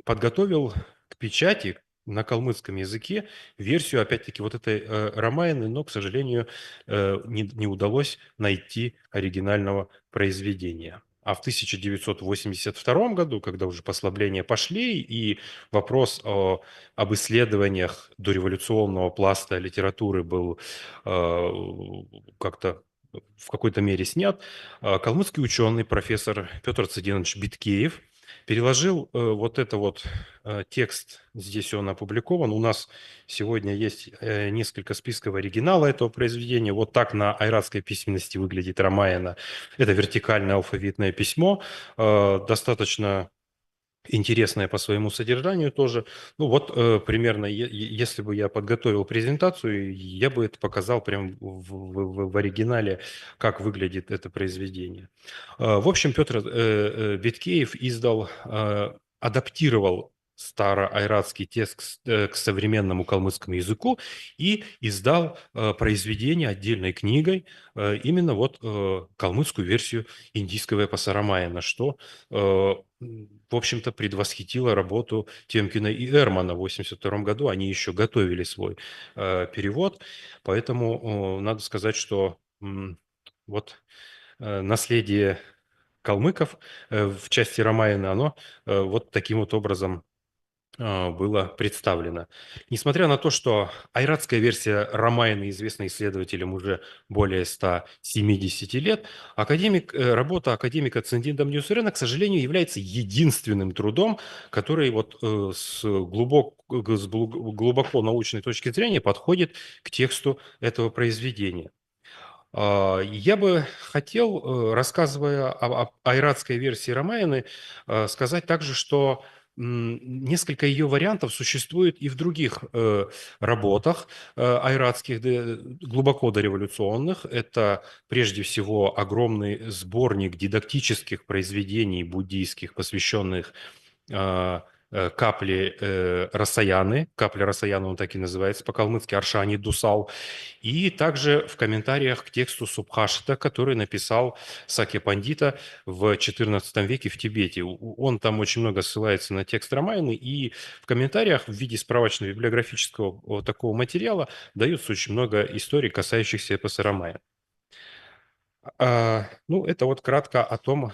подготовил к печати на калмыцком языке версию, опять-таки, вот этой Рамаяны, но, к сожалению, не удалось найти оригинального произведения. А в 1982 году, когда уже послабления пошли, и вопрос об исследованиях дореволюционного пласта литературы был как-то в какой-то мере снят, калмыцкий ученый, профессор Петр Цидинович Биткеев, переложил вот это вот текст, здесь он опубликован. У нас сегодня есть несколько списков оригинала этого произведения. Вот так на айратской письменности выглядит Рамаяна. Это вертикальное алфавитное письмо, достаточно интересное по своему содержанию тоже. Ну вот примерно, если бы я подготовил презентацию, я бы это показал прямо в оригинале, как выглядит это произведение. В общем, Петр Биткеев адаптировал староайратский текст к современному калмыцкому языку и издал произведение отдельной книгой, именно вот калмыцкую версию индийского эпоса Рамаяна, что в общем-то, предвосхитила работу Темкина и Эрмана в 1982 году. Они еще готовили свой перевод, поэтому надо сказать, что вот наследие калмыков в части Рамаяна, оно вот таким вот образом было представлено. Несмотря на то, что айратская версия Рамаяны известна исследователям уже более 170 лет, работа академика Цендинда Мнюсырена, к сожалению, является единственным трудом, который вот с глубоко научной точки зрения подходит к тексту этого произведения. Я бы хотел, рассказывая об айратской версии Рамаяны, сказать также, что несколько ее вариантов существует и в других работах айратских, глубоко дореволюционных. Это прежде всего огромный сборник дидактических произведений буддийских, посвященных капли Расаяны. Капля Расаяны, он так и называется по-калмыцки, Аршани Дусал. И также в комментариях к тексту Субхашита, который написал Сакья Пандита в XIV веке в Тибете. Он там очень много ссылается на текст Рамаяны, и в комментариях в виде справочного библиографического такого материала дается очень много историй, касающихся эпоса Рамаяна. Ну, это вот кратко о том,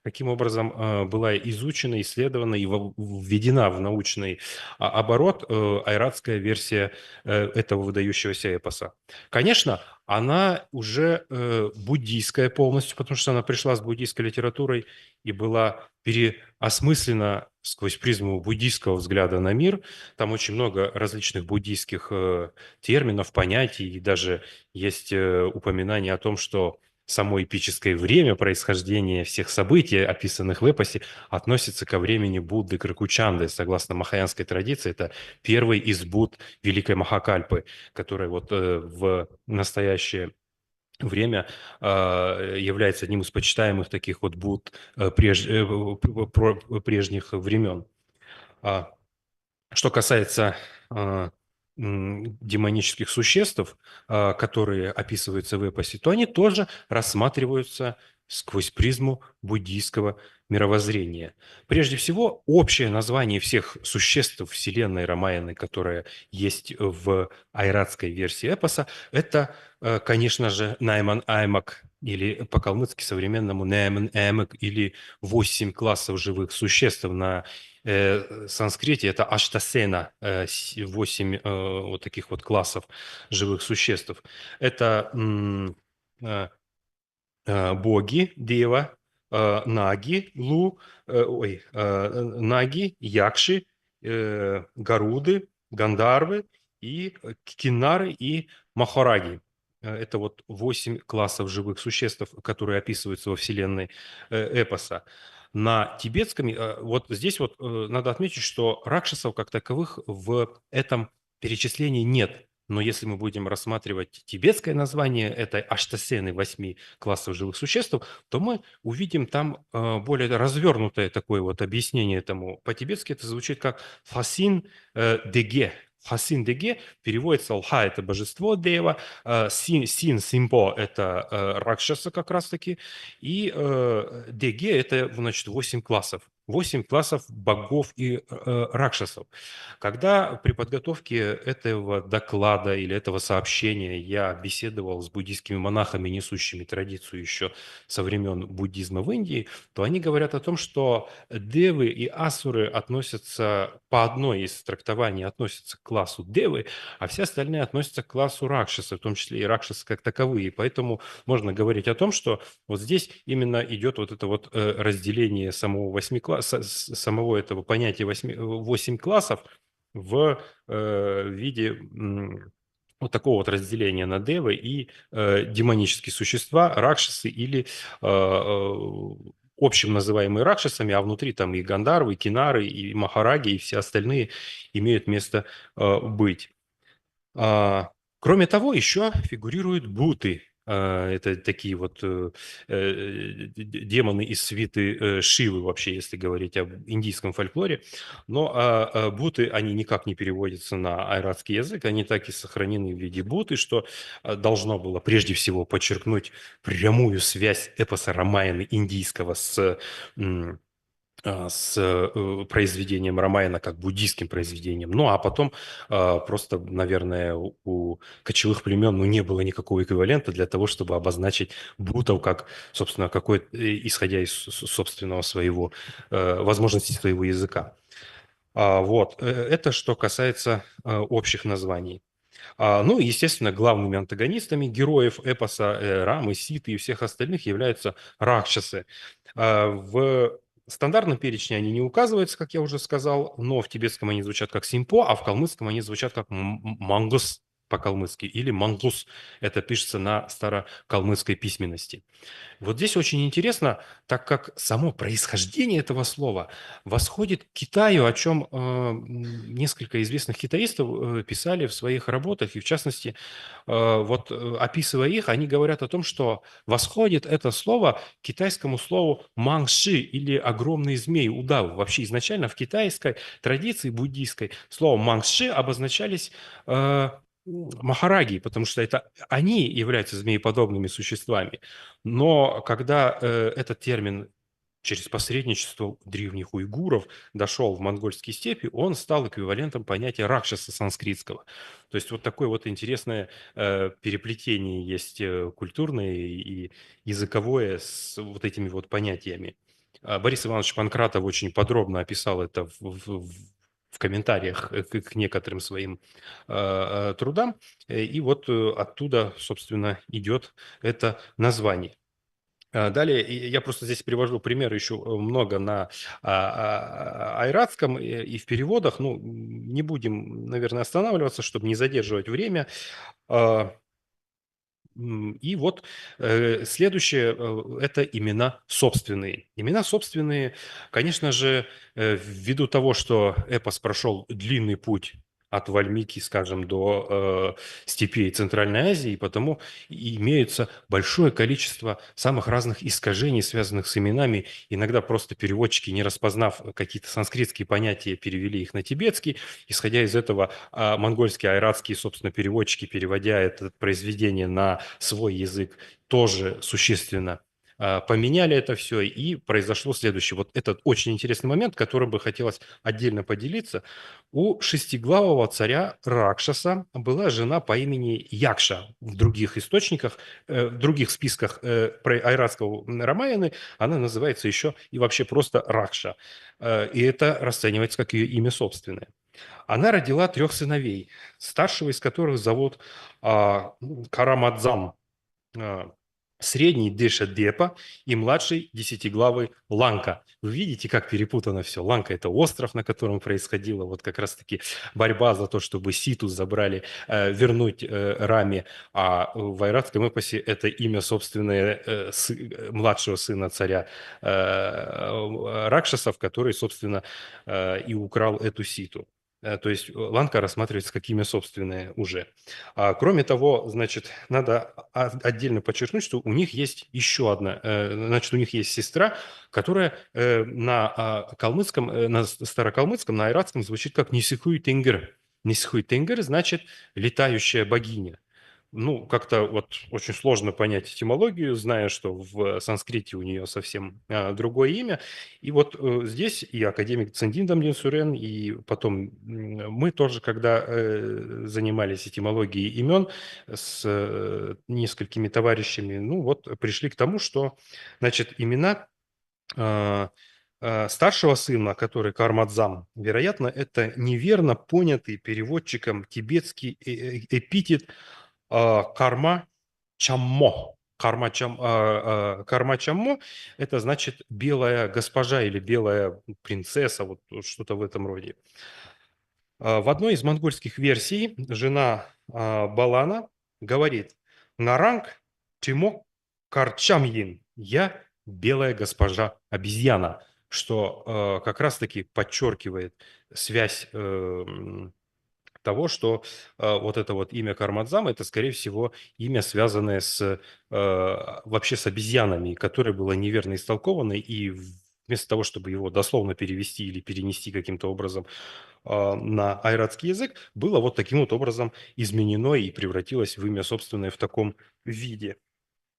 каким образом была изучена, исследована и введена в научный оборот айратская версия этого выдающегося эпоса. Конечно, она уже буддийская полностью, потому что она пришла с буддийской литературой и была переосмыслена сквозь призму буддийского взгляда на мир. Там очень много различных буддийских терминов, понятий, и даже есть упоминание о том, что само эпическое время происхождения всех событий, описанных в эпосе, относится ко времени Будды Кракучанды. Согласно махаянской традиции, это первый из Будд Великой Махакальпы, который вот в настоящее время является одним из почитаемых таких вот Будд прежних времен. Что касается демонических существ, которые описываются в эпосе, то они тоже рассматриваются сквозь призму буддийского мировоззрения. Прежде всего, общее название всех существ Вселенной Рамаяны, которое есть в айратской версии эпоса, это, конечно же, Найман Аймак, или по-калмыцки современному Найман Эмек, или 8 классов живых существ. На санскрите это Аштасена, 8 вот таких вот классов живых существ. Это боги, дева, наги, наги, якши, гаруды, гандарвы и кинары и махараги. Это вот 8 классов живых существ, которые описываются во вселенной эпоса. На тибетском, вот здесь вот надо отметить, что ракшасов как таковых в этом перечислении нет. Но если мы будем рассматривать тибетское название этой аштасены 8 классов живых существ, то мы увидим там более развернутое такое вот объяснение этому. По-тибетски это звучит как «фасин деге». «Фасин деге» переводится «лха» – это божество дева, «син симпо» – это ракшаса как раз-таки, и деге – это, значит, 8 классов. 8 классов богов и ракшасов. Когда при подготовке этого доклада или этого сообщения я беседовал с буддийскими монахами, несущими традицию еще со времен буддизма в Индии, то они говорят о том, что девы и асуры относятся, по одной из трактований относятся к классу девы, а все остальные относятся к классу ракшаса, в том числе и ракшасы как таковые. И поэтому можно говорить о том, что вот здесь именно идет вот это вот разделение самого этого понятия 8 классов в виде вот такого вот разделения на девы и демонические существа, ракшасы или общим называемые ракшасами, а внутри там и гандарвы, и кинары, и махараги, и все остальные имеют место быть. Кроме того, еще фигурируют буты. Это такие вот демоны из свиты Шивы, вообще, если говорить об индийском фольклоре. Но буты, они никак не переводятся на айратский язык, они так и сохранены в виде буты, что должно было прежде всего подчеркнуть прямую связь эпоса Рамаяны индийского с произведением Рамаяна как буддийским произведением. Ну, а потом просто, наверное, у кочевых племен не было никакого эквивалента для того, чтобы обозначить бутов как, собственно, исходя из собственного своего, возможности своего языка. Вот. Это что касается общих названий. Ну, естественно, главными антагонистами героев эпоса Рамы, Ситы и всех остальных являются ракшасы. В стандартном перечне они не указываются, как я уже сказал, но в тибетском они звучат как симпо, а в калмыцком они звучат как мангус по-калмыцки или мангус. Это пишется на старокалмыцкой письменности. Вот здесь очень интересно, так как само происхождение этого слова восходит к Китаю, о чем несколько известных китаистов писали в своих работах, и в частности, описывая их, они говорят о том, что восходит это слово к китайскому слову мангши или огромный змей, удав. Вообще изначально в китайской традиции буддийской слово мангши обозначались махараги, потому что это они являются змееподобными существами. Но когда этот термин через посредничество древних уйгуров дошел в монгольские степи, он стал эквивалентом понятия ракшаса санскритского. То есть вот такое вот интересное переплетение есть культурное и языковое с вот этими вот понятиями. Борис Иванович Панкратов очень подробно описал это в комментариях к некоторым своим трудам. И вот оттуда, собственно, идет это название. Далее, я просто здесь привожу примеры еще много на айратском и в переводах. Ну, не будем, наверное, останавливаться, чтобы не задерживать время. И вот следующее – это имена собственные. Имена собственные, конечно же, ввиду того, что эпос прошел длинный путь от Вальмики, скажем, до степей Центральной Азии, и потому имеется большое количество самых разных искажений, связанных с именами. Иногда просто переводчики, не распознав какие-то санскритские понятия, перевели их на тибетский. Исходя из этого, монгольские, айратские, собственно, переводчики, переводя это произведение на свой язык, тоже существенно поменяли это все, и произошло следующее. Вот этот очень интересный момент, которым бы хотелось отдельно поделиться. У шестиглавого царя Ракшаса была жена по имени Якша. В других источниках, в других списках про айратского Рамаяны она называется еще и вообще просто Ракша. И это расценивается как ее имя собственное. Она родила 3 сыновей, старшего из которых зовут Карамадзам, средний Дешадепа и младший десятиглавый Ланка. Вы видите, как перепутано все. Ланка – это остров, на котором происходила вот как раз-таки борьба за то, чтобы Ситу забрали, вернуть Раме, а в айратском эпосе это имя собственное младшего сына царя Ракшасов, который, собственно, и украл эту Ситу. То есть Ланка рассматривается как имя собственное уже. Кроме того, значит, надо отдельно подчеркнуть, что у них есть еще одна, значит, у них есть сестра, которая на калмыцком, на старокалмыцком, на айратском звучит как Нисихуй Тенгер. Нисихуй Тенгер значит летающая богиня. Ну, как-то вот очень сложно понять этимологию, зная, что в санскрите у нее совсем другое имя. И вот здесь и академик Цандин Дамдин-Сурен, и потом мы тоже, когда занимались этимологией имен с несколькими товарищами, ну вот пришли к тому, что, значит, имена старшего сына, который Кармадзам, вероятно, это неверно понятый переводчиком тибетский эпитет карма чаммо. Карма чаммо – это значит белая госпожа или белая принцесса, вот что-то в этом роде. В одной из монгольских версий жена Балана говорит: «Наранг чимо карчамьин, я белая госпожа обезьяна», что как раз-таки подчеркивает связь того, что вот это вот имя Кармадзам – это, скорее всего, имя, связанное с вообще с обезьянами, которое было неверно истолковано, и вместо того, чтобы его дословно перевести или перенести каким-то образом на айратский язык, было вот таким вот образом изменено и превратилось в имя собственное в таком виде.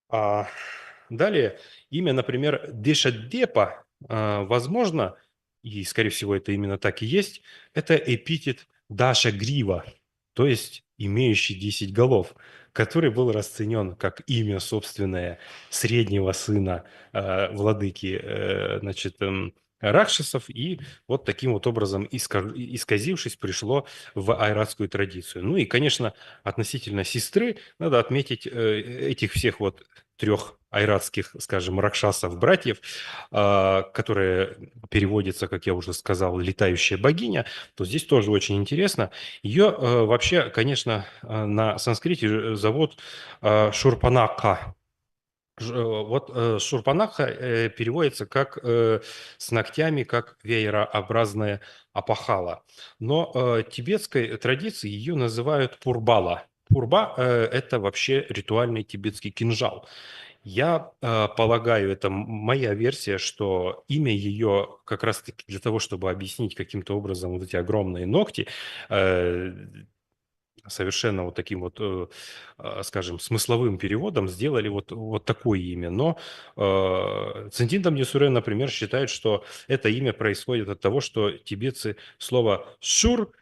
Далее, имя, например, Дешадепа, возможно, и, скорее всего, это именно так и есть, это эпитет Даша Грива, то есть имеющий 10 голов, который был расценен как имя собственное среднего сына владыки, значит, Ракшасов, и вот таким вот образом, исказившись, пришло в айратскую традицию. Ну и, конечно, относительно сестры надо отметить этих всех вот 3 айратских, скажем, ракшасов-братьев, которые переводятся, как я уже сказал, «летающая богиня», то здесь тоже очень интересно. Ее вообще, конечно, на санскрите зовут Шурпанака. Вот Шурпанаха переводится как с ногтями, как веерообразная опахала. Но тибетской традиции ее называют пурбала. Пурба – это вообще ритуальный тибетский кинжал. Я полагаю, это моя версия, что имя ее как раз-таки для того, чтобы объяснить каким-то образом вот эти огромные ногти, совершенно вот таким вот, скажем, смысловым переводом сделали вот такое имя. Но Центин Дамдин-Сурен, например, считает, что это имя происходит от того, что тибетцы слово «шур»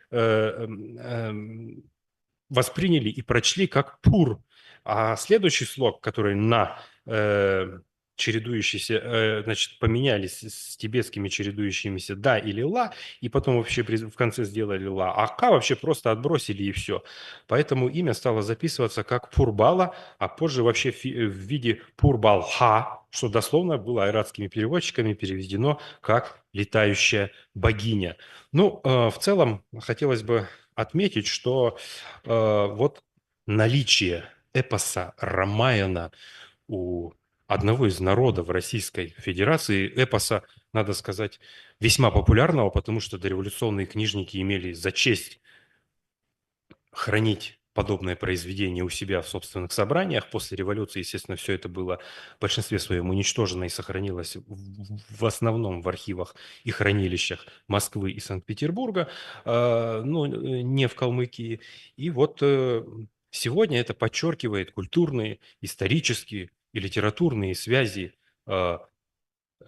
восприняли и прочли как «пур». А следующий слог, который на чередующиеся, значит, поменялись с тибетскими чередующимися «да» или «ла», и потом вообще в конце сделали «ла», а «ка» вообще просто отбросили и все. Поэтому имя стало записываться как Пурбала, а позже вообще в виде Пурбалха, что дословно было айратскими переводчиками переведено как «летающая богиня». Ну, в целом, хотелось бы отметить, что вот наличие эпоса Рамаяна у одного из народов Российской Федерации, эпоса, надо сказать, весьма популярного, потому что дореволюционные книжники имели за честь хранить подобное произведение у себя в собственных собраниях. После революции, естественно, все это было в большинстве своем уничтожено и сохранилось в основном в архивах и хранилищах Москвы и Санкт-Петербурга, но не в Калмыкии. И вот сегодня это подчеркивает культурные, исторические и литературные связи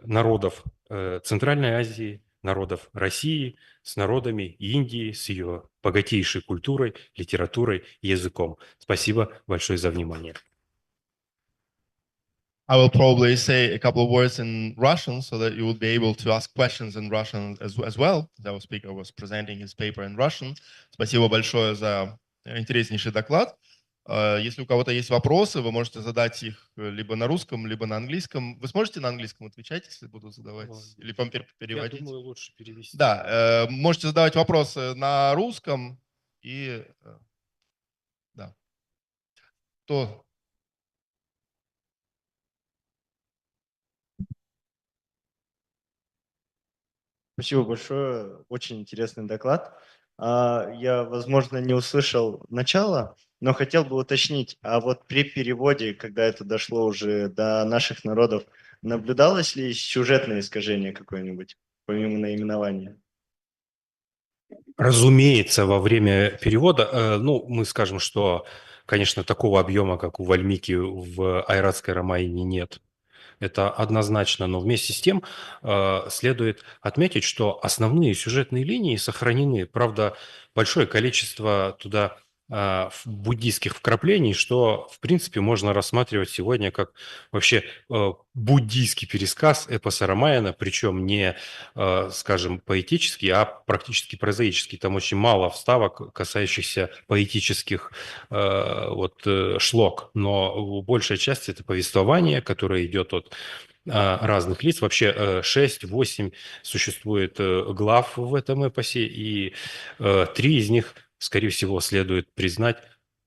народов Центральной Азии, народов России с народами Индии, с ее богатейшей культурой, литературой, языком. Спасибо большое за внимание. I will probably say a couple of words in Russian so that you will be able to ask questions in Russian as well. Our speaker was presenting his paper in Russian. Спасибо большое за интереснейший доклад. Если у кого-то есть вопросы, вы можете задать их либо на русском, либо на английском. Вы сможете на английском отвечать, если буду задавать? Или вам переводить? Я думаю, лучше перевести. Да, можете задавать вопросы на русском и... Да. То... Спасибо большое, очень интересный доклад. Я, возможно, не услышал начала, но хотел бы уточнить, а вот при переводе, когда это дошло уже до наших народов, наблюдалось ли сюжетное искажение какое-нибудь, помимо наименования? Разумеется, во время перевода, ну, мы скажем, что, конечно, такого объема, как у Вальмики в айратской Рамаяне, нет. Это однозначно, но вместе с тем следует отметить, что основные сюжетные линии сохранены. Правда, большое количество туда буддийских вкраплений, что, в принципе, можно рассматривать сегодня как вообще буддийский пересказ эпоса Рамаяна, причем не, скажем, поэтический, а практически прозаический. Там очень мало вставок, касающихся поэтических шлок, но большая часть – это повествование, которое идет от разных лиц. Вообще 6-8 существует глав в этом эпосе, и 3 из них, скорее всего, следует признать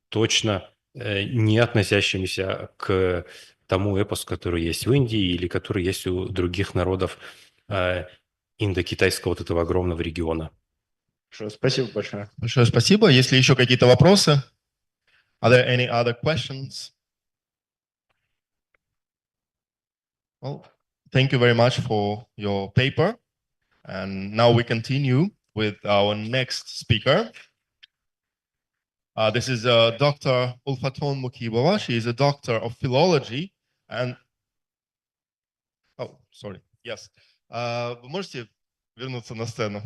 точно не относящимися к тому эпосу, который есть в Индии или который есть у других народов индокитайского вот этого огромного региона. Хорошо, спасибо большое. Большое спасибо. Есть ли еще какие-то вопросы? Are there any other questions? Well, thank you very much for your paper. And now we continue with our next speaker. This is Dr. Ulfaton Mukibova. She is a doctor of philology and... Oh, sorry. Yes. Вы можете вернуться на сцену?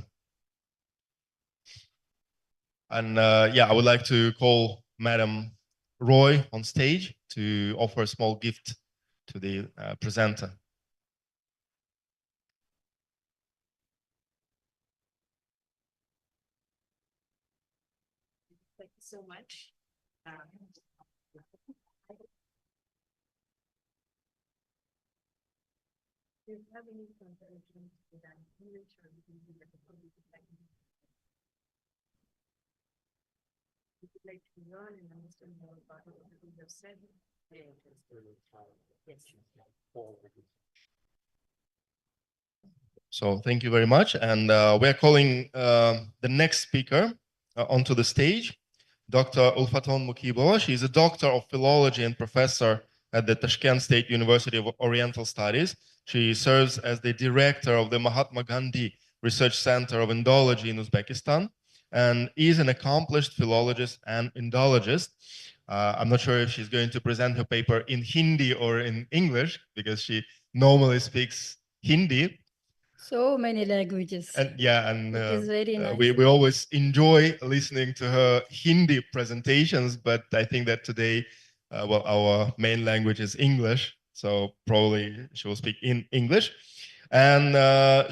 And yeah, I would like to call Madam Roy on stage to offer a small gift to the presenter. Thank you so much. Do you have any contributions to that? Would you like to learn and understand more about what you have said? Yes. So thank you very much. And we're calling the next speaker onto the stage, Dr. Ulfaton Mukibova. She is a doctor of philology and professor at the Tashkent State University of Oriental Studies. She serves as the director of the Mahatma Gandhi Research Center of Indology in Uzbekistan and is an accomplished philologist and Indologist. I'm not sure if she's going to present her paper in Hindi or in English because she normally speaks Hindi. So many languages. And yeah, and It is very nice. we always enjoy listening to her Hindi presentations, but I think that today, well, our main language is English, so probably she will speak in English. And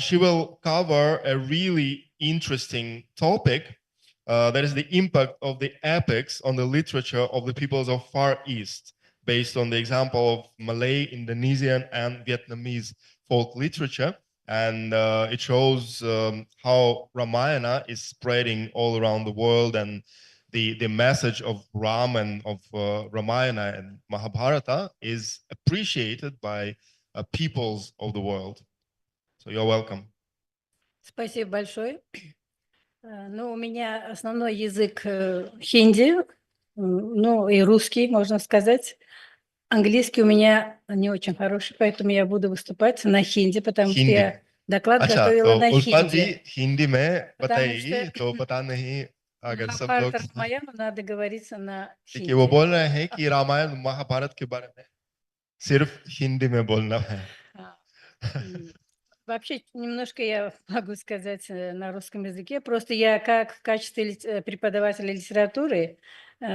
she will cover a really interesting topic, that is the impact of the epics on the literature of the peoples of Far East, based on the example of Malay, Indonesian, and Vietnamese folk literature. And it shows how Ramayana is spreading all around the world, and the message of Ram and of Ramayana and Mahabharata is appreciated by peoples of the world. So you're welcome. Спасибо большое. Ну, у меня основной язык хинди, ну и русский, можно сказать. Английский у меня не очень хороший, поэтому я буду выступать на хинди, потому что я доклад готовила на хинди. Hindi में Потому बताएगी что तो पता नहीं अगर सब लोग Рамаяну надо говориться на कि वो хинди. बोल रहे हैं कि रामायण महाभारत के बारे में सिर्फ हिंदी में बोलना है. Вообще, немножко я могу сказать на русском языке. Просто я как в качестве преподавателя литературы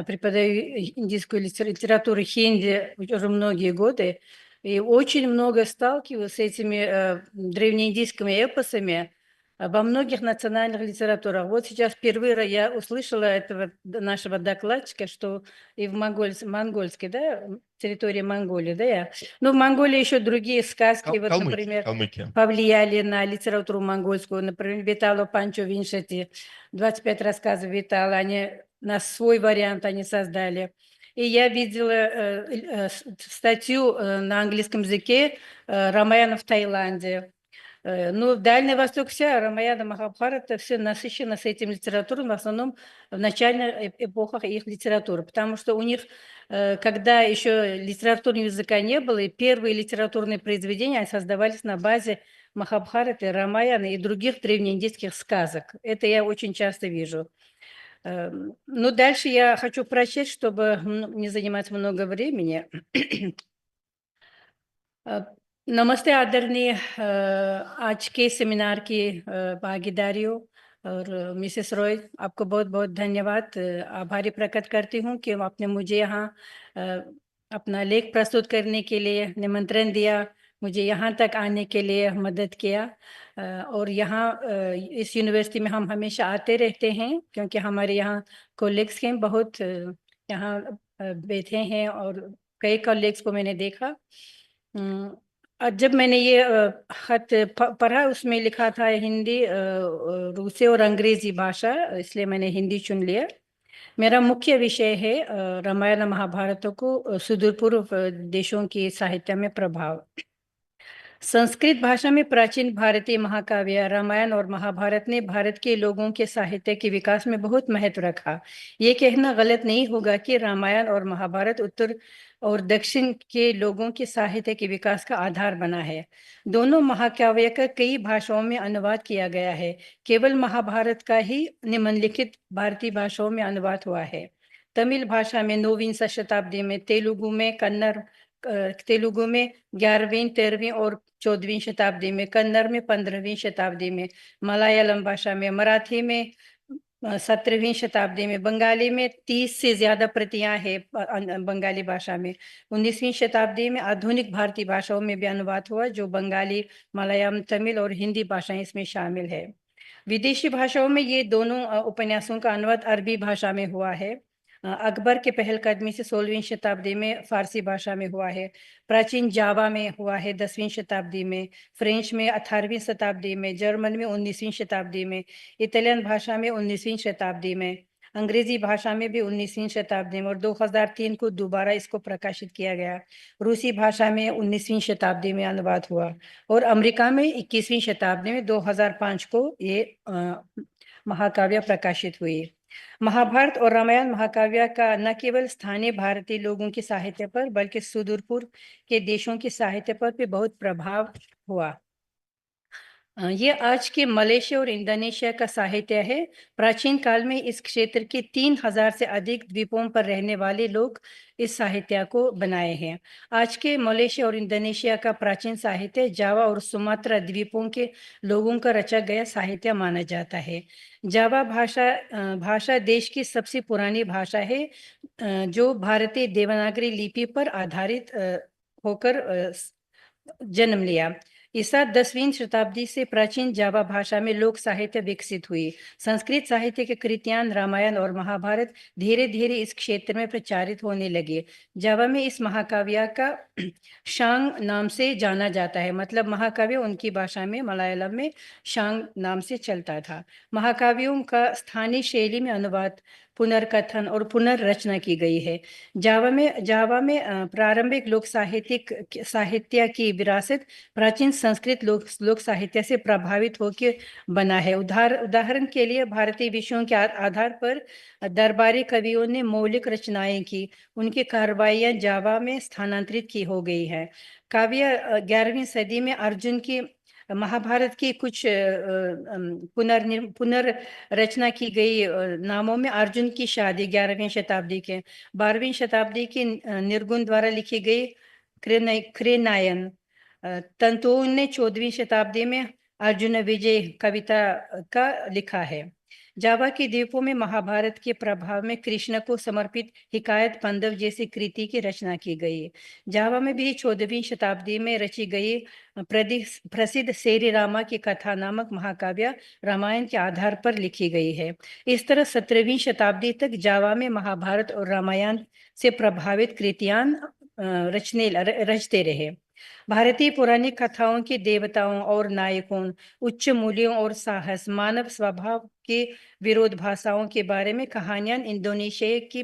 преподаю индийскую литературу хинди уже многие годы. И очень много сталкиваюсь с этими древнеиндийскими эпосами во многих национальных литературах. Вот сейчас впервые я услышала этого нашего докладчика, что и в монгольской, да, территории Монголии, да, ну, в Монголии еще другие сказки, вот, например, Калмыкия. повлияли на литературу монгольскую. Например, Витало Панчо Виншати, 25 рассказов Витала, они на свой вариант они создали. И я видела статью на английском языке Рамаяна в Таиланде. Ну, Дальний Восток, вся Рамаяна, Махабхарата, все насыщено с этим литературой, в основном в начальных эпохах их литературы, потому что у них, когда еще литературного языка не было, и первые литературные произведения создавались на базе Махабхараты, Рамаяна и других древнеиндийских сказок. Это я очень часто вижу. Ну, дальше я хочу прочесть, чтобы не занимать много времени. नमस्ते आदरणीय आज के सेमिनार की भागीदारियों और मिसेस रॉय आपको बहुत बहुत धन्यवाद आभारी प्रकट करती हूँ कि आपने मुझे यहाँ अपना लेख प्रस्तुत करने के लिए निमंत्रण दिया, मुझे यहाँ तक आने के लिए मदद किया और यहाँ इस यूनिवर्सिटी में हम हमेशा आते रहते हैं क्योंकि हमारे यहाँ कोलीग्स हैं बहुत यहाँ बैठे हैं और कई कोलीग्स को मैंने देखा। जब मैंने ये खत पढ़ा उसमें लिखा था हिंदी, रूसी और अंग्रेजी भाषा, इसलिए मैंने हिंदी चुन लिया। मेरा मुख्य विषय है रामायण महाभारत को सुदूर पूर्व देशों की साहित्य में प्रभाव। संस्कृत भाषा में प्राचीन भारतीय महाकाव्य रामायण और महाभारत ने भारत के लोगों के साहित्य के विकास में बहुत महत्व रखा। ये कहना गलत नहीं होगा कि रामायण और महाभारत उत्तर और दक्षिण के लोगों के साहित्य के विकास का आधार बना है। दोनों महाकाव्य का कई भाषाओं में अनुवाद किया गया है। केवल महाभारत का ही निम्नलिखित भारतीय भाषाओं में अनुवाद हुआ है। तमिल भाषा में 9वीं शताब्दी में, तेलुगु में 11वीं, 13वीं और 14वीं शताब्दी में, कन्नड़ में 15वीं शताब्दी में, मलयालम भाषा में, मराठी में 17वीं शताब्दी में, बंगाली में 30 से ज्यादा प्रतियां हैं बंगाली भाषा में। 19वीं शताब्दी में आधुनिक भारतीय भाषाओं में भी अनुवाद हुआ, जो बंगाली, मलयालम, तमिल और हिंदी भाषाएं इसमें शामिल है। विदेशी भाषाओं में ये दोनों उपन्यासों का अनुवाद अरबी भाषा में हुआ है। अकबर के पहलकदमी से 16वीं शताब्दी में फारसी भाषा में हुआ है। प्राचीन जावा में हुआ है 10वीं शताब्दी में, फ्रेंच में 18वीं शताब्दी में, जर्मन में 19वीं शताब्दी में, इटालियन भाषा में 19वीं शताब्दी में, अंग्रेजी भाषा में भी 19वीं शताब्दी में और 2003 को दोबारा इसको प्रकाशित किया गया। रूसी भाषा में 19वीं शताब्दी में अनुवाद हुआ और अमेरिका में 21वीं शताब्दी में 2005 को ये महाकाव्य प्रकाशित हुई। महाभारत और रामायण महाकाव्य का न केवल स्थानीय भारतीय लोगों के साहित्य पर बल्कि सुदूर पूर्व के देशों के साहित्य पर भी बहुत प्रभाव हुआ। ये आज के मलेशिया और इंडोनेशिया का साहित्य है। प्राचीन काल में इस क्षेत्र के 3000 से अधिक द्वीपों पर रहने वाले लोग इस साहित्य को बनाए हैं। आज के मलेशिया और इंडोनेशिया का प्राचीन साहित्य जावा और सुमात्रा द्वीपों के लोगों का रचा गया साहित्य माना जाता है। जावा भाषा देश की सबसे पुरानी भाषा है जो भारतीय देवनागरी लिपि पर आधारित होकर जन्म लिया। ईसा 10वीं शताब्दी से प्राचीन जावा भाषा में लोक साहित्य विकसित हुई। संस्कृत साहित्य के कृतियां रामायण और महाभारत धीरे धीरे इस क्षेत्र में प्रचारित होने लगे। जावा में इस महाकाव्य का शांग नाम से जाना जाता है, मतलब महाकाव्य उनकी भाषा में मलयालम में शांग नाम से चलता था। महाकाव्यों का स्थानीय शैली में अनुवाद, पुनर्कथन और पुनर्रचना की गई है। जावा में प्रारंभिक लोक साहित्य की विरासत प्राचीन संस्कृत लोक साहित्य से प्रभावित होकर बना है। उदाहरण के लिए भारतीय विषयों के आधार पर दरबारी कवियों ने मौलिक रचनाएं की, उनकी कार्रवाइयां जावा में स्थानांतरित की हो गई है। काव्य 11वीं सदी में अर्जुन की महाभारत की कुछ पुनर्रचना की गई नामों में अर्जुन की शादी 11वीं शताब्दी के, 12वीं शताब्दी की निर्गुण द्वारा लिखी गई क्रेनायन, तंतुओं ने 14वीं शताब्दी में अर्जुन विजय कविता का लिखा है। जावा के द्वीपों में महाभारत के प्रभाव में कृष्ण को समर्पित हिकायत पंदव जैसी कृति की रचना की गई। जावा में भी 14वीं शताब्दी में रची गई प्रसिद्ध सेरी रामा की कथा नामक महाकाव्य रामायण के आधार पर लिखी गई है। इस तरह 17वीं शताब्दी तक जावा में महाभारत और रामायण से प्रभावित कृतियां रचते रहे। भारतीय पुरानी कथाओं के देवताओं और नायकों, उच्च मूल्यों और साहस, मानव स्वभाव के विरोधाभासों के बारे में कहानियां इंडोनेशिया की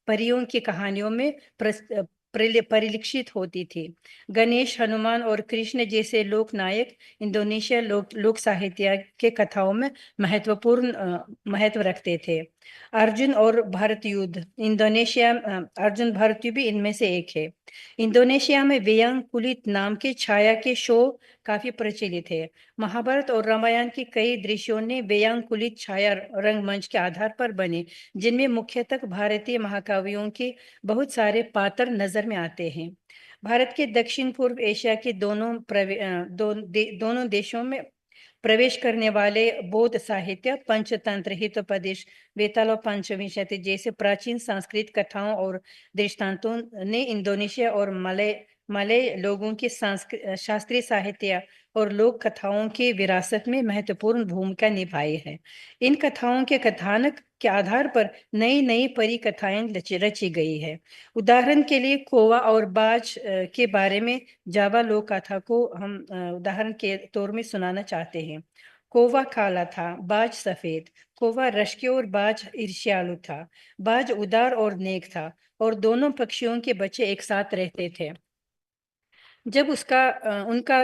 परियों की कहानियों में परिलक्षित होती थी। गणेश, हनुमान और कृष्ण जैसे लोक नायक इंडोनेशिया लोक साहित्य के कथाओं में महत्वपूर्ण महत्व रखते थे। अर्जुन और भारत युद्ध, इंडोनेशिया अर्जुन भारत युद्ध भी इनमें से एक है। इंडोनेशिया में वेयांग कुलित नाम के छाया के शो काफी प्रचलित है। महाभारत और रामायण के कई दृश्यों ने वेयांग कुलित छाया रंगमंच के आधार पर बने, जिनमें मुख्यतः भारतीय महाकाव्यों के बहुत सारे पात्र नजर में आते हैं। भारत के दक्षिण पूर्व एशिया के दोनों देशों में प्रवेश करने वाले बौद्ध साहित्य, पंचतंत्र, हितोपदेश, वेताल और पंचविंशति जैसे प्राचीन संस्कृत कथाओं और दृष्टांतों ने इंडोनेशिया और मलय लोगों के शास्त्रीय साहित्य और लोक कथाओं की विरासत में महत्वपूर्ण भूमिका निभाई है। इन कथाओं के कथानक के आधार पर नई नई परिकथाएं रची गई है। उदाहरण के लिए कौवा और बाज के बारे में जावा लोक कथा को हम उदाहरण के तौर में सुनाना चाहते हैं। कौवा काला था, बाज सफेद। कौवा रश्के और बाज ईर्ष्यालु था। बाज उदार और नेक था और दोनों पक्षियों के बच्चे एक साथ रहते थे। जब उनका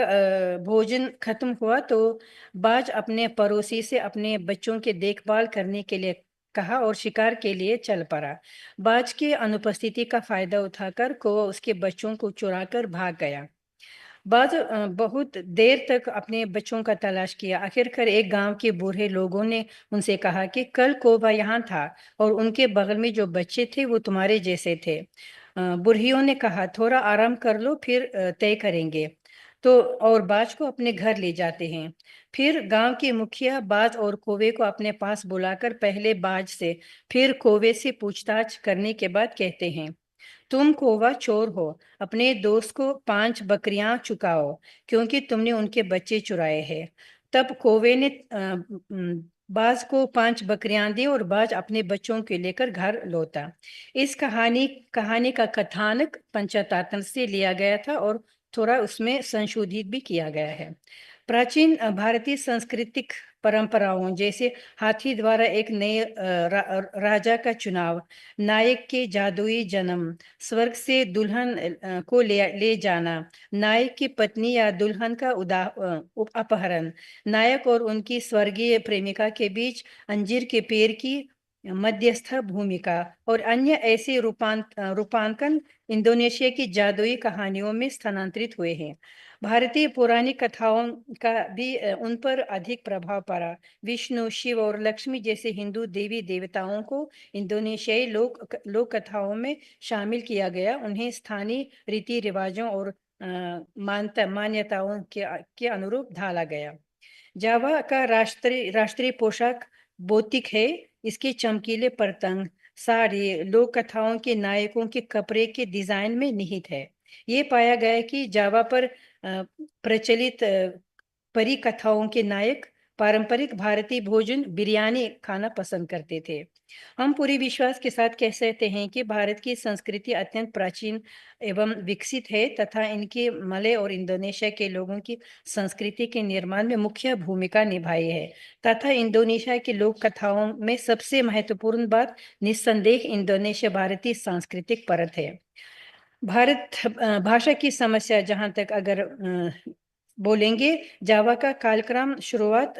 भोजन खत्म हुआ तो बाज अपने पड़ोसी से अपने बच्चों की देखभाल करने के लिए कहा और शिकार के लिए चल पड़ा। बाज की अनुपस्थिति का फायदा उठाकर कौवा उसके बच्चों को चुराकर भाग गया। बाज बहुत देर तक अपने बच्चों का तलाश किया। आखिरकार एक गांव के बूढ़े लोगों ने उनसे कहा कि कल कौवा यहाँ था और उनके बगल में जो बच्चे थे वो तुम्हारे जैसे थे। बुढ़ियों ने कहा थोड़ा आराम कर लो, फिर तय करेंगे। तो और बाज को अपने घर ले जाते हैं। फिर गांव के मुखिया बाज और कौवे को अपने पास बुलाकर पहले बाज से फिर कौवे से पूछताछ करने के बाद कहते हैं, तुम कौवा चोर हो, अपने दोस्त को 5 बकरियां चुकाओ क्योंकि तुमने उनके बच्चे चुराए हैं। तब कौवे ने बाज को 5 बकरियां दी और बाज अपने बच्चों को लेकर घर लौटा। इस कहानी का कथानक पंचतंत्र से लिया गया था और थोड़ा उसमें संशोधित भी किया गया है। प्राचीन भारतीय सांस्कृतिक परंपराओं जैसे हाथी द्वारा एक नए राजा का चुनाव, नायक के जादुई जन्म, स्वर्ग से दुल्हन को ले जाना, नायक की पत्नी या दुल्हन का अपहरण, नायक और उनकी स्वर्गीय प्रेमिका के बीच अंजीर के पेड़ की मध्यस्थ भूमिका और अन्य ऐसे रूपांकन इंडोनेशिया की जादुई कहानियों में स्थानांतरित हुए हैं। भारतीय पौराणिक कथाओं का भी उन पर अधिक प्रभाव पड़ा। विष्णु, शिव और लक्ष्मी जैसे हिंदू देवी देवताओं को इंडोनेशियाई लोक कथाओं में शामिल किया गया। उन्हें स्थानीय रीति रिवाजों और मान्यताओं के अनुरूप ढाला गया। जावा का राष्ट्रीय पोशाक बोतिक है। इसके चमकीले पतंग, साड़ी लोक कथाओं के नायकों के कपड़े के डिजाइन में निहित है। ये पाया गया कि जावा पर प्रचलित परी कथाओं के नायक पारंपरिक भारतीय भोजन बिरयानी खाना पसंद करते थे। हम पूरी विश्वास के साथ कह सकते हैं कि भारत की संस्कृति अत्यंत प्राचीन एवं विकसित है तथा इनके मलय और इंडोनेशिया के लोगों की संस्कृति के निर्माण में मुख्य भूमिका निभाई है तथा इंडोनेशिया की लोक कथाओं में सबसे महत्वपूर्ण बात निस्संदेह इंडोनेशिया भारतीय सांस्कृतिक परत है। भारत भाषा की समस्या जहाँ तक अगर बोलेंगे, जावा का कालक्रम शुरुआत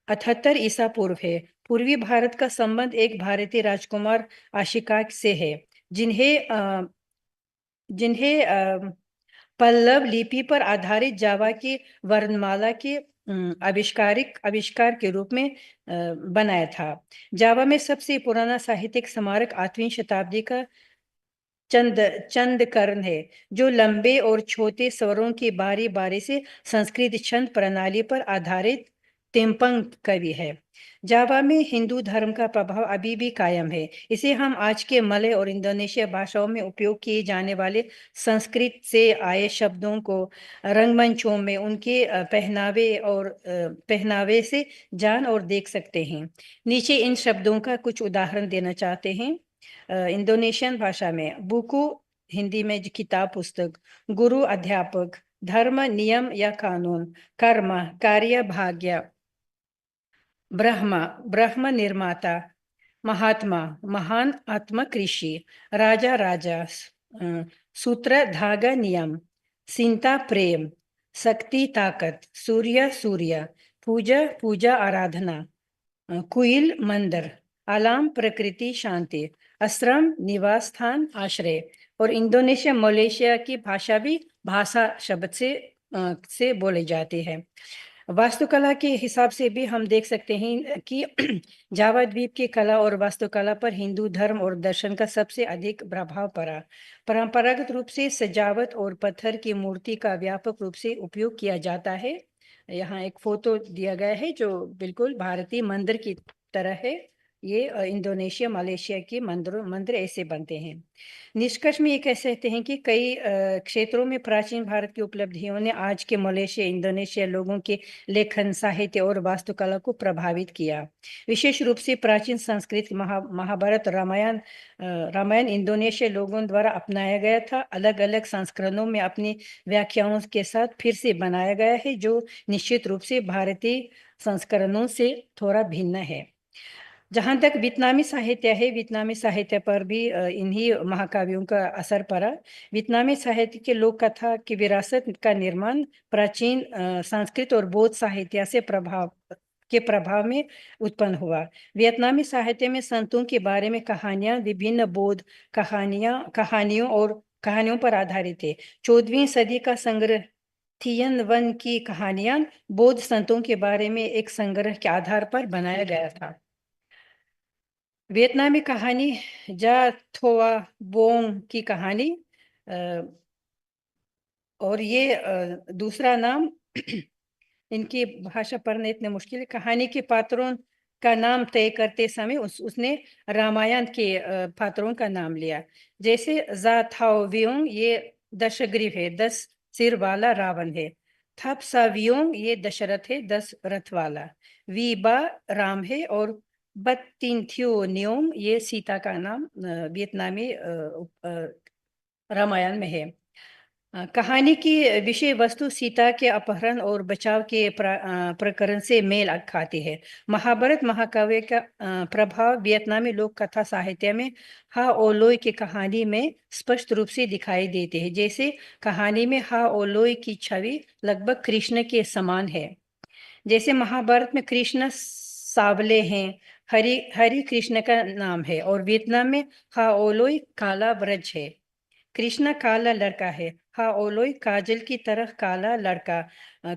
78 ईसा पूर्व है। पूर्वी भारत का संबंध एक भारतीय राजकुमार आशिका से है जिन्हें पल्लव लिपि पर आधारित जावा की वर्णमाला के आविष्कार के रूप में बनाया था। जावा में सबसे पुराना साहित्यिक स्मारक 8वीं शताब्दी का चंद कर्ण है, जो लंबे और छोटे स्वरों की बारी बारी से संस्कृत छंद प्रणाली पर आधारित तेम्पंग कवि है। जावा में हिंदू धर्म का प्रभाव अभी भी कायम है। इसे हम आज के मलय और इंडोनेशिया भाषाओं में उपयोग किए जाने वाले संस्कृत से आए शब्दों को रंगमंचों में उनके पहनावे से जान और देख सकते हैं। नीचे इन शब्दों का कुछ उदाहरण देना चाहते हैं। इंडोनेशियन भाषा में बुकु, हिंदी में किताब पुस्तक, गुरु अध्यापक, धर्म नियम या कानून, कर्म कार्य भाग्य, ब्रह्म निर्माता, महात्मा महान आत्मा कृषि, राजा राजा, सूत्र धागा नियम, चिंता प्रेम, शक्ति ताकत, सूर्य पूजा आराधना, कुईल मंदिर, आलाम प्रकृति शांति, आश्रम निवास स्थान आश्रय। और इंडोनेशिया मलेशिया की भाषा भी भाषा शब्द से बोली जाती है। वास्तुकला के हिसाब से भी हम देख सकते हैं कि जावा द्वीप की कला और वास्तुकला पर हिंदू धर्म और दर्शन का सबसे अधिक प्रभाव पड़ा। परंपरागत रूप से सजावट और पत्थर की मूर्ति का व्यापक रूप से उपयोग किया जाता है। यहाँ एक फोटो दिया गया है जो बिल्कुल भारतीय मंदिर की तरह है। ये इंडोनेशिया मलेशिया के मंदिर ऐसे बनते हैं। निष्कर्ष में ये कह सकते हैं कि कई क्षेत्रों में प्राचीन भारत की उपलब्धियों ने आज के मलेशिया इंडोनेशिया लोगों के लेखन साहित्य और वास्तुकला को प्रभावित किया। विशेष रूप से प्राचीन संस्कृत महाभारत रामायण इंडोनेशिया लोगों द्वारा अपनाया गया था। अलग अलग संस्करणों में अपनी व्याख्याओं के साथ फिर से बनाया गया है, जो निश्चित रूप से भारतीय संस्करणों से थोड़ा भिन्न है। जहाँ तक वियतनामी साहित्य है, वियतनामी साहित्य पर भी इन्हीं महाकाव्यों का असर पड़ा। वियतनामी साहित्य के लोक कथा की विरासत का निर्माण प्राचीन संस्कृत और बौद्ध साहित्य से प्रभाव में उत्पन्न हुआ। वियतनामी साहित्य में संतों के बारे में कहानियां विभिन्न बौद्ध कहानियों पर आधारित है। 14वीं सदी का संग्रह थियन वन की कहानियां बौद्ध संतों के बारे में एक संग्रह के आधार पर बनाया गया था। वियतनामी कहानी जा थोआ बोंग की कहानी और ये दूसरा नाम इनकी भाषा पढ़ना इतने मुश्किल है। कहानी के पात्रों का नाम तय करते समय उसने रामायण के पात्रों का नाम लिया। जैसे जा थाओ व्योंग ये दशग्रीव है, 10 सिर वाला रावण है। थप सा व्योंग ये दशरथ है, 10 रथ वाला। वीबा राम है और बत्तिन्थ्यो न्योम ये सीता का नाम वियतनामी रामायण में है। कहानी की विषय वस्तु सीता के अपहरण और बचाव के प्रकरण से मेल खाती है। महाभारत महाकाव्य का प्रभाव वियतनामी लोक कथा साहित्य में हा ओलोय की कहानी में स्पष्ट रूप से दिखाई देते हैं। जैसे कहानी में हा ओलोय की छवि लगभग कृष्ण के समान है। जैसे महाभारत में कृष्ण सावले हैं, हरि कृष्ण का नाम है, और वियतनाम में हा ओलोय काला ब्रज है। कृष्णा काला लड़का है, हा ओलोय काजल की तरह काला लड़का,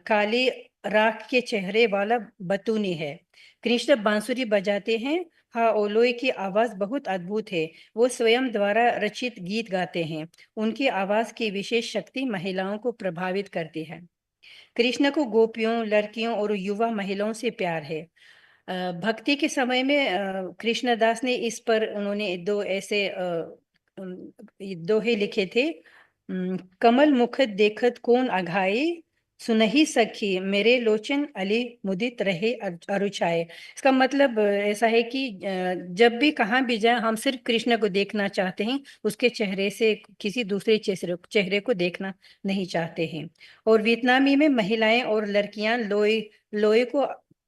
काली राख के चेहरे वाला बतूनी है। कृष्ण बांसुरी बजाते हैं, हा ओलोय की आवाज बहुत अद्भुत है। वो स्वयं द्वारा रचित गीत गाते हैं। उनकी आवाज की विशेष शक्ति महिलाओं को प्रभावित करती है। कृष्ण को गोपियों, लड़कियों और युवा महिलाओं से प्यार है। भक्ति के समय में कृष्णदास ने इस पर उन्होंने 2 ऐसे दोहे लिखे थे। कमल मुखत देखत कौन अघाई, सुनहि सखी मेरे लोचन अली मुदित रहे अरुचाए। इसका मतलब ऐसा है कि जब भी कहाँ भी जाए हम सिर्फ कृष्ण को देखना चाहते हैं, उसके चेहरे से किसी दूसरे चेहरे को देखना नहीं चाहते हैं। और वियतनामी में महिलाएं और लड़कियां लोई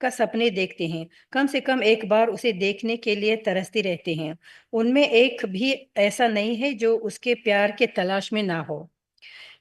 का सपने देखते हैं। कम से कम एक बार उसे देखने के लिए तरसती रहती हैं। उनमें एक भी ऐसा नहीं है जो उसके प्यार के तलाश में ना हो।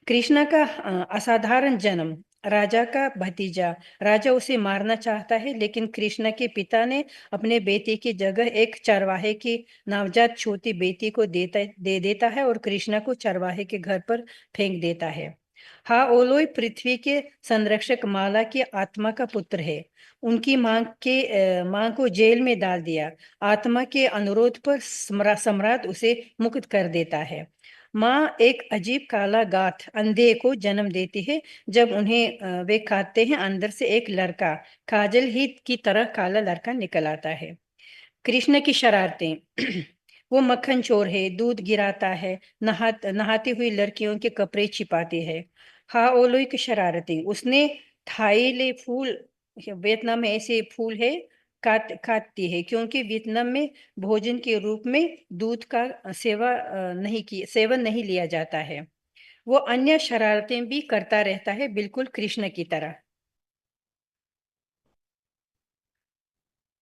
कृष्णा का असाधारण जन्म, राजा का भतीजा, राजा उसे मारना चाहता है, लेकिन कृष्णा के पिता ने अपने बेटे की जगह एक चरवाहे की नवजात छोटी बेटी को दे देता है और कृष्णा को चरवाहे के घर पर फेंक देता है। हा ओलोय पृथ्वी के संरक्षक माला की आत्मा का पुत्र है। उनकी मां को जेल में डाल दिया। आत्मा के अनुरोध पर सम्राट उसे मुक्त कर देता है। माँ एक अजीब काला गाठ अंधे को जन्म देती है। जब उन्हें वे खाते हैं, अंदर से एक लड़का काजल ही की तरह काला लड़का निकल आता है। कृष्ण की शरारतें वो मक्खन चोर है, दूध गिराता है, नहाती हुई लड़कियों के कपड़े छिपाती है। हाँ ओलोई की शरारतें, उसने थाईले फूल, वियतनाम में ऐसे फूल है, काटती है क्योंकि वियतनाम में भोजन के रूप में दूध का सेवन नहीं लिया जाता है। वो अन्य शरारतें भी करता रहता है, बिल्कुल कृष्ण की तरह।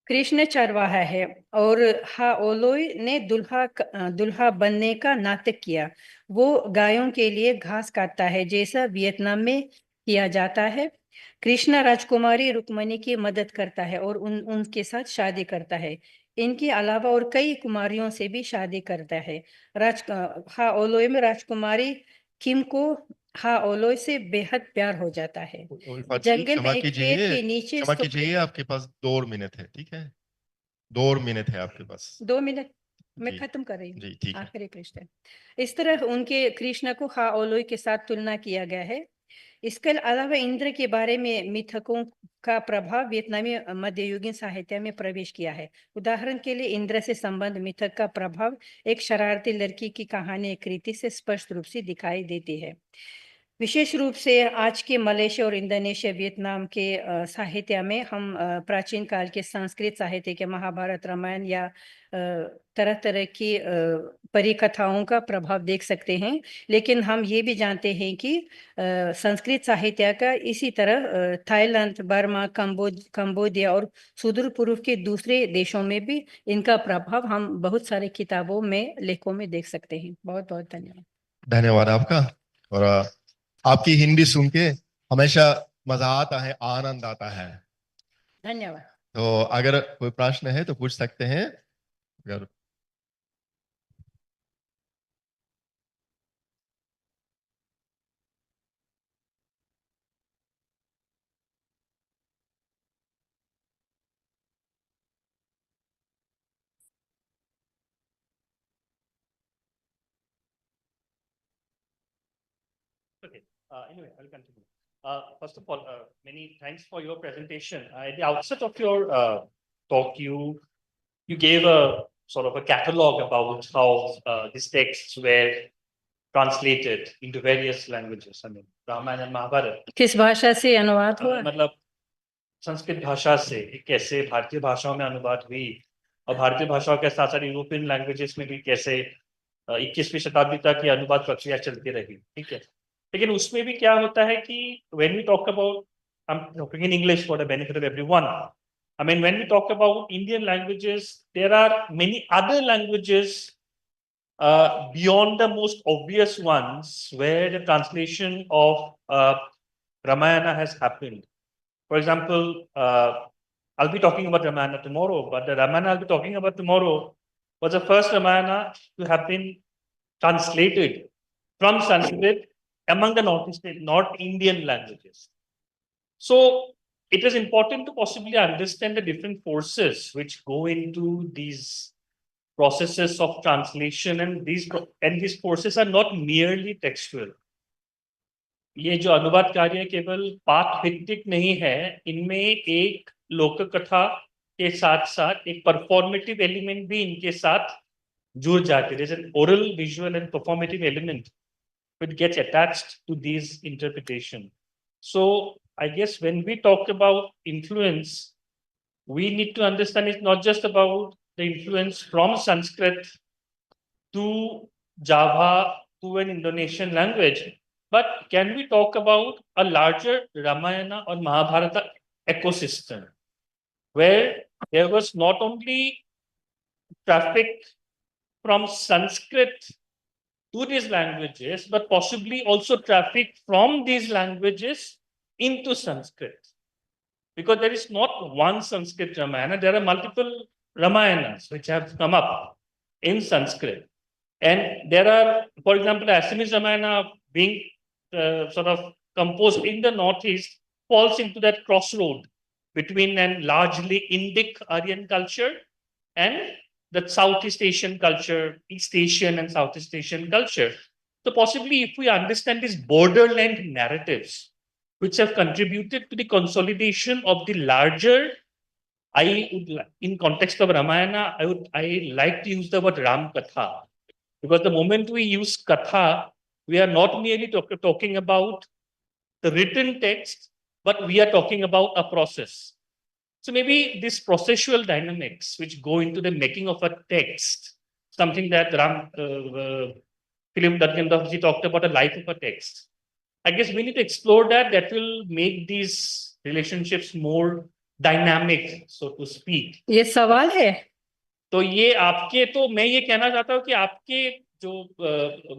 कृष्ण चरवाहा है और हाओलोई ने दुल्हा बनने का नाटक किया। वो गायों के लिए घास काटता है, जैसा वियतनाम में किया जाता है। कृष्ण राजकुमारी रुक्मणी की मदद करता है और उनके साथ शादी करता है। इनके अलावा और कई कुमारियों से भी शादी करता है। हाओलोई में राजकुमारी किम को हाओलोई से बेहद प्यार हो जाता है। जंगल में एक पेड़ के नीचे क्षमा कीजिए, आपके पास 2 मिनट है, ठीक है? 2 मिनट है आपके पास। 2 मिनट मैं जी, खत्म कर रही जी, हूँ। ठीक है। आखिरी कृष्ण, इस तरह उनके कृष्ण को हाओलोई के साथ तुलना किया गया है। इसके अलावा इंद्र के बारे में मिथकों का प्रभाव वियतनामी मध्ययुगीन साहित्य में प्रवेश किया है। उदाहरण के लिए इंद्र से संबंध मिथक का प्रभाव एक शरारती लड़की की कहानी कृति से स्पष्ट रूप से दिखाई देती है। विशेष रूप से आज के मलेशिया और इंडोनेशिया, वियतनाम के साहित्य में हम प्राचीन काल के संस्कृत साहित्य के महाभारत, रामायण या तरह तरह की परिकथाओं का प्रभाव देख सकते हैं। लेकिन हम ये भी जानते हैं कि संस्कृत साहित्य का इसी तरह थाईलैंड, बर्मा, कंबोडिया और सुदूर पूर्व के दूसरे देशों में भी इनका प्रभाव हम बहुत सारे किताबों में, लेखों में देख सकते हैं। बहुत बहुत धन्यवाद। धन्यवाद आपका। और आपकी हिंदी सुन के हमेशा मजा आता है, आनंद आता है। धन्यवाद। तो अगर कोई प्रश्न है तो पूछ सकते हैं। अगर Okay. Anyway, I'll continue. First of all, many thanks for your presentation. At the outset of your talk, you gave a sort of a catalog about how these texts were translated into various languages. I mean, Ramayana and Mahabharata. किस भाषा से अनुवाद हुआ? मतलब संस्कृत भाषा से कैसे भारतीय भाषाओं में अनुवाद हुई और भारतीय भाषाओं के साथ साथ यूरोपियन लैंग्वेजेस में भी कैसे 21वीं शताब्दी तक ये अनुवाद प्रक्रिया चलती रही, ठीक है। लेकिन उसमें भी क्या होता है कि when we talk about, I'm talking in English for the benefit of everyone. I mean, when we talk about Indian languages, there are many other languages beyond the most obvious ones where the translation of Ramayana has happened. For example, I'll be talking about Ramayana tomorrow, but the Ramayana I'll be talking about tomorrow was the first Ramayana to have been translated from Sanskrit among the North Indian languages. So it is important to possibly understand the different forces which go into these processes of translation, and these forces are not merely textual. ये जो अनुवाद कार्य केवल पाठ भित्तिक नहीं है, इनमें एक लोक कथा के साथ साथ एक परफॉर्मेटिव एलिमेंट भी इनके साथ जुड़ जाते हैं. There's an oral, visual and performative element which gets attached to these interpretation. So I guess when we talk about influence, we need to understand it's not just about the influence from Sanskrit to Java to an Indonesian language, but can we talk about a larger Ramayana or Mahabharata ecosystem where there was not only traffic from Sanskrit to these languages, but possibly also traffic from these languages into Sanskrit? Because there is not one Sanskrit Ramayana, there are multiple Ramayanas which have come up in Sanskrit. And there are, for example, Assamese Ramayana being sort of composed in the Northeast falls into that crossroad between an largely Indic Aryan culture and the Southeast Asian culture, East Asian and Southeast Asian culture. So possibly if we understand these borderland narratives, which have contributed to the consolidation of the larger, in context of Ramayana, I like to use the word Ram Katha, because the moment we use Katha, we are not merely talking about the written text, but we are talking about a process. So maybe these processual dynamics which go into the making of a text, something that Philip Dargendorf talked about, a life of a text. I guess we need to explore that. That will make these relationships more dynamic, so to speak. ये सवाल है? तो ये आपके, तो मैं ये कहना चाहता हूँ कि आपके जो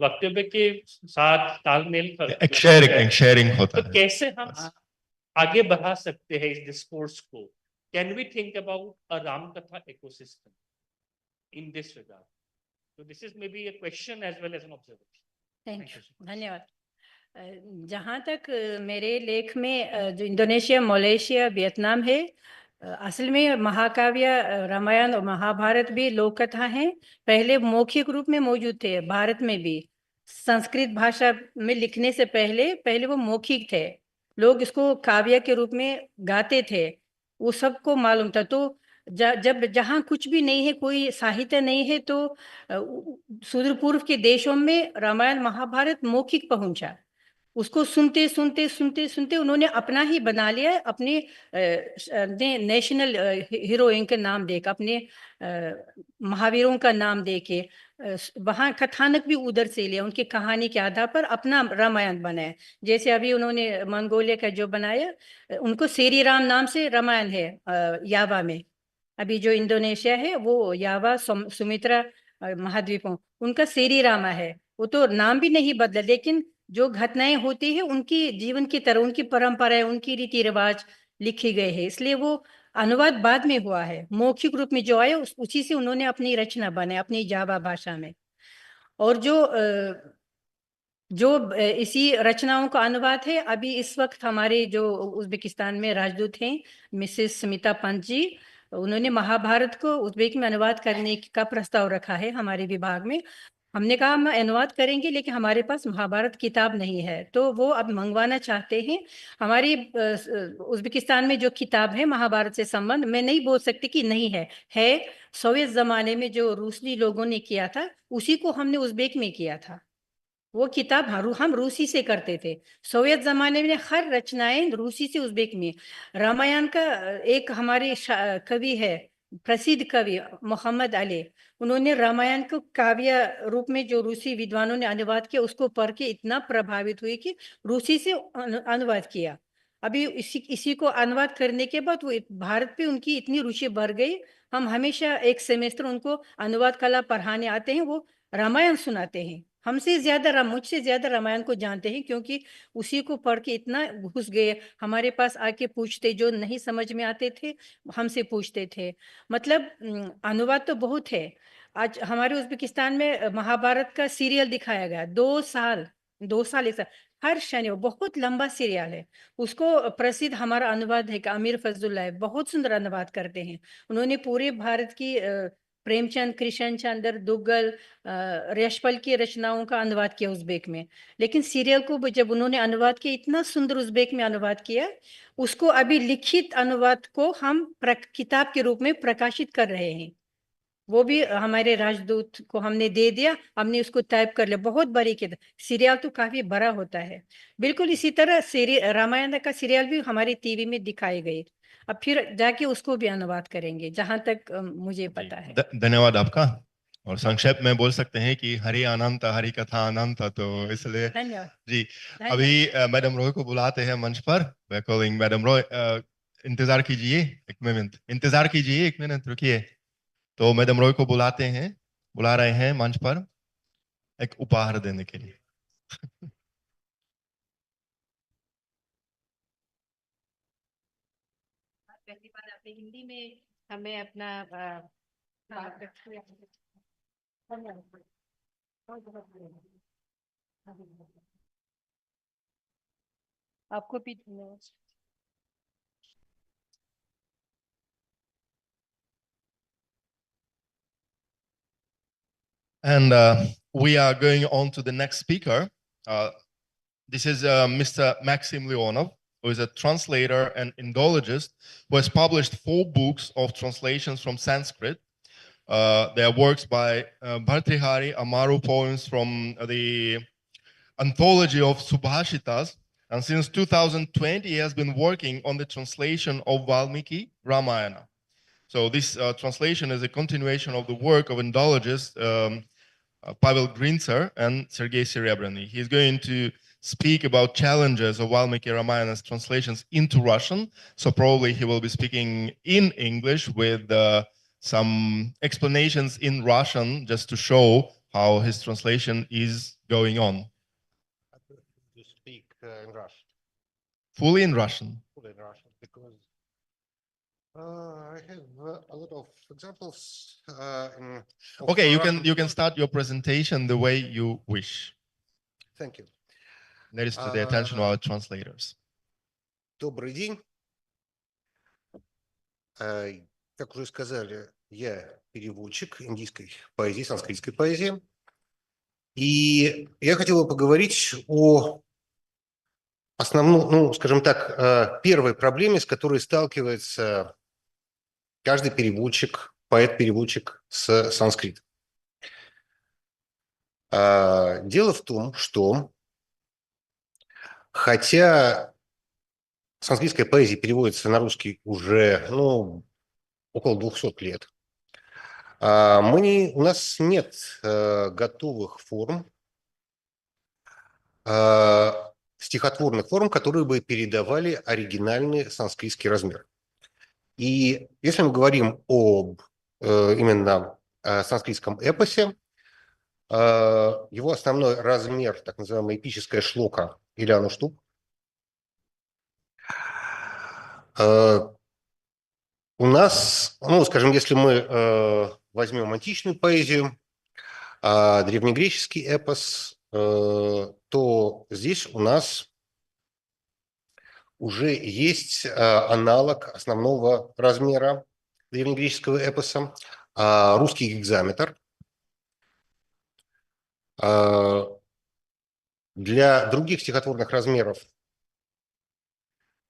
वक्तव्य के साथ तालमेल शेयरिंग होता तो है। कैसे हम आगे बढ़ा सकते हैं इस डिस्कोर्स को? Can we think about a Ram Katha ecosystem in this regard? So this is maybe a question as well as an observation. Thank you. धन्यवाद। जहाँ तक मेरे लेख में जो इंडोनेशिया, मलेशिया, वियतनाम है, असल में महाकाव्य रामायण और महाभारत भी लोक कथा हैं। पहले मौखिक रूप में मौजूद थे, भारत में भी संस्कृत भाषा में लिखने से पहले वो मौखिक थे। लोग इसको काव्य के रूप में गाते थे, वो सबको मालूम था। तो जब जहाँ कुछ भी नहीं है, कोई साहित्य नहीं है, तो सुदूर पूर्व के देशों में रामायण महाभारत मौखिक पहुंचा। उसको सुनते सुनते सुनते सुनते उन्होंने अपना ही बना लिया, अपने नेशनल हीरोइन का नाम देकर, अपने महावीरों का नाम देके वहाँ कथानक भी उधर से लिया, उनकी कहानी के आधार पर अपना रामायण बनाया। जैसे अभी उन्होंने मंगोलिया का जो बनाया, उनको श्री राम नाम से रामायण है यावा में। अभी जो इंडोनेशिया है वो यावा सुमित्रा महाद्वीपों, उनका श्री रामा है। वो तो नाम भी नहीं बदला, लेकिन जो घटनाएं होती है उनकी जीवन की तरह, उनकी परंपराएं, उनकी रीति रिवाज लिखे गए हैं। इसलिए वो अनुवाद बाद में हुआ है, मौखिक रूप में जो आया उसी से उन्होंने अपनी रचना बनाई अपनी जावा भाषा में। और जो इसी रचनाओं का अनुवाद है, अभी इस वक्त हमारे जो उज्बेकिस्तान में राजदूत हैं मिसेस स्मिता पंत जी, उन्होंने महाभारत को उज्बेक में अनुवाद करने का प्रस्ताव रखा है हमारे विभाग में। हमने कहा हम अनुवाद करेंगे, लेकिन हमारे पास महाभारत किताब नहीं है, तो वो अब मंगवाना चाहते हैं। हमारी उज्बेकिस्तान में जो किताब है महाभारत से संबंध, मैं नहीं बोल सकती कि नहीं है। सोवियत जमाने में जो रूसी लोगों ने किया था, उसी को हमने उज्बेक में किया था। वो किताब हम रूसी से करते थे। सोवियत जमाने में हर रचनाएं रूसी से उज्बेक में। रामायण का एक हमारे कवि है, प्रसिद्ध कवि मोहम्मद अली, उन्होंने रामायण को काव्य रूप में जो रूसी विद्वानों ने अनुवाद किया, उसको पढ़ के इतना प्रभावित हुए कि रूसी से अनुवाद किया। अभी इसी को अनुवाद करने के बाद वो भारत पे उनकी इतनी रुचि बढ़ गई। हम हमेशा एक सेमेस्टर उनको अनुवाद कला पढ़ाने आते हैं, वो रामायण सुनाते हैं। मुझसे ज्यादा रामायण को जानते हैं, क्योंकि उसी को पढ़ के इतना घुस गए। हमारे पास आके पूछते, जो नहीं समझ में आते थे हमसे पूछते थे। मतलब अनुवाद तो बहुत है। आज हमारे उज्बेकिस्तान में महाभारत का सीरियल दिखाया गया 2 साल ऐसा, हर शनिवार। बहुत लंबा सीरियल है, उसको प्रसिद्ध हमारा अनुवाद है कि अमीर फजलुल्लाह बहुत सुंदर अनुवाद करते हैं। उन्होंने पूरे भारत की प्रेमचंद, कृष्ण चंद्र, दुग्गल, यशपाल की रचनाओं का अनुवाद किया उज्बेक में। लेकिन सीरियल को जब उन्होंने अनुवाद किया, इतना सुंदर उज्बेक में अनुवाद किया, उसको अभी लिखित अनुवाद को हम किताब के रूप में प्रकाशित कर रहे हैं। वो भी हमारे राजदूत को हमने दे दिया, हमने उसको टाइप कर लिया। बहुत बड़ी किताब, सीरियल तो काफी बड़ा होता है। बिल्कुल इसी तरह रामायण का सीरियल भी हमारी टीवी में दिखाई गई। अब फिर जाके उसको भी अनुवाद करेंगे, जहां तक मुझे पता है। धन्यवाद आपका। और संक्षेप में बोल सकते हैं कि हरि अनंत, हरि कथा अनंत, तो इसलिए धन्यवाद जी। अभी मैडम रॉय को बुलाते हैं मंच पर। We are calling madam Roy. इंतजार कीजिए एक मिनट, इंतजार कीजिए एक मिनट, रुकिए। तो मैडम रॉय को बुला रहे हैं मंच पर एक उपहार देने के लिए। पहली बार आपने हिंदी में हमें अपना आपको भी धन्यवाद। And we are going on to the next speaker. This is Mr. Maxim Leonov, who is a translator and Indologist, who has published 4 books of translations from Sanskrit. They are works by Bhartrihari, Amaru poems from the anthology of Subhashitas. And since 2020, he has been working on the translation of Valmiki Ramayana. So this translation is a continuation of the work of Indologists Pavel Grinzer and Sergei Serebryny. He's going to speak about challenges of Valmiki Ramayana's translations into Russian. So probably he will be speaking in English with some explanations in Russian just to show how his translation is going on. To speak in Russian. Fully in Russian. Fully in Russian, because I have a lot of examples. Okay, you can start your presentation the way you wish. Thank you. That is to the attention of our translators. Добрый день. Как уже сказали, я переводчик индийской поэзии, санскритской поэзии. И я хотел бы поговорить о основном, ну, скажем так, первой проблеме, с которой сталкивается каждый переводчик, поэт-переводчик с санскрита. Дело в том, что хотя санскритская поэзия переводится на русский уже около 200 лет, у нас нет готовых форм, стихотворных форм, которые бы передавали оригинальный санскритский размер. И если мы говорим об именно санскритском эпосе, его основной размер, так называемая эпическая шлока или ануштуп, у нас, скажем, если мы возьмем античную поэзию, древнегреческий эпос, то здесь у нас уже есть аналог основного размера древнегреческого эпоса, русский гекзаметр. Для других стихотворных размеров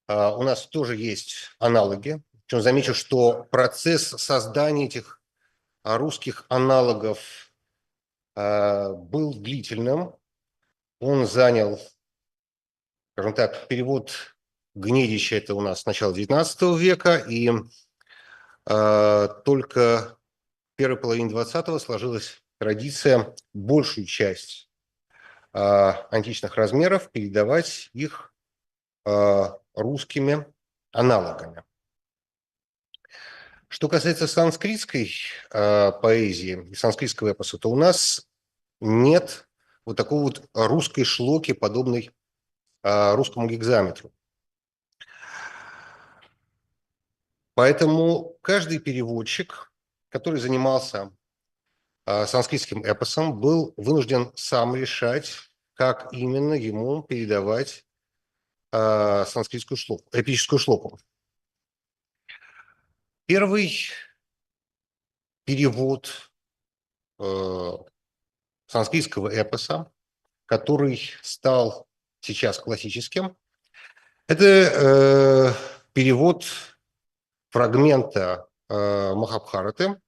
у нас тоже есть аналоги. Причем замечу, что процесс создания этих русских аналогов был длительным. Он занял, скажем так, перевод Гнедича, это у нас с начала XIX века, и только в первой половине XX сложилась традиция большую часть античных размеров передавать их русскими аналогами. Что касается санскритской поэзии и санскритского эпоса, то у нас нет вот такой вот русской шлоки, подобной русскому гекзаметру. Поэтому каждый переводчик, который занимался санскритским эпосом, был вынужден сам решать, как именно ему передавать санскритскую шлоку, эпическую шлоку. Первый перевод санскритского эпоса, который стал сейчас классическим, это перевод фрагмента Махабхараты,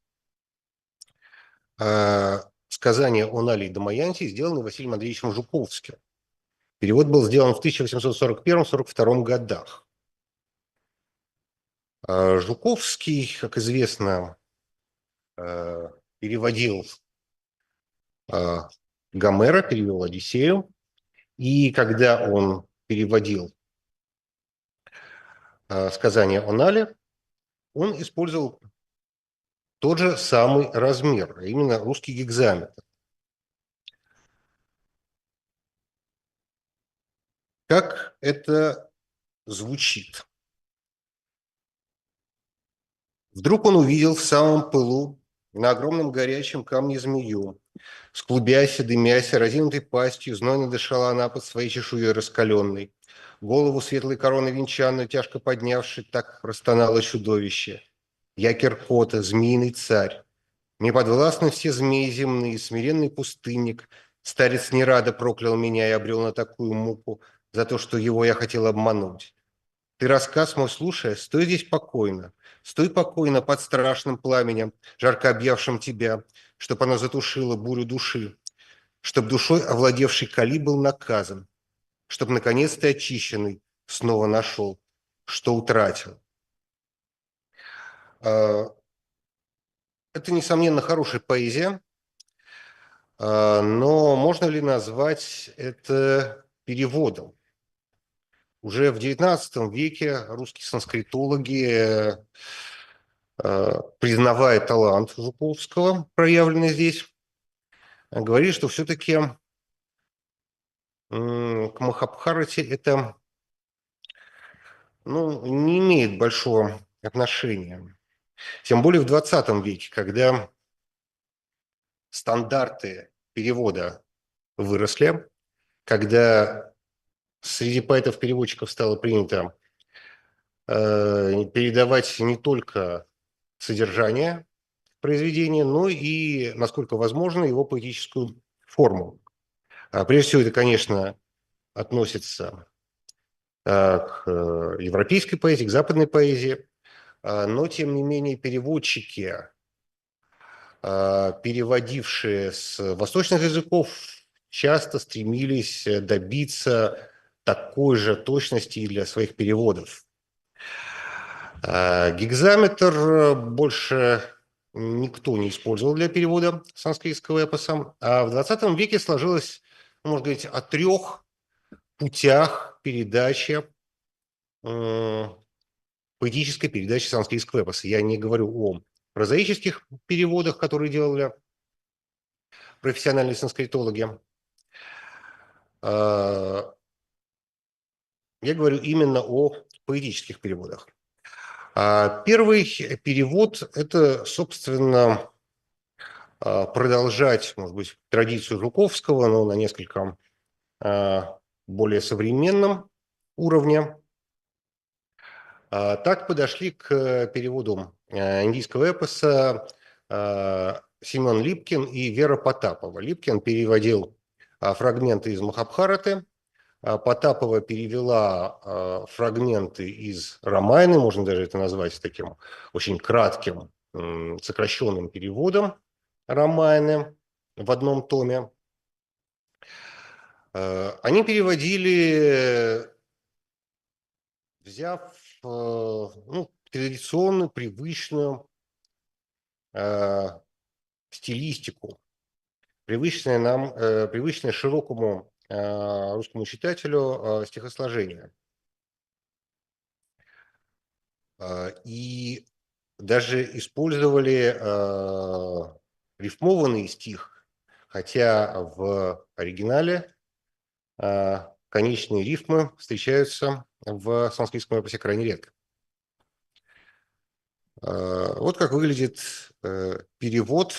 сказание о Нали и Дамаянте, сделанный Василием Андреевичем Жуковским. Перевод был сделан в 1841-42 годах. Жуковский, как известно, переводил Гомера, перевел Одиссею, и когда он переводил сказание о Нале, он использовал тот же самый размер, а именно русский гекзаметр. Как это звучит? Вдруг он увидел в самом пылу на огромном горячем камне змею. Склубясь, дымясь, разинутой пастью, знойно дышала она под своей чешуей раскаленной. Голову светлой короны венчанную, тяжко поднявши, так простонало чудовище. Я Киркота, змеиный царь. Мне подвластны все змеи земные, смиренный пустынник. Старец не радо проклял меня и обрел на такую муку за то, что его я хотел обмануть. Ты рассказ мой слушая, стой здесь покойно, стой покойно под страшным пламенем, жарко объявшим тебя, чтоб оно затушило бурю души, чтоб душой овладевший Кали был наказан, чтоб наконец ты очищенный снова нашел, что утратил. Это, несомненно, хорошая поэзия, но можно ли назвать это переводом? Уже в XIX веке русские санскритологи, признавая талант Жуковского, проявленный здесь, говорили, что все-таки к Махабхарате это не имеет большого отношения. Тем более в 20 веке, когда стандарты перевода выросли, когда среди поэтов-переводчиков стало принято передавать не только содержание произведения, но и, насколько возможно, его поэтическую форму. Прежде всего, это, конечно, относится к европейской поэзии, к западной поэзии, но, тем не менее, переводчики, переводившие с восточных языков, часто стремились добиться такой же точности и для своих переводов. Гекзаметр больше никто не использовал для перевода санскритского эпоса, а в 20 веке сложилось, можно говорить, о 3 путях передачи, поэтической передачи санскритского эпоса. Я не говорю о прозаических переводах, которые делали профессиональные санскритологи. Я говорю именно о поэтических переводах. Первый перевод – это, собственно, продолжать, может быть, традицию Жуковского, но на несколько более современном уровне. Так подошли к переводу индийского эпоса Семен Липкин и Вера Потапова. Липкин переводил фрагменты из Махабхараты, Потапова перевела фрагменты из Рамаяны, можно даже это назвать таким очень кратким, сокращенным переводом Рамаяны в одном томе. Они переводили, взяв традиционную, привычную стилистику, привычное широкому русскому читателю стихосложение. И даже использовали рифмованный стих, хотя в оригинале конечные рифмы встречаются в санскритском эпосе крайне редко. Вот как выглядит перевод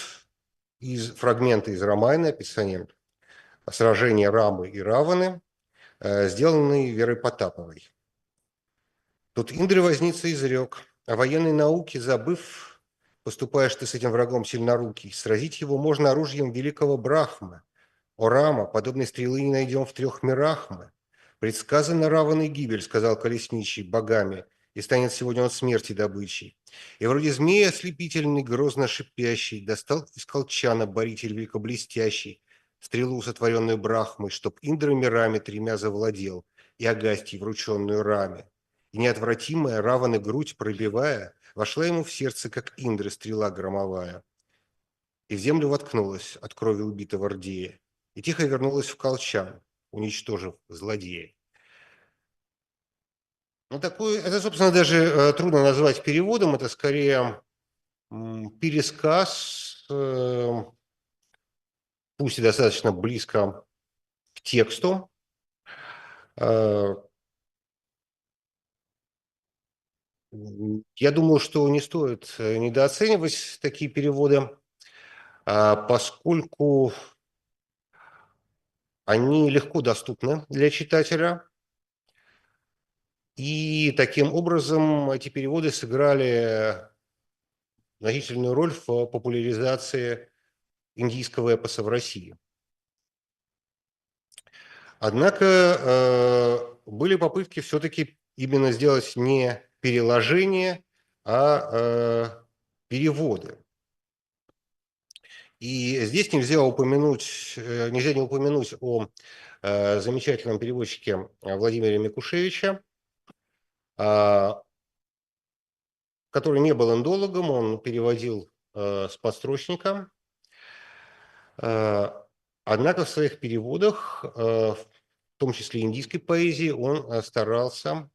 из фрагмента из Рамаяны, описанием сражения Рамы и Раваны, сделанный Верой Потаповой. Тут Индры возница изрек: о военной науке забыв, поступаешь ты с этим врагом сильнорукий, сразить его можно оружием великого Брахмы. О Рама, подобной стрелы не найдем в 3 мирах мы. Предсказана Раваной гибель, сказал колесничий, богами, и станет сегодня он смерти добычей. И вроде змея ослепительный, грозно шипящий, достал из колчана боритель великоблестящий стрелу, сотворенную Брахмой, чтоб Индрами Раме 3 завладел, и Агастий, врученную Раме. И неотвратимая Раваны грудь пробивая, вошла ему в сердце, как Индры стрела громовая. И в землю воткнулась от крови убитого Рдея, и тихо вернулась в колчан, уничтожив злодея. Это, собственно, даже трудно назвать переводом, это скорее пересказ, пусть и достаточно близко к тексту. Я думаю, что не стоит недооценивать такие переводы, поскольку они легко доступны для читателя. И таким образом эти переводы сыграли значительную роль в популяризации индийского эпоса в России. Однако были попытки все-таки именно сделать не переложение, а переводы. И здесь нельзя не упомянуть о замечательном переводчике Владимире Микушевиче, который не был индологом, он переводил с подстрочника. Однако в своих переводах, в том числе индийской поэзии, он старался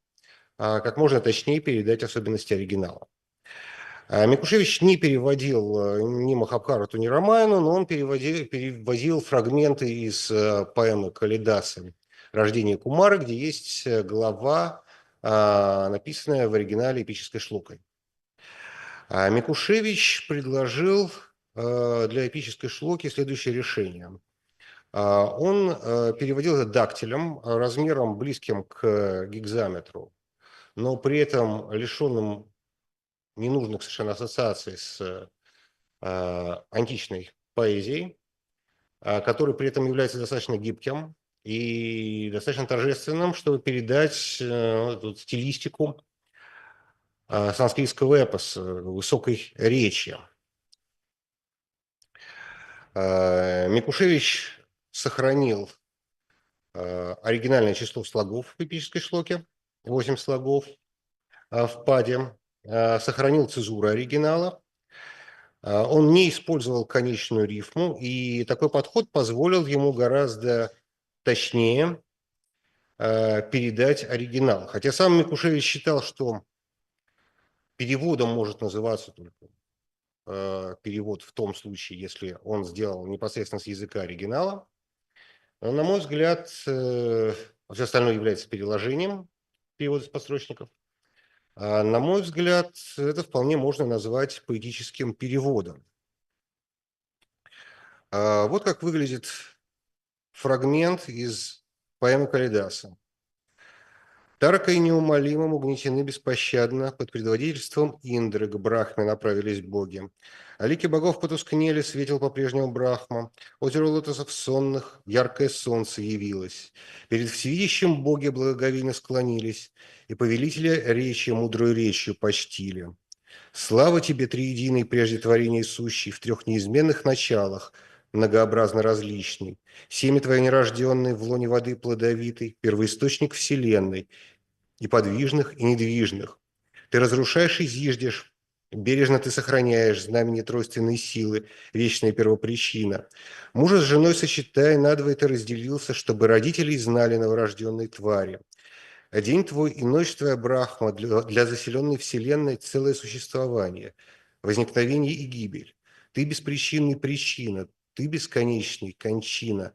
как можно точнее передать особенности оригинала. Микушевич не переводил ни Махабхарату, ни Рамаяну, но он переводил фрагменты из поэмы Калидасы «Рождение Кумары», где есть глава, написанная в оригинале эпической шлокой. Микушевич предложил для эпической шлоки следующее решение. Он переводил это дактилем, размером близким к гекзаметру, но при этом лишенным ненужных совершенно ассоциаций с античной поэзией, который при этом является достаточно гибким и достаточно торжественным, чтобы передать стилистику санскритского эпоса, высокой речи. Микушевич сохранил оригинальное число слогов в эпической шлоке, 8 слогов в паде, сохранил цезуру оригинала. Он не использовал конечную рифму, и такой подход позволил ему гораздо точнее передать оригинал. Хотя сам Микушевич считал, что переводом может называться только перевод в том случае, если он сделал непосредственно с языка оригинала. Но, на мой взгляд, все остальное является переложением перевода с подстрочников. На мой взгляд, это вполне можно назвать поэтическим переводом. Вот как выглядит фрагмент из поэмы Калидаса. Тарка и неумолимым угнетены беспощадно, под предводительством Индры к Брахме направились боги. А лики богов потускнели, светил по-прежнему Брахма. Озеро лотосов сонных, яркое солнце явилось. Перед всевидящим боги благоговейно склонились, и повелителя речи мудрую речью почтили. Слава тебе, триединый, прежде творения сущий, в трех неизменных началах, многообразно различный. Семя твое нерожденное, в лоне воды плодовитый, первоисточник вселенной, и подвижных, и недвижных. Ты разрушаешь и зиждешь, бережно ты сохраняешь знамени тройственной силы, вечная первопричина. Мужа с женой сочетая, надвое ты разделился, чтобы родителей знали новорожденной твари. А день твой и ночь твоя, Брахма, для заселенной вселенной целое существование, возникновение и гибель. Ты беспричинный причина, ты бесконечный кончина,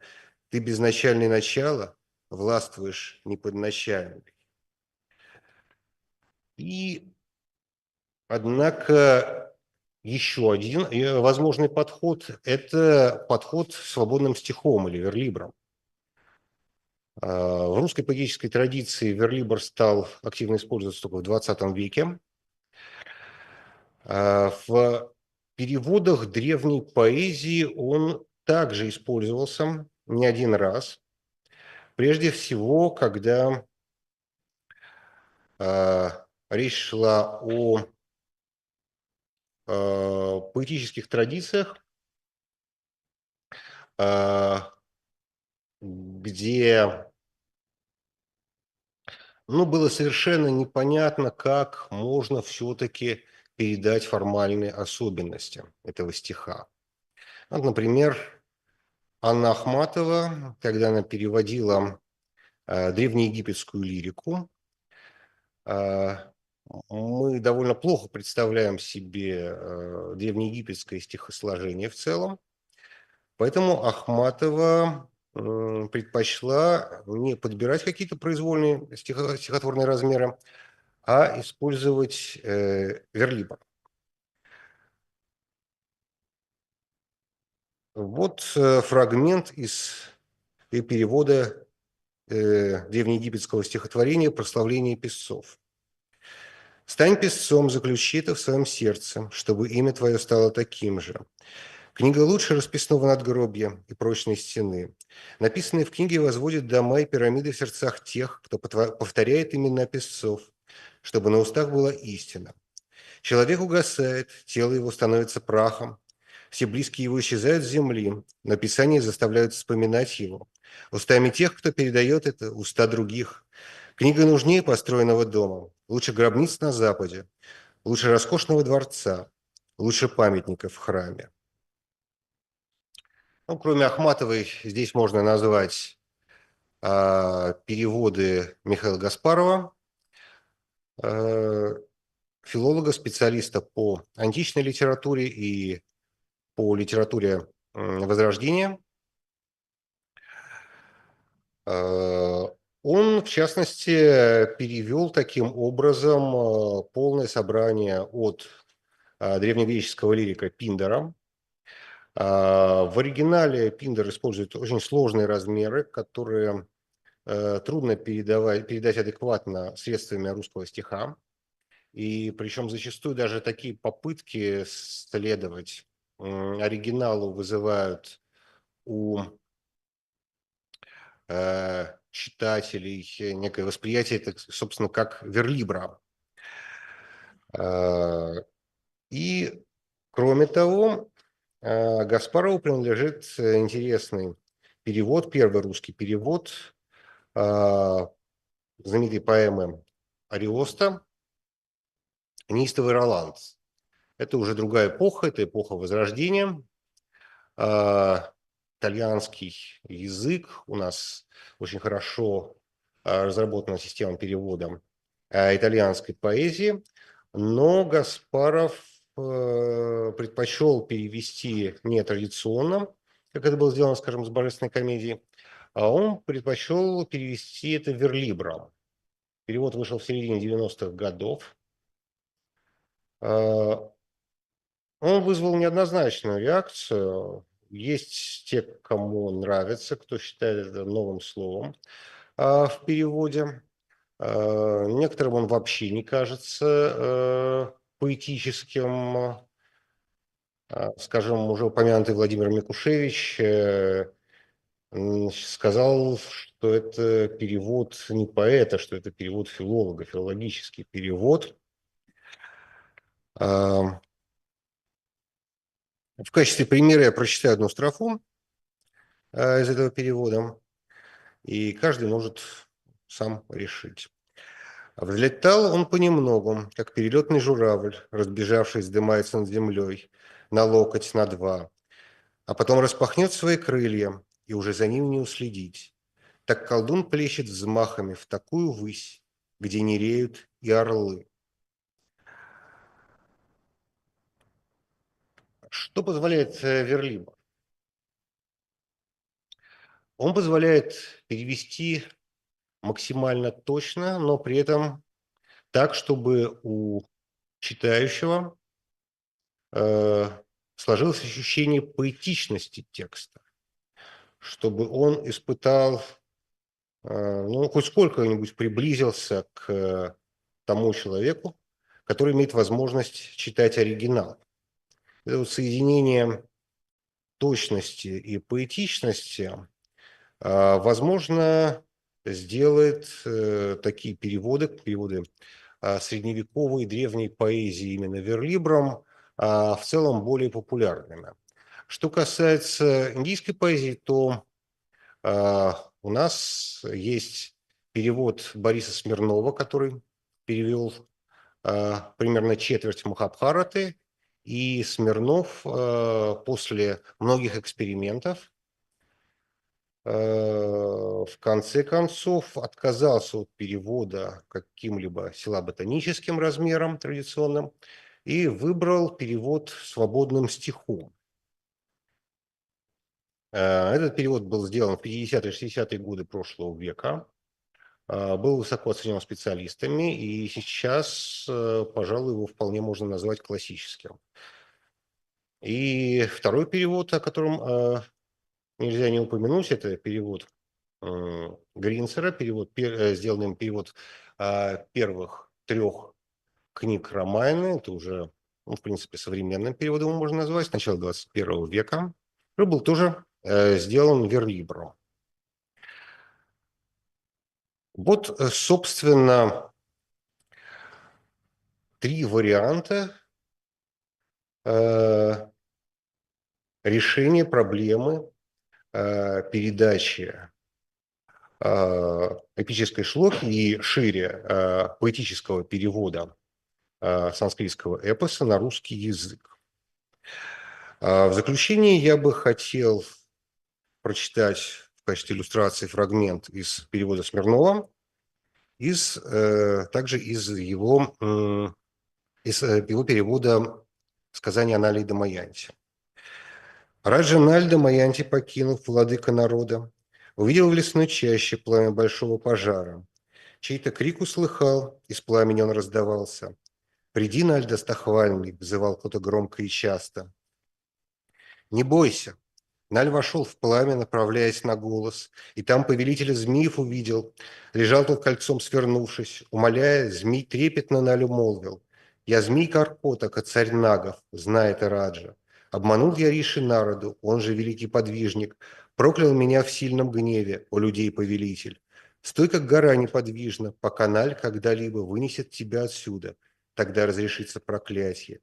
ты безначальное начало, властвуешь неподначальный. И, однако, еще один возможный подход – это подход свободным стихом или верлибром. В русской поэтической традиции верлибр стал активно использоваться только в 20 веке. В переводах древней поэзии он также использовался не один раз. Прежде всего, когда речь шла о поэтических традициях, где было совершенно непонятно, как можно все-таки передать формальные особенности этого стиха. Вот, например, Анна Ахматова, когда она переводила древнеегипетскую лирику, мы довольно плохо представляем себе древнеегипетское стихосложение в целом, поэтому Ахматова предпочла не подбирать какие-то произвольные стихотворные размеры, а использовать верлибр. Вот фрагмент из перевода древнеегипетского стихотворения «Прославление песцов». Стань песцом, заключи это в своем сердце, чтобы имя твое стало таким же. Книга лучше расписного надгробья и прочной стены. Написанные в книге возводят дома и пирамиды в сердцах тех, кто повторяет имена песцов, чтобы на устах была истина. Человек угасает, тело его становится прахом, все близкие его исчезают с земли, но Писания заставляют вспоминать его. Устами тех, кто передает это, уста других. Книга нужнее построенного дома, лучше гробниц на Западе, лучше роскошного дворца, лучше памятника в храме. Ну, кроме Ахматовой, здесь можно назвать переводы Михаила Гаспарова, филолога, специалиста по античной литературе и по литературе Возрождения. Он, в частности, перевел таким образом полное собрание от древнегреческого лирика Пиндара. В оригинале Пиндер использует очень сложные размеры, которые трудно передать адекватно средствами русского стиха. И причем зачастую даже такие попытки следовать оригиналу вызывают у читателей некое восприятие, это, собственно, как верлибра. И, кроме того, Гаспарову принадлежит интересный перевод, первый русский перевод знаменитой поэмы Ариоста «Неистовый Роланд». Это уже другая эпоха, это эпоха Возрождения. Итальянский язык у нас очень хорошо разработана система перевода итальянской поэзии, но Гаспаров предпочел перевести не традиционно, как это было сделано, скажем, с «Божественной комедией», а он предпочел перевести это верлибром. Перевод вышел в середине 90-х годов. Он вызвал неоднозначную реакцию. Есть те, кому он нравится, кто считает это новым словом в переводе. Некоторым он вообще не кажется поэтическим. Скажем, уже упомянутый Владимир Микушевич сказал, что это перевод не поэта, что это перевод филолога, филологический перевод. В качестве примера я прочитаю одну строфу из этого перевода, и каждый может сам решить. Взлетал он понемногу, как перелетный журавль, разбежавшись, вздымается над землей, на локоть, на два, а потом распахнет свои крылья, и уже за ним не уследить. Так колдун плещет взмахами в такую высь, где нереют и орлы. Что позволяет верлибр? Он позволяет перевести максимально точно, но при этом так, чтобы у читающего сложилось ощущение поэтичности текста, чтобы он испытал, ну, хоть сколько-нибудь приблизился к тому человеку, который имеет возможность читать оригинал. Это вот соединение точности и поэтичности, возможно, сделает такие переводы средневековой и древней поэзии именно верлибром, в целом более популярными. Что касается индийской поэзии, то у нас есть перевод Бориса Смирнова, который перевел примерно четверть Махабхараты, и Смирнов после многих экспериментов в конце концов отказался от перевода каким-либо силаботоническим размером традиционным и выбрал перевод свободным стихом. Этот перевод был сделан в 50-60-е годы прошлого века, был высоко оценен специалистами, и сейчас, пожалуй, его вполне можно назвать классическим. И второй перевод, о котором нельзя не упомянуть, это перевод Гринцера, сделанный им перевод первых трех книг Рамаяны, это уже, ну, в принципе, современным переводом его можно назвать, с начала 21 века, который был тоже сделан верлибром. Вот, собственно, 3 варианта решения проблемы передачи эпической шлоки и шире поэтического перевода санскритского эпоса на русский язык. В заключение я бы хотел прочитать в качестве иллюстрации фрагмент из перевода Смирнова, также из его перевода сказания о Нале и Дамаянте. Раджа Наль Дамаянти, покинув, владыка народа, увидел в лесной чаще пламя большого пожара. Чей-то крик услыхал, из пламени он раздавался. «Приди, Наль достохвальный!» – взывал кто-то громко и часто. «Не бойся!» Наль вошел в пламя, направляясь на голос, и там повелителя змеев увидел. Лежал тот кольцом свернувшись, умоляя, змей трепетно Налю молвил: «Я змей Каркотака, царь нагов, знает и Раджа. Обманул я Риши народу, он же великий подвижник, проклял меня в сильном гневе, о людей повелитель. Стой, как гора неподвижно, пока Наль когда-либо вынесет тебя отсюда, тогда разрешится проклятие.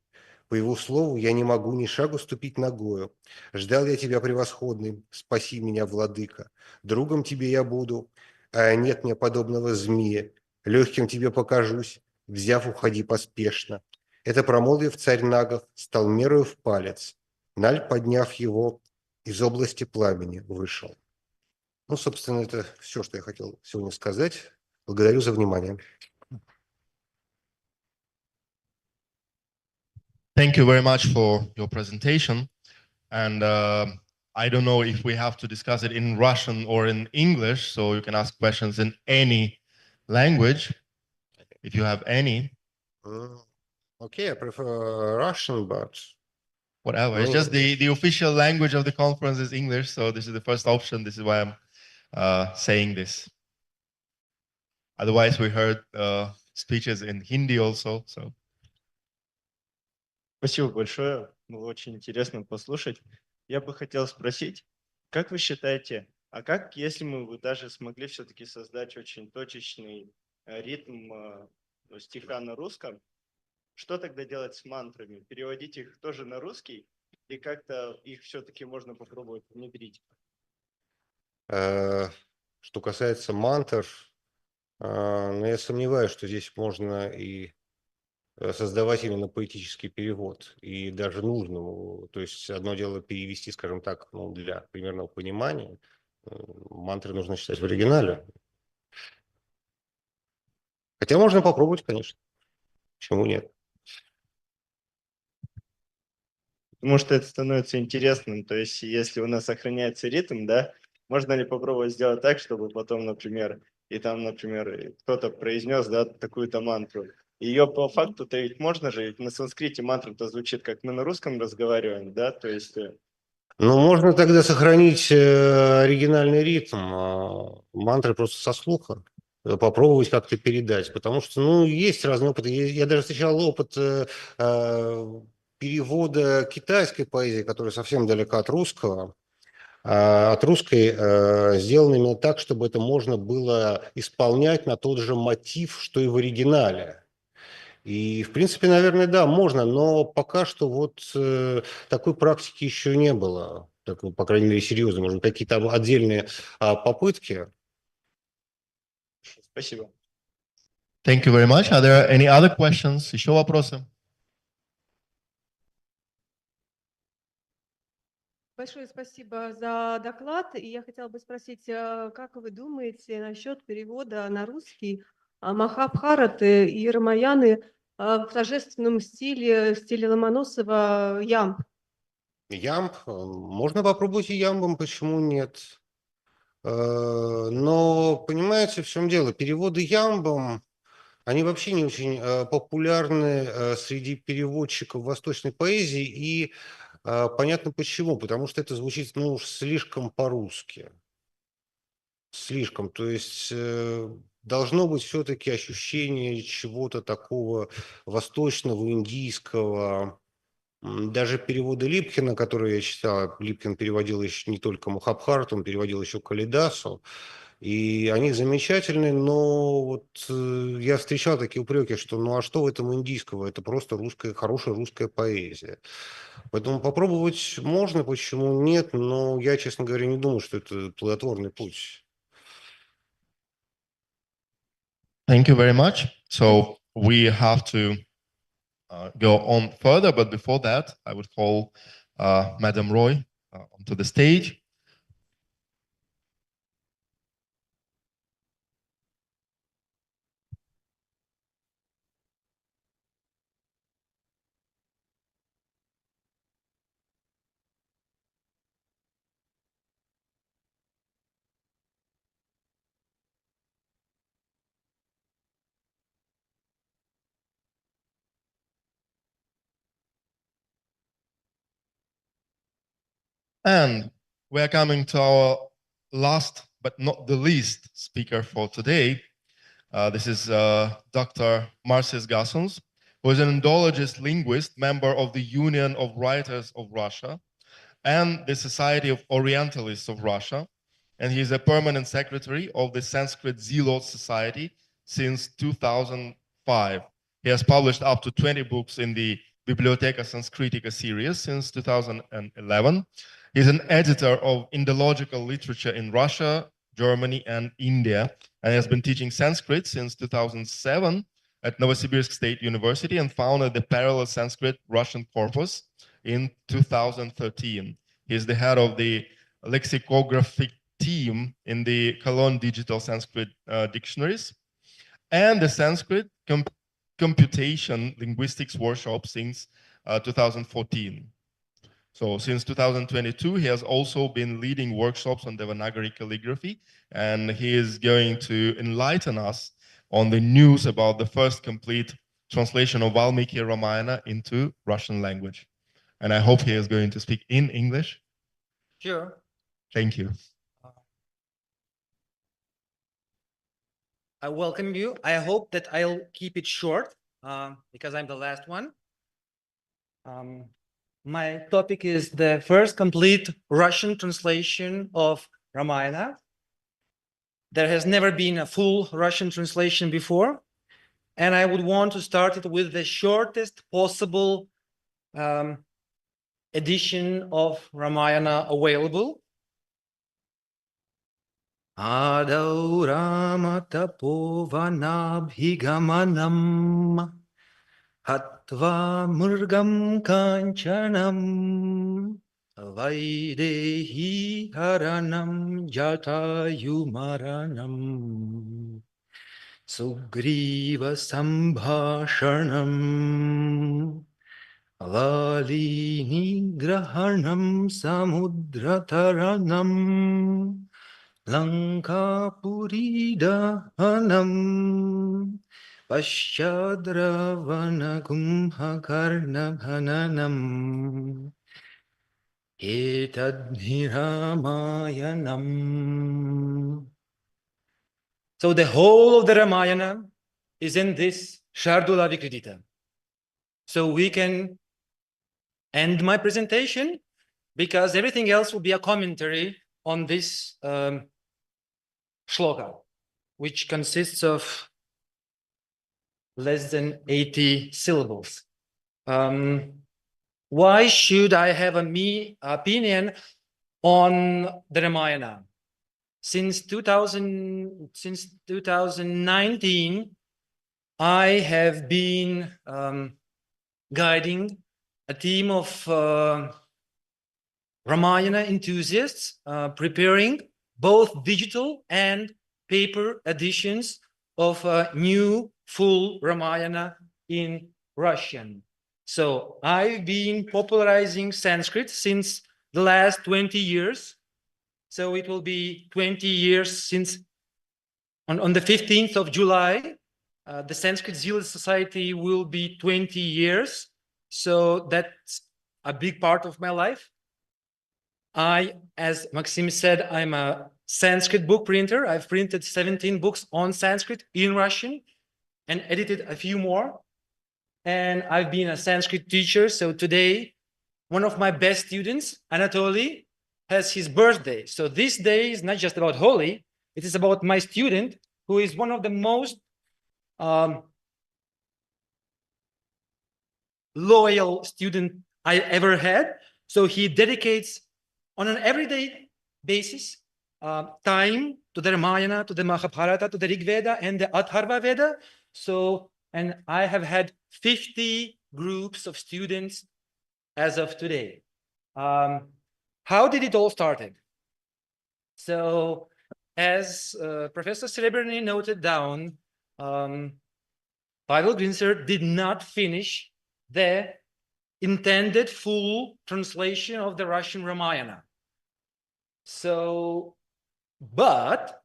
По его слову, я не могу ни шагу ступить ногою. Ждал я тебя, превосходный, спаси меня, владыка. Другом тебе я буду, а нет мне подобного змея. Легким тебе покажусь, взяв, уходи поспешно». Это промолвив, царь нагов стал мерою в палец. Наль, подняв его, из области пламени вышел. Ну, собственно, это все, что я хотел сегодня сказать. Благодарю за внимание. Thank you very much for your presentation. And I don't know if we have to discuss it in Russian or in English, so you can ask questions in any language, if you have any. Okay, I prefer Russian, but... Whatever. It's just the official language of the conference is English, so this is the first option. This is why I'm saying this. Otherwise, we heard speeches in Hindi also, so... Спасибо большое. Было очень интересно послушать. Я бы хотел спросить, как вы считаете, а как, если мы бы даже смогли все-таки создать очень точечный ритм стиха на русском, что тогда делать с мантрами? Переводить их тоже на русский и как-то их все-таки можно попробовать внедрить? Что касается мантр, но я сомневаюсь, что здесь можно и создавать именно поэтический перевод, и даже нужно. То есть одно дело перевести, скажем так, ну, для примерного понимания. Мантры нужно читать в оригинале. Хотя можно попробовать, конечно. Почему нет? Потому что это становится интересным. То есть если у нас сохраняется ритм, да, можно ли попробовать сделать так, чтобы потом, например, и там, например, кто-то произнес, да, такую-то мантру. Ее по факту-то ведь можно же, ведь на санскрите мантра-то звучит, как мы на русском разговариваем, да, то есть... Ну, можно тогда сохранить оригинальный ритм, мантры просто со слуха, попробовать как-то передать, потому что, ну, есть разные опыты. Я даже встречал опыт перевода китайской поэзии, которая совсем далека от русского, от русской сделано именно так, чтобы это можно было исполнять на тот же мотив, что и в оригинале. И, в принципе, наверное, да, можно, но пока что вот такой практики еще не было, такой, по крайней мере, серьезной. Может, какие-то отдельные попытки. Спасибо. Thank you very much. Are there any other questions? Еще вопросы? Большое спасибо за доклад. И я хотела бы спросить, как вы думаете насчет перевода на русский Махабхараты и Рамаяны в торжественном стиле, в стиле Ломоносова «Ямб»? Ямб. Можно попробовать и ямбом, почему нет? Но, понимаете, в чем дело? Переводы ямбом, они вообще не очень популярны среди переводчиков восточной поэзии, и понятно почему, потому что это звучит, ну, уж слишком по-русски. слишком. То есть должно быть все-таки ощущение чего-то такого восточного, индийского. Даже переводы Липкина, которые я читал, Липкин переводил еще не только Махабхарату, он переводил еще Калидасу, и они замечательные, но вот я встречал такие упреки, что ну а что в этом индийского, это просто русская, хорошая русская поэзия. Поэтому попробовать можно, почему нет, но я, честно говоря, не думаю, что это плодотворный путь. Thank you very much. So we have to go on further, but before that, I would call Madam Roy onto the stage. And we're coming to our last, but not the least, speaker for today. This is Dr. Marcis Gassons, who is an Indologist linguist, member of the Union of Writers of Russia and the Society of Orientalists of Russia. And he is a permanent secretary of the Sanskrit Zealots Society since 2005. He has published up to 20 books in the Bibliotheca Sanskritica series since 2011. He's an editor of Indological literature in Russia, Germany, and India, and has been teaching Sanskrit since 2007 at Novosibirsk State University and founded the Parallel Sanskrit Russian Corpus in 2013. He is the head of the lexicographic team in the Cologne Digital Sanskrit Dictionaries and the Sanskrit Computation Linguistics Workshop since 2014. So since 2022, he has also been leading workshops on Devanagari calligraphy, and he is going to enlighten us on the news about the first complete translation of Valmiki Ramayana into Russian language. And I hope he is going to speak in English. Sure. Thank you. I welcome you. I hope that I'll keep it short because I'm the last one. My topic is the first complete Russian translation of Ramayana. There has never been a full Russian translation before, and I would want to start it with the shortest possible edition of Ramayana available. Adau Rama Tapovanabhigamanam Hatva Murgam Kanchanam Vaidehi Haranam Jatayumaranam Sugriva Sambhashanam Valini Grahanam Samudrataranam Lankapuri Dahanam Pashadravana Kumhakarnabhananam Etadhiramayanam. So the whole of the Ramayana is in this Shardula Vikridita. So we can end my presentation because everything else will be a commentary on this shloka, which consists of less than 80 syllables. Why should I have a opinion on the Ramayana? Since 2019, I have been guiding a team of Ramayana enthusiasts preparing both digital and paper editions of a new full Ramayana in Russian. So I've been popularizing Sanskrit since the last 20 years. So it will be 20 years since on the 15th of July, the Sanskrit Zealot Society will be 20 years. So that's a big part of my life. As Maxim said, I'm a Sanskrit book printer. I've printed 17 books on Sanskrit in Russian and edited a few more. And I've been a Sanskrit teacher. So today, one of my best students, Anatoly, has his birthday. So this day is not just about Holi, it is about my student, who is one of the most loyal student I ever had. So he dedicates on an everyday basis time to the Ramayana, to the Mahabharata, to the Rig Veda and the Atharva Veda. So, and I have had 50 groups of students as of today. How did it all started? So, as Professor Srebrny noted down, Pavel Grinzer did not finish the intended full translation of the Russian Ramayana. So, but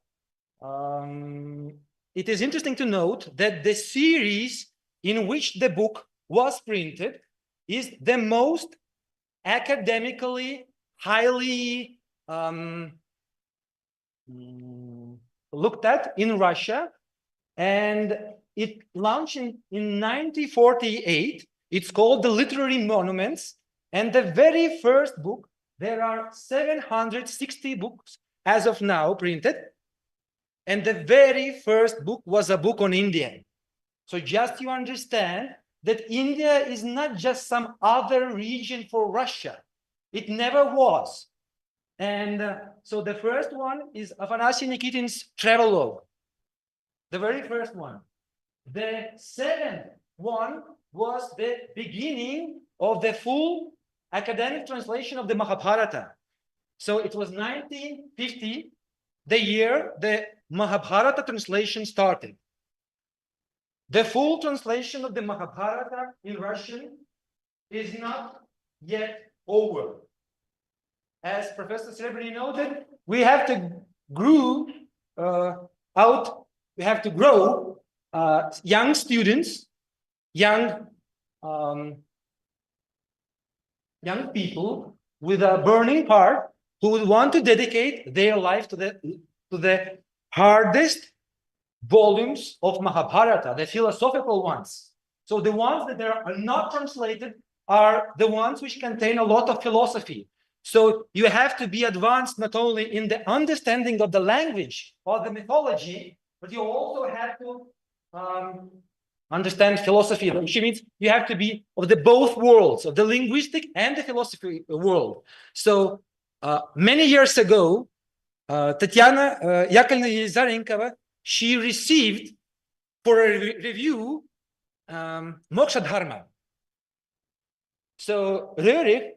it is interesting to note that the series in which the book was printed is the most academically highly looked at in Russia, and it launched in 1948. It's called The Literary Monuments, and the very first book, there are 760 books as of now printed, and the very first book was a book on India. So just you understand that India is not just some other region for Russia. It never was. And so the first one is Afanasy Nikitin's travelogue, the very first one. The second one was the beginning of the full academic translation of the Mahabharata. So it was 1950, the year the Mahabharata translation started. The full translation of the Mahabharata in Russian is not yet over. As Professor Srebrny noted, we have to grow young students, young people with a burning heart who would want to dedicate their life to the hardest volumes of Mahabharata, the philosophical ones. So the ones that are not translated are the ones which contain a lot of philosophy. So you have to be advanced not only in the understanding of the language or the mythology, but you also have to understand philosophy, which means you have to be of the both worlds, of the linguistic and the philosophy world. So many years ago, Tatiana Yakovlevna Yelizarenkova, she received for a review Moksha Dharma. So Röhrig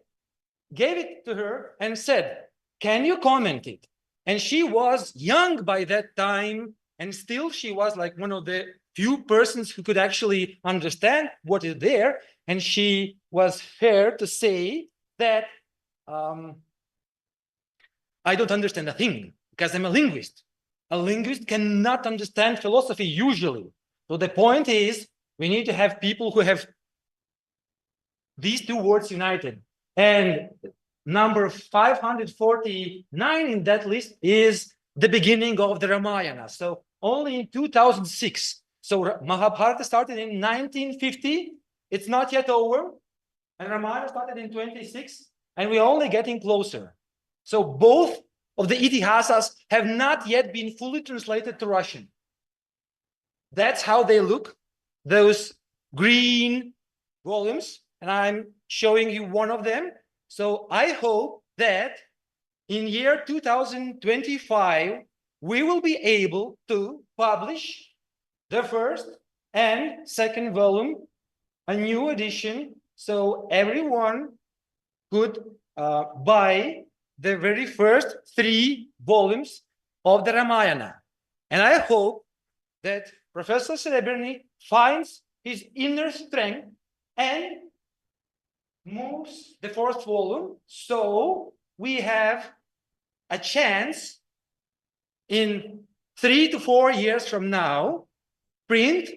gave it to her and said, can you comment it? And she was young by that time, and still she was like one of the few persons who could actually understand what is there. And she was fair to say that I don't understand a thing because I'm a linguist. A linguist cannot understand philosophy usually. So the point is, we need to have people who have these two words united. And number 549 in that list is the beginning of the Ramayana. So only in 2006. So Mahabharata started in 1950. It's not yet over. And Ramayana started in 26. And we're only getting closer. So both of the Itihasas have not yet been fully translated to Russian. That's how they look, those green volumes. And I'm showing you one of them. So I hope that in year 2025, we will be able to publish the first and second volume, a new edition. So everyone could buy the very first 3 volumes of the Ramayana. And I hope that Professor Srebrny finds his inner strength and moves the 4th volume, so we have a chance in 3 to 4 years from now, print,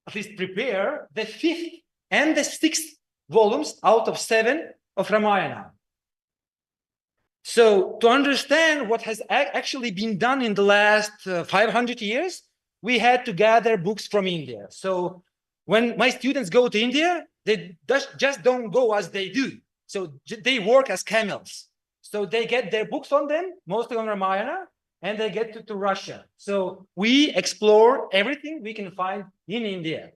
at least prepare the 5th and the 6th volumes out of 7 of Ramayana. So to understand what has actually been done in the last 500 years, we had to gather books from India. So when my students go to India, they just don't go as they do. So they work as camels. So they get their books on them, mostly on Ramayana, and they get to Russia. So we explore everything we can find in India.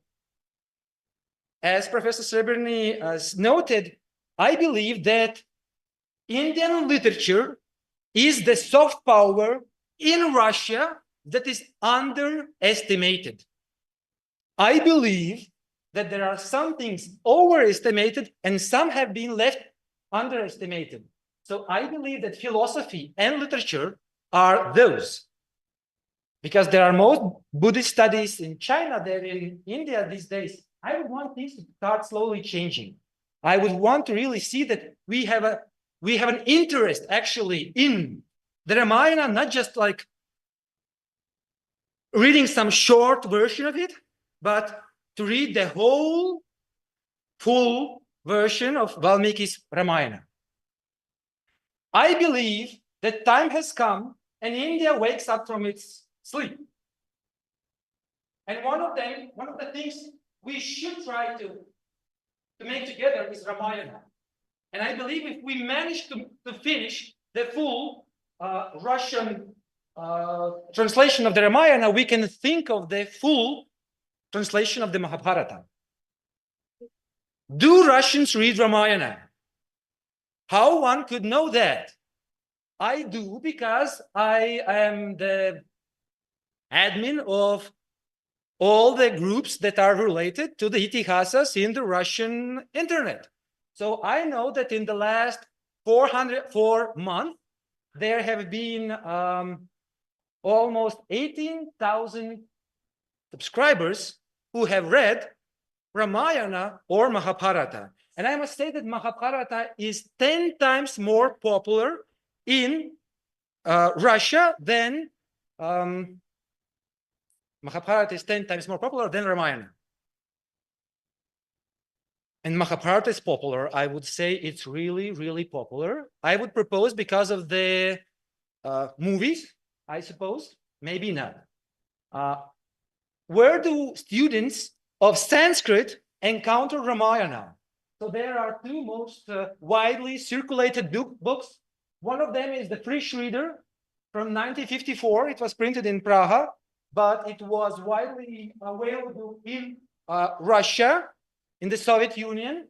As Professor Srebrny has noted, I believe that Indian literature is the soft power in Russia that is underestimated. I believe that there are some things overestimated and some have been left underestimated. So I believe that philosophy and literature are those. Because there are more Buddhist studies in China than in India these days. I would want things to start slowly changing. I would want to really see that we have an interest actually in the Ramayana, not just like reading some short version of it, but to read the whole full version of Valmiki's Ramayana. I believe that time has come and India wakes up from its sleep. And one of the things we should try to make together is Ramayana. And I believe if we manage to finish the full Russian translation of the Ramayana, we can think of the full translation of the Mahabharata. Do Russians read Ramayana? How one could know that? I do, because I am the admin of all the groups that are related to the Itihasas in the Russian internet. So I know that in the last 404 months, there have been almost 18,000 subscribers who have read Ramayana or Mahabharata. And I must say that Mahabharata is 10 times more popular in Russia than Mahabharata is 10 times more popular than Ramayana. And Mahabharata is popular. I would say it's really, really popular. I would propose because of the movies, I suppose. Maybe not. Where do students of Sanskrit encounter Ramayana? So there are two most widely circulated books. One of them is the Frisch Reader from 1954. It was printed in Prague, but it was widely available in Russia, in the Soviet Union.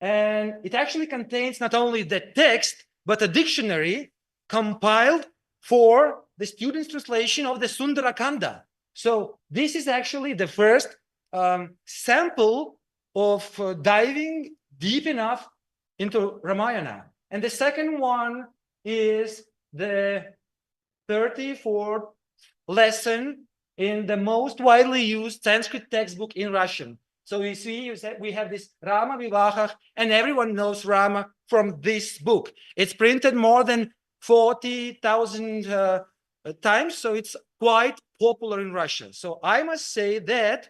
And it actually contains not only the text, but a dictionary compiled for the student's translation of the Sundarakanda. So this is actually the first sample of diving deep enough into Ramayana. And the second one is the 34th lesson in the most widely used Sanskrit textbook in Russian. So you see, we have this Rama Vivahah, and everyone knows Rama from this book. It's printed more than 40,000 times, so it's quite popular in Russia. So I must say that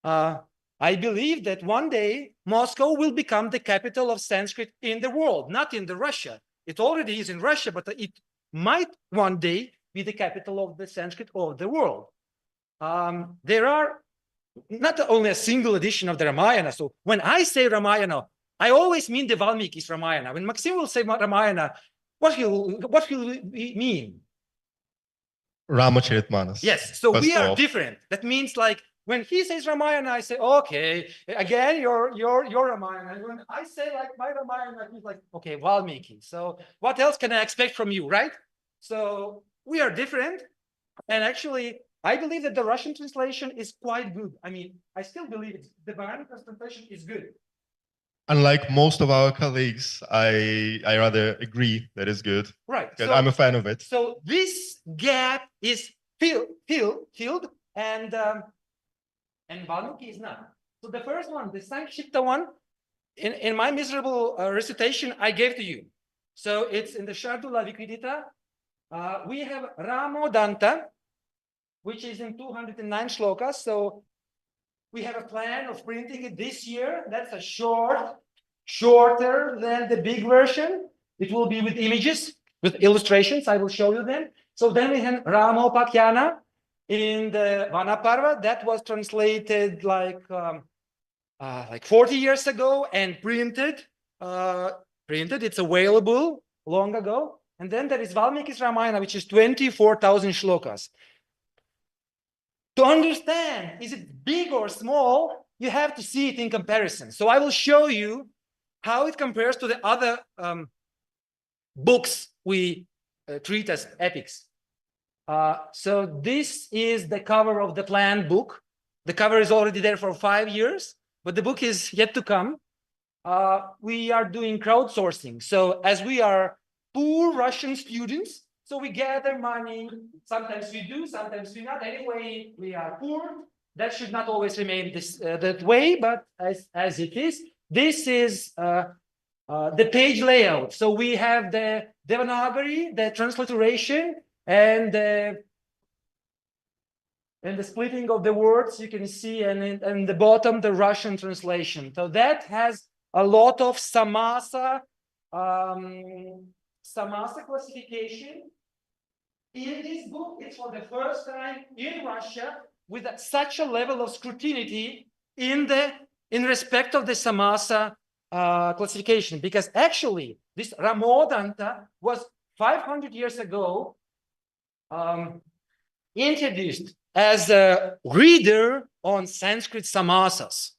I believe that one day Moscow will become the capital of Sanskrit in the world, not in the Russia. It already is in Russia, but it might one day be the capital of the Sanskrit of the world. There are not only a single edition of the Ramayana. So when I say Ramayana, I always mean the Valmiki's Ramayana. When Maxim will say Ramayana, what will he mean? Ramacharitmanas. Yes, so we are different. That means like when he says Ramayana, I say, okay, again, your Ramayana. And when I say like my Ramayana, he's like, okay, Valmiki. So what else can I expect from you, right? So we are different. And actually, I believe that the Russian translation is quite good. I mean, I still believe it. The Bharati's translation is good. Unlike most of our colleagues, I rather agree that it's good. Right. So, I'm a fan of it. So this gap is filled, and Valmiki is not. So the first one, the Sankshipta one, in my miserable recitation, I gave to you. So it's in the Shardula Vikridita. We have Ramodanta, which is in 209 shlokas. So we have a plan of printing it this year. That's a shorter than the big version. It will be with images. with illustrations. I will show you them. So then we have Ramopakyana in the Vanaparva that was translated like 40 years ago and printed. It's available long ago. And then there is Valmiki's Ramayana, which is 24,000 shlokas. To understand, is it big or small, you have to see it in comparison. So I will show you how it compares to the other books we treat as epics. So this is the cover of the planned book. The cover is already there for 5 years, but the book is yet to come. We are doing crowdsourcing. So as we are poor Russian students, so we gather money. Sometimes we do, sometimes we not. Anyway, we are poor. That should not always remain that way, but as it is, this is the page layout. So we have the Devanagari, the transliteration, and the splitting of the words you can see, and the bottom, the Russian translation. So that has a lot of samasa classification. In this book, it's for the first time in Russia with such a level of scrutiny in respect of the samasa classification, because actually this Ramodanta was 500 years ago introduced as a reader on Sanskrit samasas.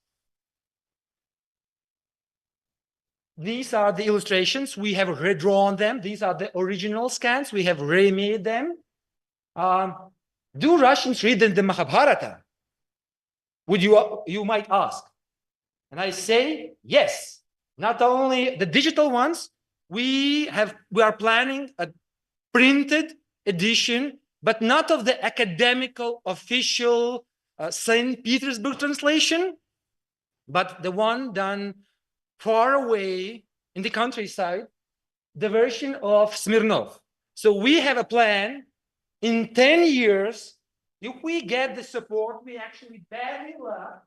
These are the illustrations. We have redrawn them. These are the original scans. We have remade them. Do Russians read the Mahabharata? You might ask. And I say yes. Not only the digital ones, we are planning a printed edition, but not of the academical official St. Petersburg translation, but the one done far away in the countryside, the version of Smirnov. So we have a plan in 10 years, if we get the support, we actually badly luck,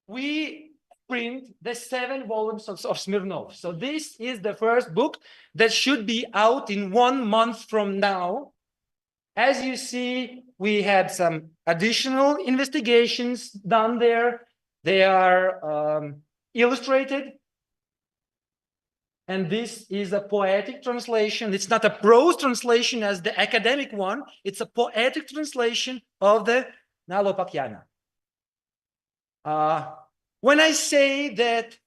we print the 7 volumes of Smirnov. So this is the first book that should be out in 1 month from now. As you see, we had some additional investigations done there. They are illustrated. And this is a poetic translation. It's not a prose translation as the academic one. It's a poetic translation of the Nalopakyana. When I say that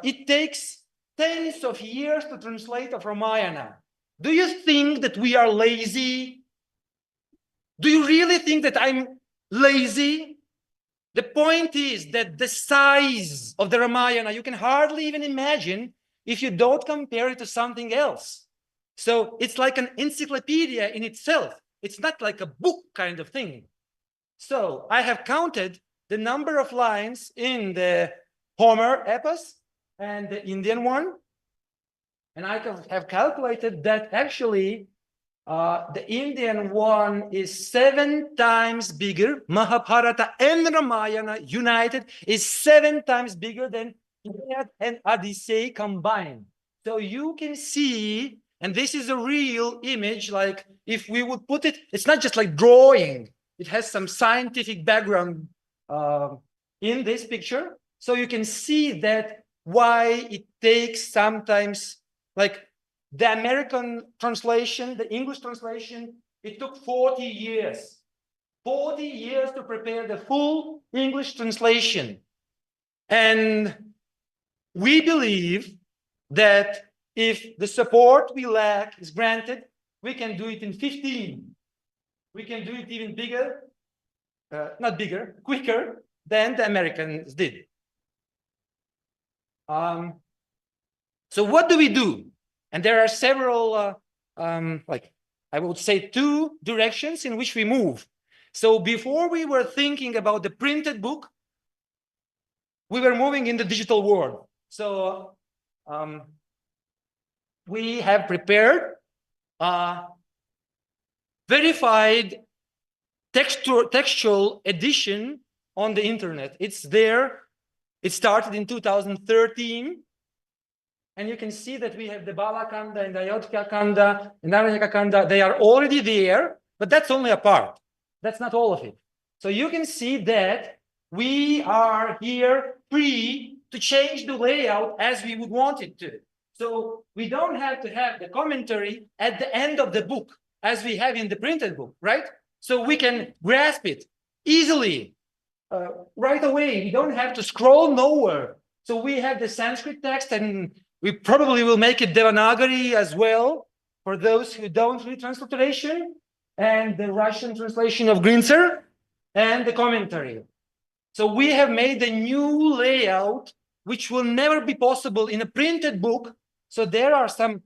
it takes tens of years to translate of Ramayana, do you think that we are lazy? Do you really think that I'm lazy? The point is that the size of the Ramayana, you can hardly even imagine if you don't compare it to something else. So it's like an encyclopedia in itself. It's not like a book kind of thing. So I have counted the number of lines in the Homer epos and the Indian one. And I have calculated that actually the Indian one is 7 times bigger. Mahabharata and Ramayana united is 7 times bigger than Iliad and Odyssey combined. So you can see, and this is a real image, like if we would put it, it's not just like drawing. It has some scientific background in this picture. So you can see that why it takes sometimes, like the American translation, the English translation, it took 40 years. 40 years to prepare the full English translation. And we believe that if the support we lack is granted, we can do it in 15. We can do it even bigger, not bigger, quicker than the Americans did. So what do we do? And there are several, like I would say 2 directions in which we move. So before we were thinking about the printed book, we were moving in the digital world. So we have prepared a verified textual edition on the internet. It's there. It started in 2013. and you can see that we have the Bala Kanda and the Ayodhya Kanda and Aranyaka Kanda. They are already there, but that's only a part. That's not all of it. So you can see that we are here free to change the layout as we would want it to. So we don't have to have the commentary at the end of the book as we have in the printed book, right? So we can grasp it easily right away. We don't have to scroll nowhere. So we have the Sanskrit text, and we probably will make it Devanagari as well for those who don't read transliteration, and the Russian translation of Grinzer and the commentary. So we have made a new layout which will never be possible in a printed book. So there are some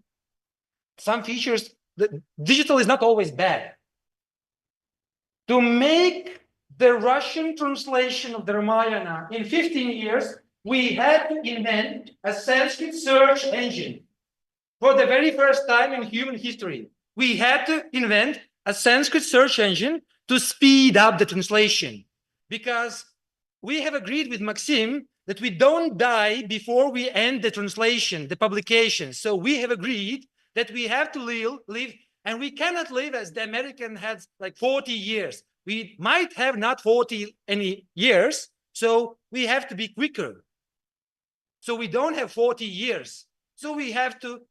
features that digital is not always bad. To make the Russian translation of the Ramayana in 15 years, we had to invent a Sanskrit search engine. For the very first time in human history, we had to invent a Sanskrit search engine to speed up the translation. Because we have agreed with Maxim that we don't die before we end the translation, the publication. So we have agreed that we have to live, and we cannot live as the American has like 40 years. We might have not 40 any years, so we have to be quicker. So we don't have 40 years. So we have to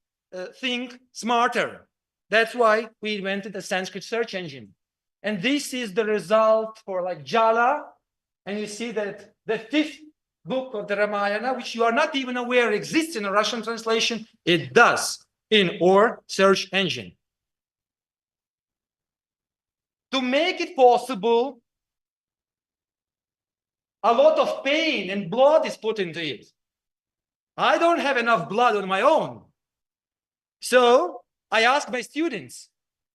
think smarter. That's why we invented a Sanskrit search engine. And this is the result for like Jala. And you see that the 5th book of the Ramayana, which you are not even aware exists in a Russian translation, it does in our search engine. To make it possible, a lot of pain and blood is put into it. I don't have enough blood on my own. So I ask my students,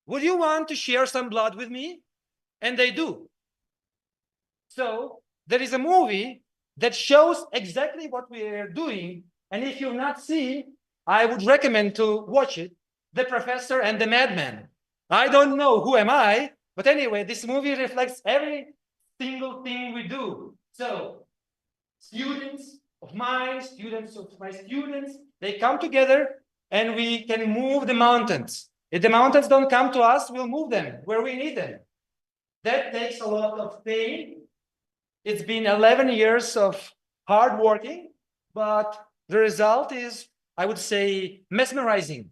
would you want to share some blood with me? And they do. So there is a movie that shows exactly what we are doing. And if you've not seen, I would recommend to watch it, The Professor and the Madman. I don't know who am I, but anyway, this movie reflects every single thing we do. So students of mine, students of my students, they come together and we can move the mountains. If the mountains don't come to us, we'll move them where we need them. That takes a lot of pain. It's been 11 years of hard working, but the result is, I would say, mesmerizing.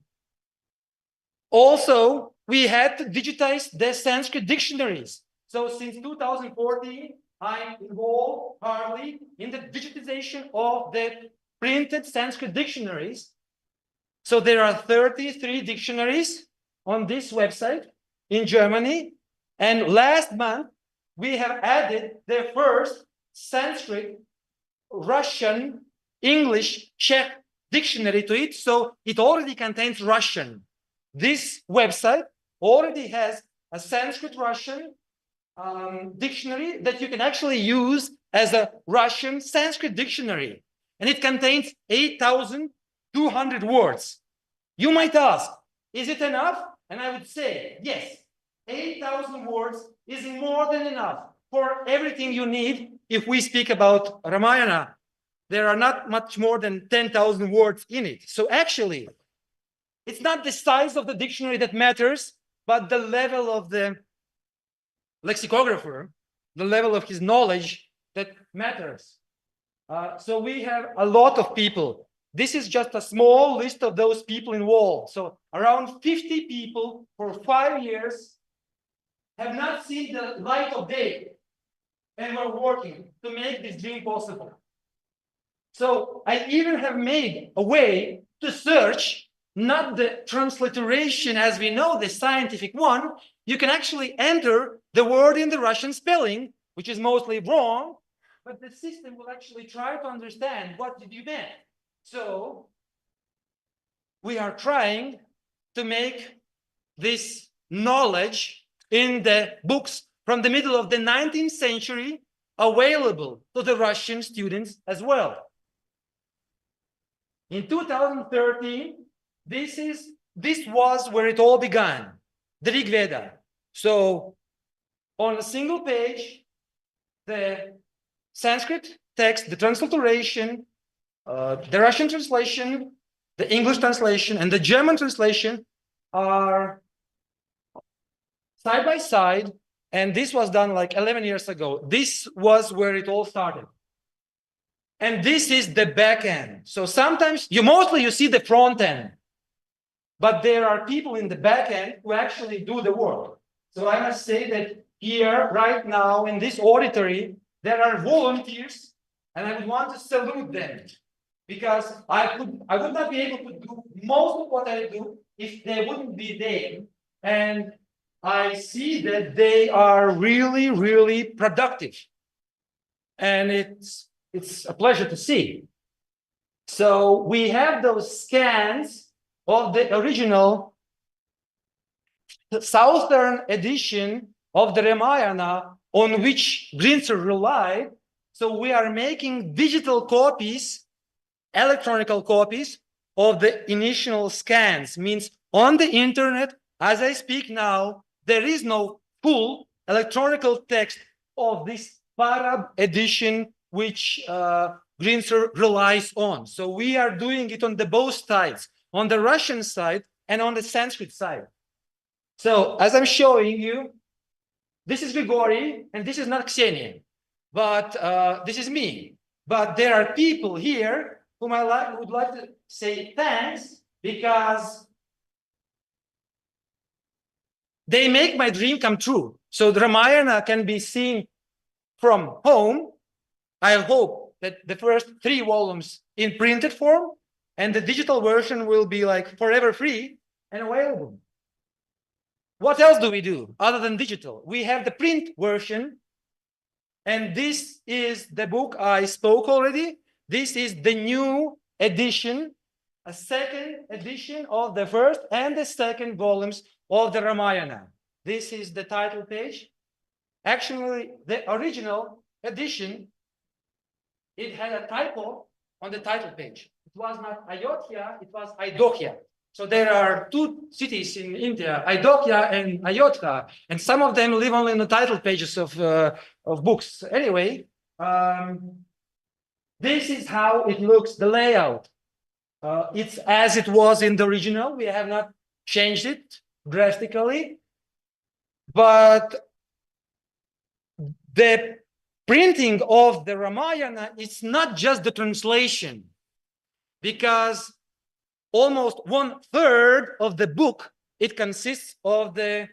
Also, we had to digitize the Sanskrit dictionaries. So since 2014, I'm involved hardly in the digitization of the printed Sanskrit dictionaries. So there are 33 dictionaries on this website in Germany. And last month, we have added the first Sanskrit, Russian, English, Czech dictionary to it. So it already contains Russian. This website already has a Sanskrit Russian dictionary that you can actually use as a Russian Sanskrit dictionary. And it contains 8,200 words. You might ask, is it enough? And I would say, yes, 8,000 words is more than enough for everything you need. If we speak about Ramayana, there are not much more than 10,000 words in it. So actually, it's not the size of the dictionary that matters, but the level of the lexicographer, the level of his knowledge that matters. So we have a lot of people. This is just a small list of those people involved. So around 50 people for 5 years have not seen the light of day, and we're working to make this dream possible. So I even have made a way to search not the transliteration as we know, the scientific one. You can actually enter the word in the Russian spelling, which is mostly wrong, but the system will actually try to understand what did you mean. So we are trying to make this knowledge in the books from the middle of the 19th century available to the Russian students as well. In 2013, this was where it all began, the Rig Veda. So on a single page, the Sanskrit text, the transliteration, the Russian translation, the English translation and the German translation are side by side, and this was done like 11 years ago. This was where it all started. And this is the back end. So sometimes mostly you see the front end, but there are people in the back end who actually do the work. So I must say that here, right now, in this auditory, there are volunteers, and I would want to salute them, because I would not be able to do most of what I do if they wouldn't be there. And I see that they are really, really productive. And it's a pleasure to see. So we have those scans of the original southern edition of the Ramayana on which Grinzer relied. So we are making digital copies, electronic copies of the initial scans. Means on the internet, as I speak now, there is no full electronic text of this Parab edition which Grinzer relies on. So we are doing it on the both sides, on the Russian side and on the Sanskrit side. So as I'm showing you, this is Grigori and this is not Ksenia, but this is me. But there are people here whom I would like to say thanks, because they make my dream come true. So the Ramayana can be seen from home. I hope that the first 3 volumes in printed form, and the digital version will be like forever free and available. What else do we do other than digital? We have the print version, and this is the book I spoke already. This is the new edition, a second edition of the first and the second volumes of the Ramayana. This is the title page. Actually, the original edition, it had a typo on the title page. It was not Ayodhya, it was Ayodhya. So there are 2 cities in India, Ayodhya and Ayodhya, and some of them live only in the title pages of books. Anyway, this is how it looks, the layout. It's as it was in the original. We have not changed it drastically, but the printing of the Ramayana is not just the translation, because almost 1/3 of the book, it consists of the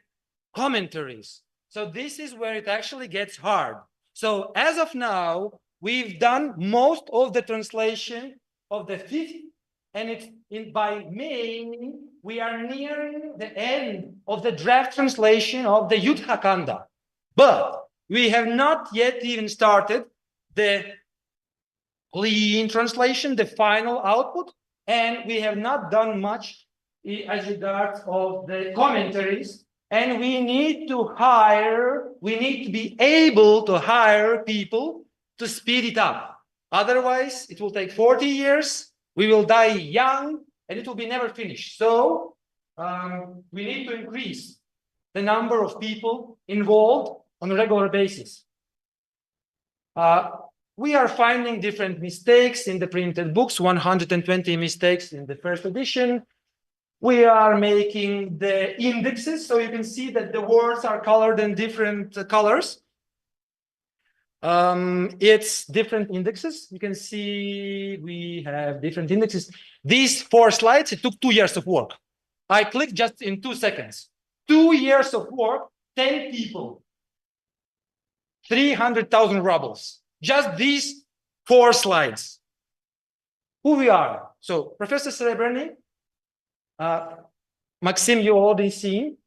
commentaries. So this is where it actually gets hard. So as of now, we've done most of the translation of the 5th, and by May, we are nearing the end of the draft translation of the Yuddha Kanda. But we have not yet even started the clean translation, the final output, and we have not done much as regards of the commentaries. And we need to be able to hire people to speed it up. Otherwise, it will take 40 years. We will die young, and it will be never finished. So we need to increase the number of people involved on a regular basis. We are finding different mistakes in the printed books, 120 mistakes in the first edition. We are making the indexes, so you can see that the words are colored in different colors. It's different indexes. You can see we have different indexes. These 4 slides, it took 2 years of work. I clicked just in 2 seconds. 2 years of work, 10 people, 300,000 rubles. Just these 4 slides. Who we are. So Professor Srebrny, Maxim, you already seen.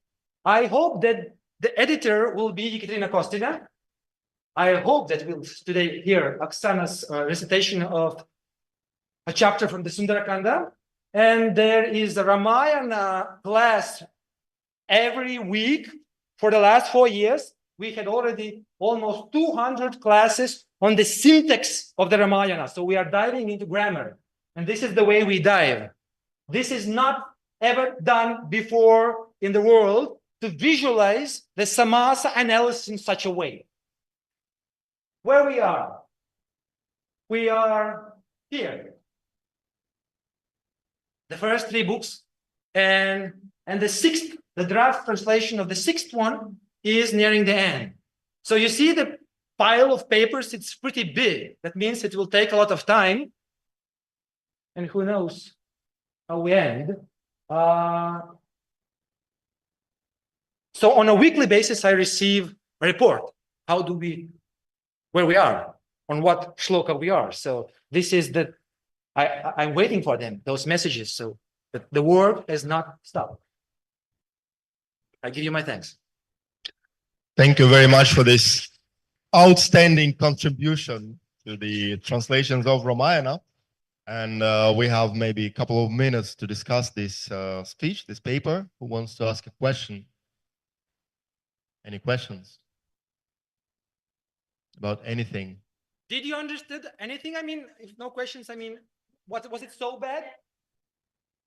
I hope that the editor will be Ekaterina Kostina. I hope that we'll today hear Oksana's recitation of a chapter from the Sundarakanda. And there is a Ramayana class every week for the last 4 years. We had already almost 200 classes on the syntax of the Ramayana. So we are diving into grammar. And this is the way we dive. This is not ever done before in the world, to visualize the samasa analysis in such a way. Where we are? We are here. the first 3 books, and the draft translation of the 6th one is nearing the end. So you see the pile of papers, it's pretty big. That means it will take a lot of time. And who knows how we end. So on a weekly basis, I receive a report. Where we are, on what shloka we are. So this is I'm waiting for them, those messages. So the work has not stopped. I give you my thanks. Thank you very much for this outstanding contribution to the translations of Ramayana. And we have maybe a couple of minutes to discuss this speech, this paper. Who wants to ask a question? Any questions about anything? Did you understand anything? I mean, if no questions, I mean, what was it so bad?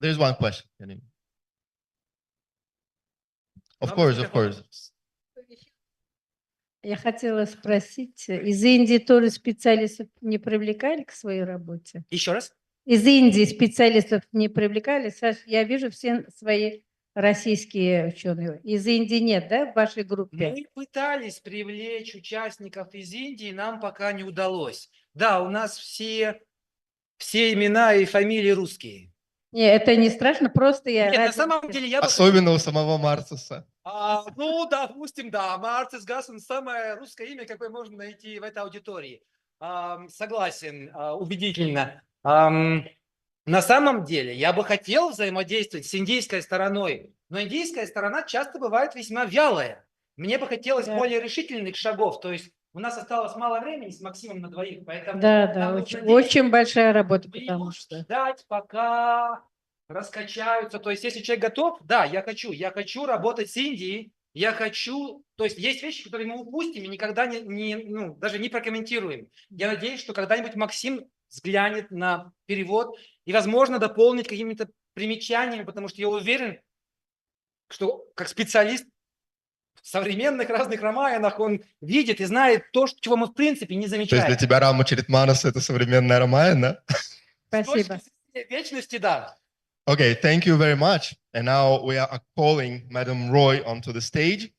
There's one question. Of course. Я хотела спросить, из Индии тоже специалистов не привлекали к своей работе? Еще раз? Из Индии специалистов не привлекали? Саш, я вижу все свои российские ученые. Из Индии нет, да, в вашей группе? Мы пытались привлечь участников из Индии, нам пока не удалось. Да, у нас все имена и фамилии русские. Нет, это не страшно, просто я... Нет, на самом деле я... Особенно у самого Марцеса. Ну, допустим, да, Марцес Гассон самое русское имя, какое можно найти в этой аудитории. Согласен, убедительно. На самом деле я бы хотел взаимодействовать с индийской стороной, но индийская сторона часто бывает весьма вялая. Мне бы хотелось более решительных шагов, то есть у нас осталось мало времени с Максимом на двоих, поэтому... Да, очень большая работа, потому что... Ждать, пока раскачаются, то есть если человек готов, да, я хочу работать с Индией, то есть есть вещи, которые мы упустим и никогда даже не прокомментируем. Я надеюсь, что когда-нибудь Максим взглянет на перевод и, возможно, дополнит какими-то примечаниями, потому что я уверен, что как специалист в современных разных рамаянах он видит и знает то, чего мы в принципе не замечаем. То есть для тебя Рамачаритманас — это современная Рамаяна? Спасибо. Вечности, да. Okay, thank you very much. And now we are calling Madam Roy onto the stage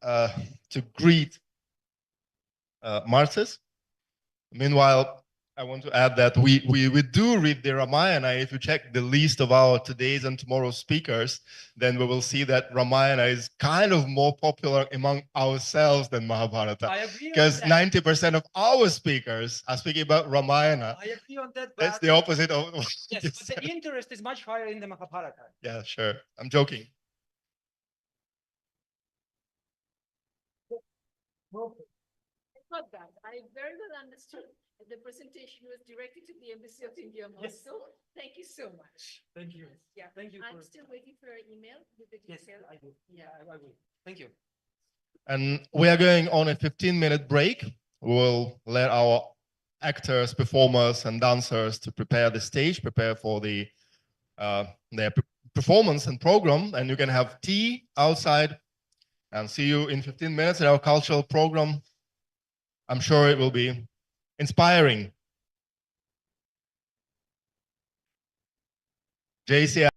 to greet Marcus. Meanwhile, I want to add that we do read the Ramayana. If you check the list of our today's and tomorrow's speakers, then we will see that Ramayana is kind of more popular among ourselves than Mahabharata. I agree because 90% of our speakers are speaking about Ramayana. I agree on that. That's the opposite of what yes, you but said. the interest is much higher in the Mahabharata. Yeah, sure. I'm joking. Not bad. I very well understood. The presentation was directed to the Embassy of India Moscow. Thank you so much. Thank you. Yeah. Thank you. I'm still waiting for an email with the Yes, details. I will. Yeah, I will. Thank you. And we are going on a 15-minute break. We'll let our actors, performers, and dancers to prepare the stage, prepare for their performance and program. And you can have tea outside. And see you in 15 minutes at our cultural program. I'm sure it will be inspiring. JC